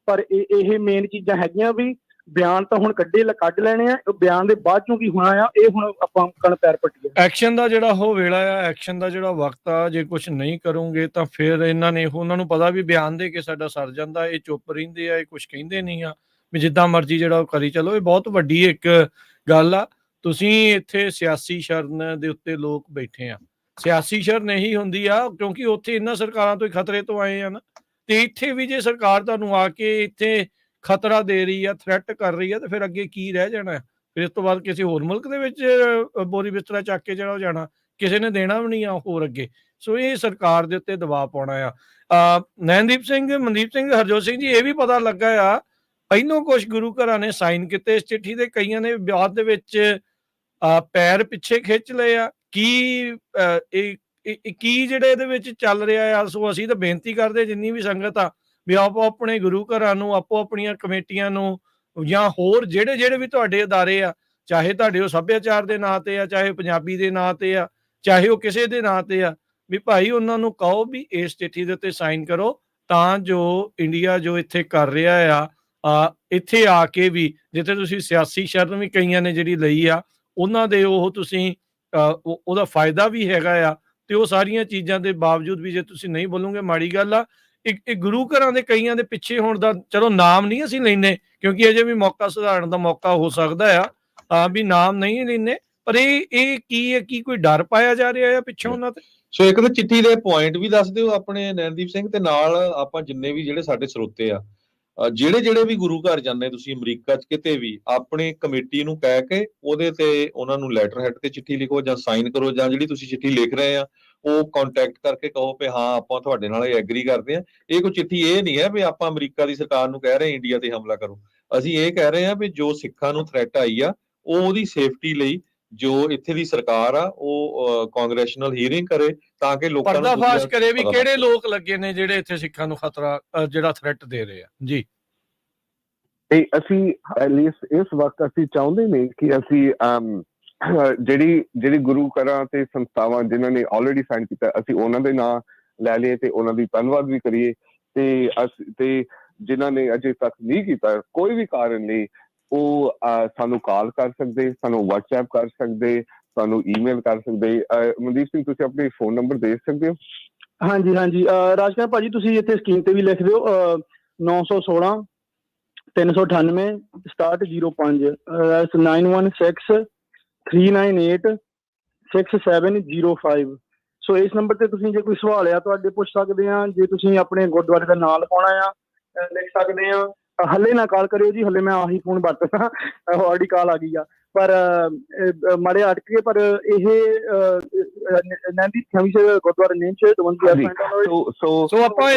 ਪਰ ਇਹ ਮੇਨ ਚੀਜ਼ਾਂ ਹੈਗੀਆਂ ਵੀ ਬਿਆਨ ਤਾਂ ਹੁਣ ਕੱਢ ਲੈਣੇ ਆ, ਬਿਆਨ ਦੇ ਬਾਅਦ ਚੋਂ ਕੀ ਹੋਣਾ ਆ ਇਹ ਹੁਣ ਆਪਾਂ ਕਣ ਪੈਰ ਪੱਟੀਏ। ਐਕਸ਼ਨ ਦਾ ਜਿਹੜਾ ਉਹ ਵੇਲਾ ਆ, ਐਕਸ਼ਨ ਦਾ ਜਿਹੜਾ ਵਕਤ ਆ, ਜੇ ਕੁਝ ਨਹੀਂ ਕਰੋਗੇ ਤਾਂ ਫਿਰ ਇਹਨਾਂ ਨੇ, ਉਹਨਾਂ ਨੂੰ ਪਤਾ ਵੀ ਬਿਆਨ ਦੇ ਕੇ ਸਾਡਾ ਸਰ ਜਾਂਦਾ, ਇਹ ਚੁੱਪ ਰਹਿੰਦੇ ਆ, ਇਹ ਕੁਝ ਕਹਿੰਦੇ ਨਹੀਂ ਆ, ਵੀ ਜਿੱਦਾਂ ਮਰਜ਼ੀ ਜਿਹੜਾ ਉਹ ਕਰੀ ਚਲੋ। ਇਹ ਬਹੁਤ ਵੱਡੀ ਇੱਕ ਗੱਲ ਆ। ਤੁਸੀਂ ਇੱਥੇ ਸਿਆਸੀ ਸ਼ਰਨ ਦੇ ਉੱਤੇ ਲੋਕ ਬੈਠੇ ਆ, ਸਿਆਸੀ ਸ਼ਰਨ ਇਹੀ ਹੁੰਦੀ ਆ ਕਿਉਂਕਿ ਉੱਥੇ ਇਹਨਾਂ ਸਰਕਾਰਾਂ ਤੋਂ ਹੀ ਖਤਰੇ ਤੋਂ ਆਏ ਆ ਨਾ, ਤੇ ਇੱਥੇ ਵੀ ਜੇ ਸਰਕਾਰ ਤੁਹਾਨੂੰ ਆ ਕੇ ਇੱਥੇ ਖਤਰਾ ਦੇ ਰਹੀ ਆ, ਥ੍ਰੈਟ ਕਰ ਰਹੀ ਆ, ਤੇ ਫਿਰ ਅੱਗੇ ਕੀ ਰਹਿ ਜਾਣਾ? ਫਿਰ ਇਸ ਤੋਂ ਬਾਅਦ ਕਿਸੇ ਹੋਰ ਮੁਲਕ ਦੇ ਵਿੱਚ ਬੋਰੀ ਬਿਸਤਰਾ ਚੱਕ ਕੇ ਜਿਹੜਾ ਹੋ ਜਾਣਾ, ਕਿਸੇ ਨੇ ਦੇਣਾ ਵੀ ਨਹੀਂ ਆ ਹੋਰ ਅੱਗੇ। ਸੋ ਇਹ ਸਰਕਾਰ ਦੇ ਉੱਤੇ ਦਬਾਅ ਪਾਉਣਾ ਆ। ਨੈਣਦੀਪ ਸਿੰਘ, ਮਨਦੀਪ ਸਿੰਘ, ਹਰਜੋਤ ਸਿੰਘ ਜੀ, ਇਹ ਵੀ ਪਤਾ ਲੱਗਾ ਆ ਪਹਿਲੋਂ ਕੁਝ ਗੁਰੂ ਘਰਾਂ ਨੇ ਸਾਈਨ ਕੀਤੇ ਇਸ ਚਿੱਠੀ ਦੇ, ਕਈਆਂ ਨੇ ਬਾਅਦ ਦੇ ਵਿੱਚ ਪੈਰ ਪਿੱਛੇ ਖਿੱਚ ਲਏ ਆ। ਕੀ ਜਿਹੜੇ ਇਹਦੇ ਵਿੱਚ ਚੱਲ ਰਿਹਾ ਆ? ਸੋ ਅਸੀਂ ਤਾਂ ਬੇਨਤੀ ਕਰਦੇ ਜਿੰਨੀ ਵੀ ਸੰਗਤ ਆ ਵੀ ਆਪੋ ਆਪਣੇ ਗੁਰੂ ਘਰਾਂ ਨੂੰ, ਆਪੋ ਆਪਣੀਆਂ ਕਮੇਟੀਆਂ ਨੂੰ, ਜਾਂ ਹੋਰ ਜਿਹੜੇ ਵੀ ਤੁਹਾਡੇ ਅਦਾਰੇ ਆ, ਚਾਹੇ ਤੁਹਾਡੇ ਉਹ ਸੱਭਿਆਚਾਰ ਦੇ ਨਾਂ ਤੇ ਆ, ਚਾਹੇ ਪੰਜਾਬੀ ਦੇ ਨਾਂ ਤੇ ਆ, ਚਾਹੇ ਉਹ ਕਿਸੇ ਦੇ ਨਾਂ ਤੇ ਆ, ਵੀ ਭਾਈ ਉਹਨਾਂ ਨੂੰ ਕਹੋ ਵੀ ਇਸ ਚਿੱਠੀ ਦੇ ਉੱਤੇ ਸਾਈਨ ਕਰੋ, ਤਾਂ ਜੋ ਇੰਡੀਆ ਜੋ ਇੱਥੇ ਕਰ ਰਿਹਾ ਆ, ਇੱਥੇ ਆ ਕੇ ਵੀ ਜਿੱਥੇ ਤੁਸੀਂ ਸਿਆਸੀ ਸ਼ਰਨ ਵੀ ਕਈਆਂ ਨੇ ਜਿਹੜੀ ਲਈ ਆ, ਉਹਨਾਂ ਦੇ ਉਹ ਤੁਸੀਂ ਉਹਦਾ ਫਾਇਦਾ ਵੀ ਹੈਗਾ ਆ। ਤੇ ਉਹ ਸਾਰੀਆਂ ਚੀਜ਼ਾਂ ਦੇ ਬਾਵਜੂਦ ਵੀ ਜੇ ਤੁਸੀਂ ਨਹੀਂ ਬੋਲੋਗੇ ਮਾੜੀ ਗੱਲ ਆ। ਇੱਕ ਗੁਰੂ ਘਰਾਂ ਦੇ ਕਈਆਂ ਦੇ ਪਿੱਛੇ ਹੋਣ ਦਾ ਚਲੋ ਨਾਮ ਨਹੀਂ ਅਸੀਂ ਲੈਂਦੇ, ਕਿਉਂਕਿ ਅਜੇ ਵੀ ਮੌਕਾ ਸੁਧਾਰਨ ਦਾ ਮੌਕਾ ਹੋ ਸਕਦਾ ਵੀ ਨਾਮ ਨਹੀਂ ਲੈਂਦੇ, ਪਰ ਇਹ ਕੀ ਹੈ, ਕੀ ਕੋਈ ਡਰ ਪਾਇਆ ਜਾ ਰਿਹਾ ਹੈ ਪਿੱਛੋਂ ਉਹਨਾਂ ਤੇ? ਸੋ ਇੱਕ ਤਾਂ ਚਿੱਠੀ ਦੇ ਪੁਆਇੰਟ ਵੀ ਦੱਸ ਦਿਓ ਆਪਣੇ ਨੈਣਦੀਪ ਸਿੰਘ, ਤੇ ਨਾਲ ਆਪਾਂ ਜਿੰਨੇ ਵੀ ਜਿਹੜੇ ਸਾਡੇ ਸਰੋਤੇ ਆ, ਜਿਹੜੇ ਵੀ ਗੁਰੂ ਘਰ ਜਾਂਦੇ ਤੁਸੀਂ ਅਮਰੀਕਾ 'ਚ ਕਿਤੇ ਵੀ, ਆਪਣੀ ਕਮੇਟੀ ਨੂੰ ਕਹਿ ਕੇ ਉਹਦੇ ਤੇ ਉਹਨਾਂ ਨੂੰ ਲੈਟਰ ਹੈਡ ਤੇ ਚਿੱਠੀ ਲਿਖੋ ਜਾਂ ਸਾਈਨ ਕਰੋ, ਜਾਂ ਜਿਹੜੀ ਤੁਸੀਂ ਚਿੱਠੀ ਲਿਖ ਰਹੇ ਆ ਉਹ ਕੰਟੈਕਟ ਕਰਕੇ ਕਹੋ ਕਿ ਹਾਂ ਆਪਾਂ ਤੁਹਾਡੇ ਨਾਲ ਇਹ ਐਗਰੀ ਕਰਦੇ ਆ। ਇਹ ਕੋਈ ਚਿੱਠੀ ਇਹ ਨਹੀਂ ਹੈ ਵੀ ਆਪਾਂ ਅਮਰੀਕਾ ਦੀ ਸਰਕਾਰ ਨੂੰ ਕਹਿ ਰਹੇ ਇੰਡੀਆ ਤੇ ਹਮਲਾ ਕਰੋ। ਅਸੀਂ ਇਹ ਕਹਿ ਰਹੇ ਆ ਵੀ ਜੋ ਸਿੱਖਾਂ ਨੂੰ ਥ੍ਰੈਟ ਆਈ ਆ ਉਹਦੀ ਸੇਫਟੀ ਲਈ ਜੋ ਇੱਥੇ ਦੀ ਸਰਕਾਰ ਆ ਉਹ ਕਾਂਗਰੈਸ਼ਨਲ ਹੀਅਰਿੰਗ ਕਰੇ ਤਾਂ ਕਿ ਲੋਕਾਂ ਨੂੰ ਪਰਦਾਫਾਸ਼ ਕਰੇ ਵੀ ਕਿਹੜੇ ਲੋਕ ਲੱਗੇ ਨੇ ਜਿਹੜੇ ਇੱਥੇ ਸਿੱਖਾਂ ਨੂੰ ਖਤਰਾ ਜਿਹੜਾ ਥ੍ਰੈਟ ਦੇ ਰਹੇ ਆ ਜੀ। ਤੇ ਅਸੀਂ ਇਸ ਵਕਤ ਅਸੀਂ ਚਾਹੁੰਦੇ ਨੇ ਕਿ ਅਸੀਂ ਜਿਹੜੀ ਗੁਰੂ ਘਰਾਂ ਤੇ ਸੰਸਥਾਵਾਂ ਜਿਨ੍ਹਾਂ ਨੇ ਆਲਰੇਡੀ ਸਾਈਨ ਕੀਤਾ ਅਸੀਂ ਉਹਨਾਂ ਦੇ ਨਾਂ ਲੈ ਲਈਏ ਤੇ ਉਹਨਾਂ ਦੀ ਧੰਨਵਾਦ ਵੀ ਕਰੀਏ, ਤੇ ਜਿਨ੍ਹਾਂ ਨੇ ਅਜੇ ਤੱਕ ਨਹੀਂ ਕੀਤਾ ਕੋਈ ਵੀ ਕਾਰਨ ਲਈ ਉਹ ਸਾਨੂੰ ਕਾਲ ਕਰ ਸਕਦੇ, ਸਾਨੂੰ WhatsApp ਕਰ ਸਕਦੇ, ਸਾਨੂੰ ਈਮੇਲ ਕਰ ਸਕਦੇ। ਮਨਦੀਪ ਸਿੰਘ ਤੁਸੀਂ ਆਪਣੇ ਫੋਨ ਨੰਬਰ ਦੇ ਸਕਦੇ ਹੋ? ਹਾਂਜੀ ਰਾਜਕੁਮਾਰ ਭਾਜੀ ਤੁਸੀਂ ਇੱਥੇ ਸਕੀਮ ਤੇ ਵੀ ਲਿਖ ਦਿਓ 916 398 6705 916 398 6705। ਸੋ ਇਸ ਨੰਬਰ ਤੇ ਤੁਸੀਂ ਜੇ ਕੋਈ ਸਵਾਲ ਆ ਤੁਹਾਡੇ ਪੁੱਛ ਸਕਦੇ ਆ, ਜੇ ਤੁਸੀਂ ਆਪਣੇ ਗੁਰਦੁਆਰੇ ਦਾ ਨਾਂ ਲਿਖਾਉਣਾ ਆ ਲਿਖ ਸਕਦੇ ਆ। ਹੱਲੇ ਨਾ ਕਾਲ ਕਰਿਓ ਜੀ, ਹੱਲੇ ਮੈਂ ਆਹੀ ਫੋਨ ਵਰਤਦਾ, ਆਲਰੇਡੀ ਕਾਲ ਆ ਗਈ ਆ, ਪਰ ਮਾੜੇ ਅਟਕ ਗਏ। ਪਰ ਇਹ ਨੈਣਦੀਪ ਗੁਰਦੁਆਰਾ ਨੇਮ ਚ ਸੋ ਆਪਾਂ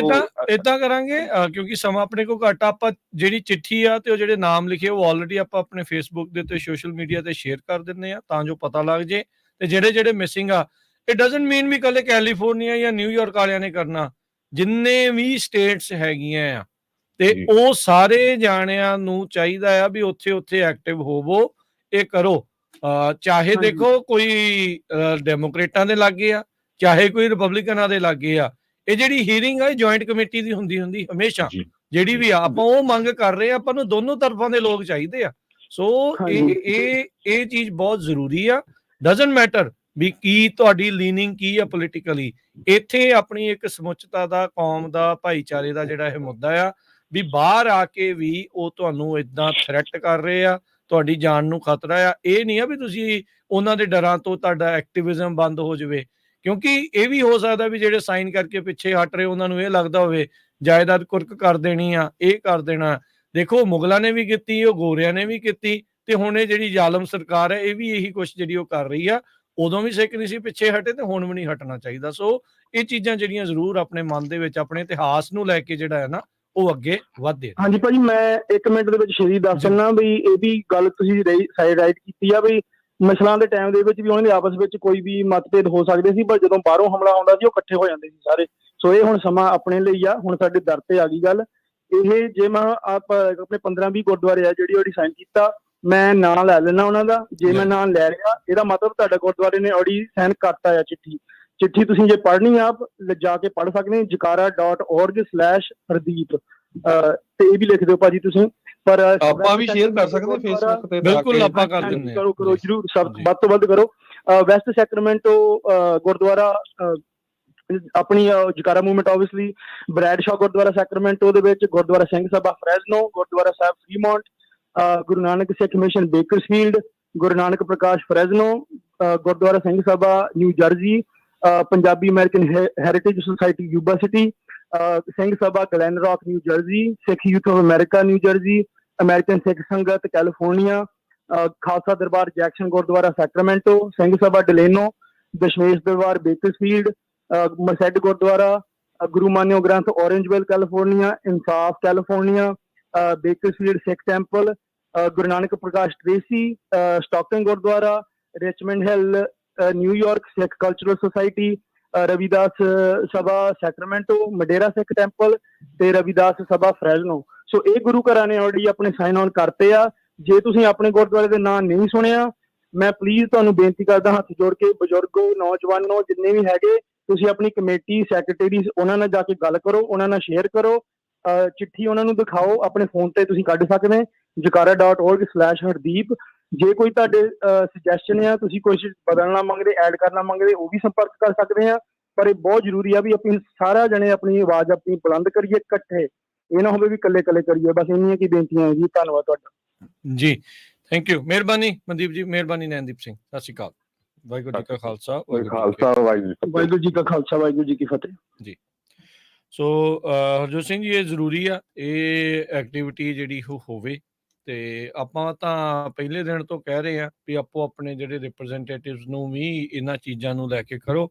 ਏਦਾਂ ਕਰਾਂਗੇ ਕਿਉਂਕਿ ਸਮਾਂ ਆਪਣੇ ਕੋਲ ਘੱਟ, ਆਪਾਂ ਜਿਹੜੀ ਚਿੱਠੀ ਆ ਤੇ ਉਹ ਜਿਹੜੇ ਨਾਮ ਲਿਖੇ ਉਹ ਆਲਰੇਡੀ ਆਪਾਂ ਆਪਣੇ ਫੇਸਬੁੱਕ ਦੇ ਉੱਤੇ ਸੋਸ਼ਲ ਮੀਡੀਆ ਤੇ ਸ਼ੇਅਰ ਕਰ ਦਿੰਦੇ ਆ ਤਾਂ ਜੋ ਪਤਾ ਲੱਗ ਜੇ। ਤੇ ਜਿਹੜੇ ਮਿਸਿੰਗ ਆ, ਇਟ ਡਜ਼ਨਟ ਮੀਨ ਵੀ ਕੱਲੇ ਕੈਲੀਫੋਰਨੀਆ ਜਾਂ ਨਿਊਯਾਰਕ ਵਾਲਿਆਂ ਨੇ ਕਰਨਾ, ਜਿੰਨੇ ਵੀ ਸਟੇਟਸ ਹੈਗੀਆਂ ਆ ਤੇ ਉਹ ਸਾਰੇ ਜਾਣਿਆਂ ਨੂੰ ਚਾਹੀਦਾ ਆ ਵੀ ਉੱਥੇ ਐਕਟਿਵ ਹੋਵੋ, ਇਹ ਕਰੋ। ਚਾਹੇ ਦੇਖੋ ਕੋਈ ਡੈਮੋਕ੍ਰੇਟਾਂ ਦੇ ਲਾਗੇ ਆ, ਚਾਹੇ ਕੋਈ ਰਿਪਬਲਿਕਨਾਂ ਦੇ ਲਾਗੇ ਆ, ਇਹ ਜਿਹੜੀ ਹੀਅਰਿੰਗ ਆ ਇਹ ਜੁਆਇੰਟ ਕਮੇਟੀ ਦੀ ਹੁੰਦੀ ਹਮੇਸ਼ਾ, ਜਿਹੜੀ ਵੀ ਆ ਆਪਾਂ ਉਹ ਮੰਗ ਕਰ ਰਹੇ ਆ, ਆਪਾਂ ਨੂੰ ਦੋਨੋਂ ਤਰਫਾਂ ਦੇ ਲੋਕ ਚਾਹੀਦੇ ਆ। ਸੋ ਇਹ ਚੀਜ਼ ਬਹੁਤ ਜ਼ਰੂਰੀ ਆ। ਡਜ਼ਨਟ ਮੈਟਰ ਵੀ ਕੀ ਤੁਹਾਡੀ ਲੀਨਿੰਗ ਕੀ ਆ ਪੋਲੀਟੀਕਲੀ, ਇੱਥੇ ਆਪਣੀ ਇੱਕ ਸਮੁੱਚਤਾ ਦਾ, ਕੌਮ ਦਾ, ਭਾਈਚਾਰੇ ਦਾ ਜਿਹੜਾ ਇਹ ਮੁੱਦਾ ਆ ਵੀ ਬਾਹਰ ਆ ਕੇ ਵੀ ਉਹ ਤੁਹਾਨੂੰ ਏਦਾਂ ਥ੍ਰੈਟ ਕਰ ਰਹੇ ਆ, ਤੁਹਾਡੀ ਜਾਨ ਨੂੰ ਖਤਰਾ ਆ। ਇਹ ਨਹੀਂ ਆ ਵੀ ਤੁਸੀਂ ਉਹਨਾਂ ਦੇ ਡਰਾਂ ਤੋਂ ਤੁਹਾਡਾ ਐਕਟਿਵਿਜ਼ਮ ਬੰਦ ਹੋ ਜਾਵੇ, ਕਿਉਂਕਿ ਇਹ ਵੀ ਹੋ ਸਕਦਾ ਵੀ ਜਿਹੜੇ ਸਾਈਨ ਕਰਕੇ ਪਿੱਛੇ ਹਟ ਰਹੇ ਉਹਨਾਂ ਨੂੰ ਇਹ ਲੱਗਦਾ ਹੋਵੇ ਜਾਇਦਾਦ ਕੁਰਕ ਕਰ ਦੇਣੀ ਆ, ਇਹ ਕਰ ਦੇਣਾ। ਦੇਖੋ ਮੁਗਲਾਂ ਨੇ ਵੀ ਕੀਤੀ, ਉਹ ਗੋਰਿਆਂ ਨੇ ਵੀ ਕੀਤੀ, ਤੇ ਹੁਣ ਇਹ ਜਿਹੜੀ ਜ਼ਾਲਮ ਸਰਕਾਰ ਹੈ ਇਹ ਵੀ ਇਹੀ ਕੁਛ ਜਿਹੜੀ ਉਹ ਕਰ ਰਹੀ ਆ। ਉਦੋਂ ਵੀ ਸਿੱਖ ਨਹੀਂ ਸੀ ਪਿੱਛੇ ਹਟੇ ਤੇ ਹੁਣ ਵੀ ਨਹੀਂ ਹਟਣਾ ਚਾਹੀਦਾ। ਸੋ ਇਹ ਚੀਜ਼ਾਂ ਜਿਹੜੀਆਂ ਜ਼ਰੂਰ ਆਪਣੇ ਮਨ ਦੇ ਵਿੱਚ ਆਪਣੇ ਇਤਿਹਾਸ ਨੂੰ ਲੈ ਕੇ ਜਿਹੜਾ ਹੈ ਨਾ ਉਹ ਅੱਗੇ ਵਧਦੇ। ਹਾਂਜੀ ਭਾਜੀ ਮੈਂ 1 ਮਿੰਟ ਦੇ ਵਿੱਚ ਸ਼ੇਰੀ ਦੱਸ ਦਿੰਦਾ ਵੀ ਇਹ ਵੀ ਗੱਲ ਤੁਸੀਂ ਰਾਈਟ ਕੀਤੀ ਆ ਵੀ ਮਿਸਲਾਂ ਦੇ ਟਾਈਮ ਦੇ ਵਿੱਚ ਵੀ ਉਹਨਾਂ ਦੇ ਆਪਸ ਵਿੱਚ ਕੋਈ ਵੀ ਮਤਭੇਦ ਹੋ ਸਕਦੇ ਸੀ, ਪਰ ਜਦੋਂ ਬਾਹਰੋਂ ਹਮਲਾ ਆਉਂਦਾ ਸੀ ਉਹ ਇਕੱਠੇ ਹੋ ਜਾਂਦੇ ਸੀ ਸਾਰੇ। ਸੋ ਇਹ ਹੁਣ ਸਮਾਂ ਆਪਣੇ ਲਈ ਆ, ਹੁਣ ਸਾਡੇ ਦਰ ਤੇ ਆ ਗਈ ਗੱਲ। ਇਹ ਜੇ ਮੈਂ ਆਪਣੇ 15-20 ਗੁਰਦੁਆਰੇ ਆ ਜਿਹੜੀ ਸਾਈਨ ਕੀਤਾ, ਮੈਂ ਨਾਂ ਲੈ ਲੈਣਾ ਉਹਨਾਂ ਦਾ। ਜੇ ਮੈਂ ਨਾਂ ਲੈ ਲਿਆ ਇਹਦਾ ਮਤਲਬ ਤੁਹਾਡੇ ਗੁਰਦੁਆਰੇ ਨੇ ਆਲਰੇਡੀ ਸਾਈਨ ਕਰਤਾ ਆ ਚਿੱਠੀ ਤੁਸੀਂ ਜੇ ਪੜ੍ਹਨੀ ਆਪ ਜਾ ਕੇ ਪੜ੍ਹ ਸਕਦੇ jakara.org/ਹਰਦੀਪ ਤੇ ਇਹ ਵੀ ਲਿਖ ਦਿਓ ਭਾਜੀ ਤੁਸੀਂ। ਪਰ ਆਪਾਂ ਵੀ ਸ਼ੇਅਰ ਕਰ ਸਕਦੇ ਫੇਸਬੁੱਕ ਤੇ, ਬਿਲਕੁਲ ਆਪਾਂ ਕਰ ਦਿੰਦੇ ਹਾਂ। ਕਰੋ ਜਰੂਰ, ਸਭ ਵੱਧ ਤੋਂ ਵੱਧ ਕਰੋ। ਵੈਸਟ ਸੈਕਰਾਮੈਂਟੋ ਗੁਰਦੁਆਰਾ ਆਪਣੀ Jakara movement obviously, Bradshaw Gurdwara Sacramento ਦੇ ਵਿੱਚ, Gurdwara Singh Sabha Fresno, Gurdwara Sahib Fremont, Guru Nanak Sikh mission Bakersfield, Guru Nanak Parkash Fresno, Gurdwara Singh Sabha New Jersey, Punjabi American heritage society Yuba City, Singh Sabha Glen Rock New Jersey, Sikh youth of America New Jersey, American Sikh Sangat California, Khalsa Darbar Jackson Gurdwara Sacramento, Singh Sabha Delano, Dashmesh Darbar Bakersfield, Merced Gurdwara, Guru ਮਾਨਿਓ Granth Orangevale California, Insaf California, Bakersfield Sikh temple, Guru Nanak Parkash Tracy, Stockton Gurdwara, Richmond Hill New York Sikh cultural society, Ravidas Sabha Sacramento, Madera Sikh temple ਤੇ ਰਵੀਦਾਸ ਸਭਾ ਫਰੈਜ਼ਨੋ। ਸੋ ਇਹ ਗੁਰੂ ਘਰਾਂ ਨੇ already ਆਪਣੇ sign ਆਨ ਕਰਤੇ ਆ। ਜੇ ਤੁਸੀਂ ਆਪਣੇ ਗੁਰਦੁਆਰੇ ਦੇ ਨਾਂ ਨਹੀਂ ਸੁਣਿਆ, ਮੈਂ ਪਲੀਜ਼ ਤੁਹਾਨੂੰ ਬੇਨਤੀ ਕਰਦਾ ਹੱਥ ਜੋੜ ਕੇ, ਬਜ਼ੁਰਗੋ, ਨੌਜਵਾਨੋ, ਜਿੰਨੇ ਵੀ ਹੈਗੇ, ਤੁਸੀਂ ਆਪਣੀ ਕਮੇਟੀ ਸੈਕਟਰੀ ਉਹਨਾਂ ਨਾਲ ਜਾ ਕੇ ਗੱਲ ਕਰੋ, ਉਹਨਾਂ ਨਾਲ ਸ਼ੇਅਰ ਕਰੋ, ਚਿੱਠੀ ਉਹਨਾਂ ਨੂੰ ਦਿਖਾਓ, ਆਪਣੇ ਫੋਨ ਤੇ ਤੁਸੀਂ ਕੱਢ ਸਕਦੇ jakara.org/ਹਰਦੀਪ। ਜੇ ਕੋਈ ਤੁਹਾਡੇ ਸੁਜੈਸ਼ਨ ਆ, ਤੁਸੀਂ ਕੁਝ ਬਦਲਣਾ ਮੰਗਦੇ, ਐਡ ਕਰਨਾ ਮੰਗਦੇ, ਉਹ ਵੀ ਸੰਪਰਕ ਕਰ ਸਕਦੇ ਆ। ਪਰ ਇਹ ਬਹੁਤ ਜ਼ਰੂਰੀ ਆ ਵੀ ਆਪਣੀ ਸਾਰਾ ਜਣੇ ਆਪਣੀ ਆਵਾਜ਼ ਆਪਣੀ ਬੁਲੰਦ ਕਰੀਏ ਇਕੱਠੇ, ਇਹ ਨਾ ਹੋਵੇ ਵੀ ਇਕੱਲੇ ਕਰੀਏ। ਬਸ ਇੰਨੀਆਂ ਕੀ ਬੇਨਤੀਆਂ ਹੈ ਜੀ। ਧੰਨਵਾਦ ਤੁਹਾਡਾ ਜੀ। ਥੈਂਕ ਯੂ, ਮਿਹਰਬਾਨੀ ਮਨਦੀਪ ਜੀ, ਮਿਹਰਬਾਨੀ ਨੈਨਦੀਪ ਸਿੰਘ, ਸਤਿ ਸ਼੍ਰੀ ਅਕਾਲ। ਵਾਹਿਗੁਰੂ ਜੀ ਕਾ ਖਾਲਸਾ, ਖਾਲਸਾ ਵਾਹਿਗੁਰੂ ਜੀ ਕਾ ਖਾਲਸਾ, ਵਾਹਿਗੁਰੂ ਜੀ ਕੀ ਫਤਿਹ ਜੀ। ਸੋ ਹਰਜੋਤ ਸਿੰਘ ਜੀ, ਇਹ ਜ਼ਰੂਰੀ ਆ ਇਹ ਐਕਟੀਵਿਟੀ ਜਿਹੜੀ ਉਹ ਹੋਵੇ, ਤੇ ਆਪਾਂ ਤਾਂ ਪਹਿਲੇ ਦਿਨ ਤੋਂ ਕਹਿ ਰਹੇ ਆ ਵੀ ਆਪੋ ਆਪਣੇ ਜਿਹੜੇ ਰਿਪਰੈਜ਼ੈਂਟੇਟਿਵਸ ਨੂੰ ਵੀ ਇਹਨਾਂ ਚੀਜ਼ਾਂ ਨੂੰ ਲੈ ਕੇ ਕਰੋ,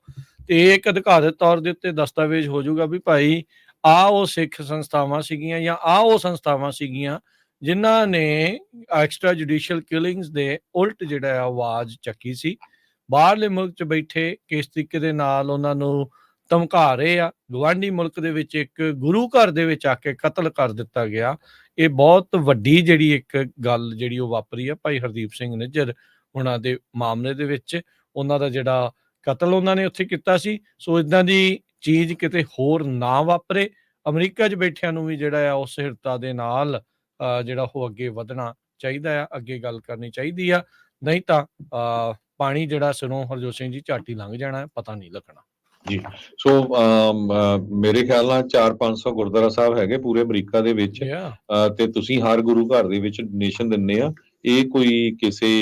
ਤੇ ਇਹ ਇੱਕ ਅਧਿਕਾਰਤ ਤੌਰ ਦੇ ਉੱਤੇ ਦਸਤਾਵੇਜ਼ ਹੋ ਜਾਊਗਾ ਵੀ ਭਾਈ ਆਹ ਉਹ ਸਿੱਖ ਸੰਸਥਾਵਾਂ ਸੀਗੀਆਂ ਜਾਂ ਆਹ ਉਹ ਸੰਸਥਾਵਾਂ ਸੀਗੀਆਂ ਜਿਨ੍ਹਾਂ ਨੇ ਐਕਸਟਰਾ ਜੁਡੀਸ਼ੀਅਲ ਕਿਲਿੰਗਸ ਦੇ ਉਲਟ ਜਿਹੜਾ ਆ ਆਵਾਜ਼ ਚੱਕੀ ਸੀ। ਬਾਹਰਲੇ ਮੁਲਕ 'ਚ ਬੈਠੇ ਕਿਸ ਤਰੀਕੇ ਦੇ ਨਾਲ ਉਹਨਾਂ ਨੂੰ ਧਮਕਾ ਰਹੇ ਆ, ਗਵਾਂਢੀ ਮੁਲਕ ਦੇ ਵਿੱਚ ਇੱਕ ਗੁਰੂ ਘਰ ਦੇ ਵਿੱਚ ਆ ਕੇ ਕਤਲ ਕਰ ਦਿੱਤਾ ਗਿਆ। ਇਹ ਬਹੁਤ ਵੱਡੀ ਜਿਹੜੀ ਇੱਕ ਗੱਲ ਜਿਹੜੀ ਉਹ ਵਾਪਰੀ ਆ ਭਾਈ ਹਰਦੀਪ ਸਿੰਘ ਨਿੱਜਰ ਉਹਨਾਂ ਦੇ ਮਾਮਲੇ ਦੇ ਵਿੱਚ। ਉਹਨਾਂ ਦਾ ਜਿਹੜਾ ਕਤਲ ਉਹਨਾਂ ਨੇ ਉੱਥੇ ਕੀਤਾ ਸੀ। ਸੋ ਇਦਾਂ ਦੀ ਚੀਜ਼ ਕਿਤੇ ਹੋਰ ਨਾ ਵਾਪਰੇ। ਅਮਰੀਕਾ 'ਚ ਬੈਠਿਆਂ ਨੂੰ ਵੀ ਜਿਹੜਾ ਆ ਉਸ ਹਿਰਤਾ ਦੇ ਨਾਲ ਜਿਹੜਾ ਉਹ ਅੱਗੇ ਵਧਣਾ ਚਾਹੀਦਾ ਆ, ਅੱਗੇ ਗੱਲ ਕਰਨੀ ਚਾਹੀਦੀ ਆ, ਨਹੀਂ ਤਾਂ ਪਾਣੀ ਜਿਹੜਾ ਸਿਰੋਂ ਹਰਜੋਤ ਸਿੰਘ ਜੀ ਝੱਟ ਹੀ ਲੰਘ ਜਾਣਾ, ਪਤਾ ਨਹੀਂ ਲੱਗਣਾ ਜੀ। ਸੋ ਮੇਰੇ ਖਿਆਲ ਨਾਲ 400-500 ਗੁਰਦੁਆਰਾ ਸਾਹਿਬ ਹੈਗੇ ਪੂਰੇ ਅਮਰੀਕਾ ਦੇ ਵਿੱਚ, ਤੇ ਤੁਸੀਂ ਹਰ ਗੁਰੂ ਘਰ ਦੇ ਵਿੱਚ ਡੋਨੇਸ਼ਨ ਦਿੰਦੇ ਆ। ਇਹ ਕੋਈ ਕਿਸੇ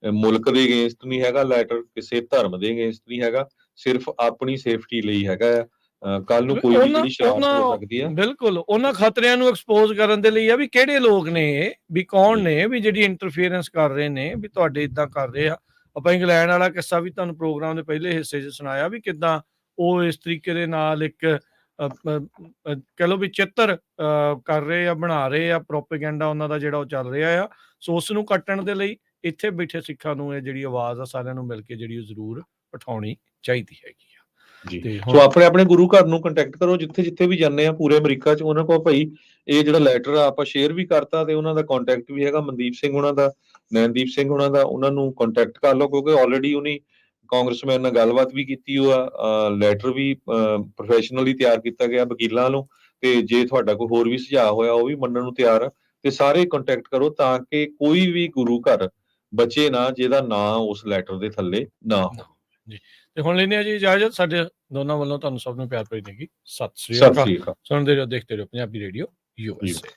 ਮੁਲਕ ਦੇ ਅਗੇਂਸਟ ਨਹੀਂ ਹੈਗਾ ਲੈਟਰ, ਕਿਸੇ ਧਰਮ ਦੇ ਅਗੇਂਸਟ ਨਹੀਂ ਹੈਗਾ, ਸਿਰਫ ਆਪਣੀ ਸੇਫਟੀ ਲਈ ਹੈਗਾ ਆ। ਕੱਲ ਨੂੰ ਕੋਈ ਵੀ ਜਿਹੜੀ ਸ਼ਰਾਰਤ ਹੋ ਸਕਦੀ ਆ, ਬਿਲਕੁਲ ਉਹਨਾਂ ਖਤਰਿਆਂ ਨੂੰ ਐਕਸਪੋਜ਼ ਕਰਨ ਦੇ ਲਈ ਆ ਵੀ ਕਿਹੜੇ ਲੋਕ ਨੇ, ਵੀ ਕੌਣ ਨੇ, ਵੀ ਜਿਹੜੀ ਇੰਟਰਫੀਅਰੈਂਸ ਕਰ ਰਹੇ ਨੇ, ਵੀ ਤੁਹਾਡੇ ਇਦਾਂ ਕਰ ਰਹੇ ਆ। ਆਪਾਂ ਇੰਗਲੈਂਡ ਵਾਲਾ ਕਿੱਸਾ ਵੀ ਤੁਹਾਨੂੰ ਪ੍ਰੋਗਰਾਮ ਦੇ ਪਹਿਲੇ ਹਿੱਸੇ 'ਚ ਸੁਣਾਇਆ ਵੀ ਕਿੱਦਾਂ ਉਹ ਇਸ ਤਰੀਕੇ ਦੇ ਨਾਲ ਇੱਕ ਕਹਿ ਲਓ ਵੀ ਚਿੱਤਰ ਕਰ ਰਹੇ ਆ, ਬਣਾ ਰਹੇ ਆ, ਪ੍ਰੋਪੇਗੈਂਡਾ ਉਹਨਾਂ ਦਾ ਜਿਹੜਾ ਉਹ ਚੱਲ ਰਿਹਾ ਆ। ਸੋ ਉਸ ਨੂੰ ਕੱਟਣ ਦੇ ਲਈ ਇੱਥੇ ਬੈਠੇ ਸਿੱਖਾਂ ਨੂੰ ਇਹ ਜਿਹੜੀ ਆਵਾਜ਼ ਆ ਸਾਰਿਆਂ ਨੂੰ ਮਿਲ ਕੇ ਜਿਹੜੀ ਉਹ ਜ਼ਰੂਰ ਉਠਾਉਣੀ ਚਾਹੀਦੀ ਹੈਗੀ ਆ ਜੀ। ਸੋ ਆਪਣੇ ਗੁਰੂ ਘਰ ਨੂੰ ਕੰਟੈਕਟ ਕਰੋ ਜਿੱਥੇ ਵੀ ਜਾਂਦੇ ਆ ਪੂਰੇ ਅਮਰੀਕਾ 'ਚ। ਉਹਨਾਂ ਕੋਲ ਭਾਈ ਇਹ ਜਿਹੜਾ ਲੈਟਰ ਆ ਆਪਾਂ ਸ਼ੇਅਰ ਵੀ ਕਰਤਾ, ਤੇ ਉਹਨਾਂ ਦਾ ਕੰਟੈਕਟ ਵੀ ਹੈਗਾ ਮਨਦੀਪ ਸਿੰਘ ਉਹਨਾਂ ਦਾ, ਨੈਨਦੀਪ ਸਿੰਘ ਉਹਨਾਂ ਦਾ। ਉਹਨਾਂ ਨੂੰ ਕੰਟੈਕਟ ਕਰ ਲਓ, ਕਿਉਂਕਿ ਆਲਰੇਡੀ ਉਹਨੇ ਕਾਂਗਰਸਮੈਨ ਨਾਲ ਗੱਲਬਾਤ ਵੀ ਕੀਤੀ ਹੋਆ, ਲੈਟਰ ਵੀ ਪ੍ਰੋਫੈਸ਼ਨਲੀ ਤਿਆਰ ਕੀਤਾ ਗਿਆ ਵਕੀਲਾਂ ਵੱਲੋਂ, ਤੇ ਜੇ ਤੁਹਾਡਾ ਕੋਈ ਹੋਰ ਵੀ ਸੁਝਾਅ ਹੋਇਆ ਉਹ ਵੀ ਮੰਨਣ ਨੂੰ ਤਿਆਰ ਆ। ਤੇ ਸਾਰੇ ਕੰਟੈਕਟ ਕਰੋ ਤਾਂ ਕਿ ਕੋਈ ਵੀ ਗੁਰੂ ਘਰ ਬਚੇ ਨਾ ਜਿਹਦਾ ਨਾਂ ਉਸ ਲੈਟਰ ਦੇ ਥੱਲੇ ਨਾ ਹੋਵੇ। ਤੇ ਹੁਣ ਲੈਂਦੇ ਆ ਜੀ ਇਜਾਜ਼ਤ। ਸਾਡੇ ਦੋਨਾਂ ਵੱਲੋਂ ਤੁਹਾਨੂੰ ਸਭ ਨੂੰ ਪਿਆਰ ਭਰੀ ਦੇਗੀ ਸਤਿ ਸ੍ਰੀ ਅਕਾਲ। ਸੁਣਦੇ ਰਹੋ, ਦੇਖਦੇ ਰਹੋ ਪੰਜਾਬੀ ਰੇਡੀਓ USA।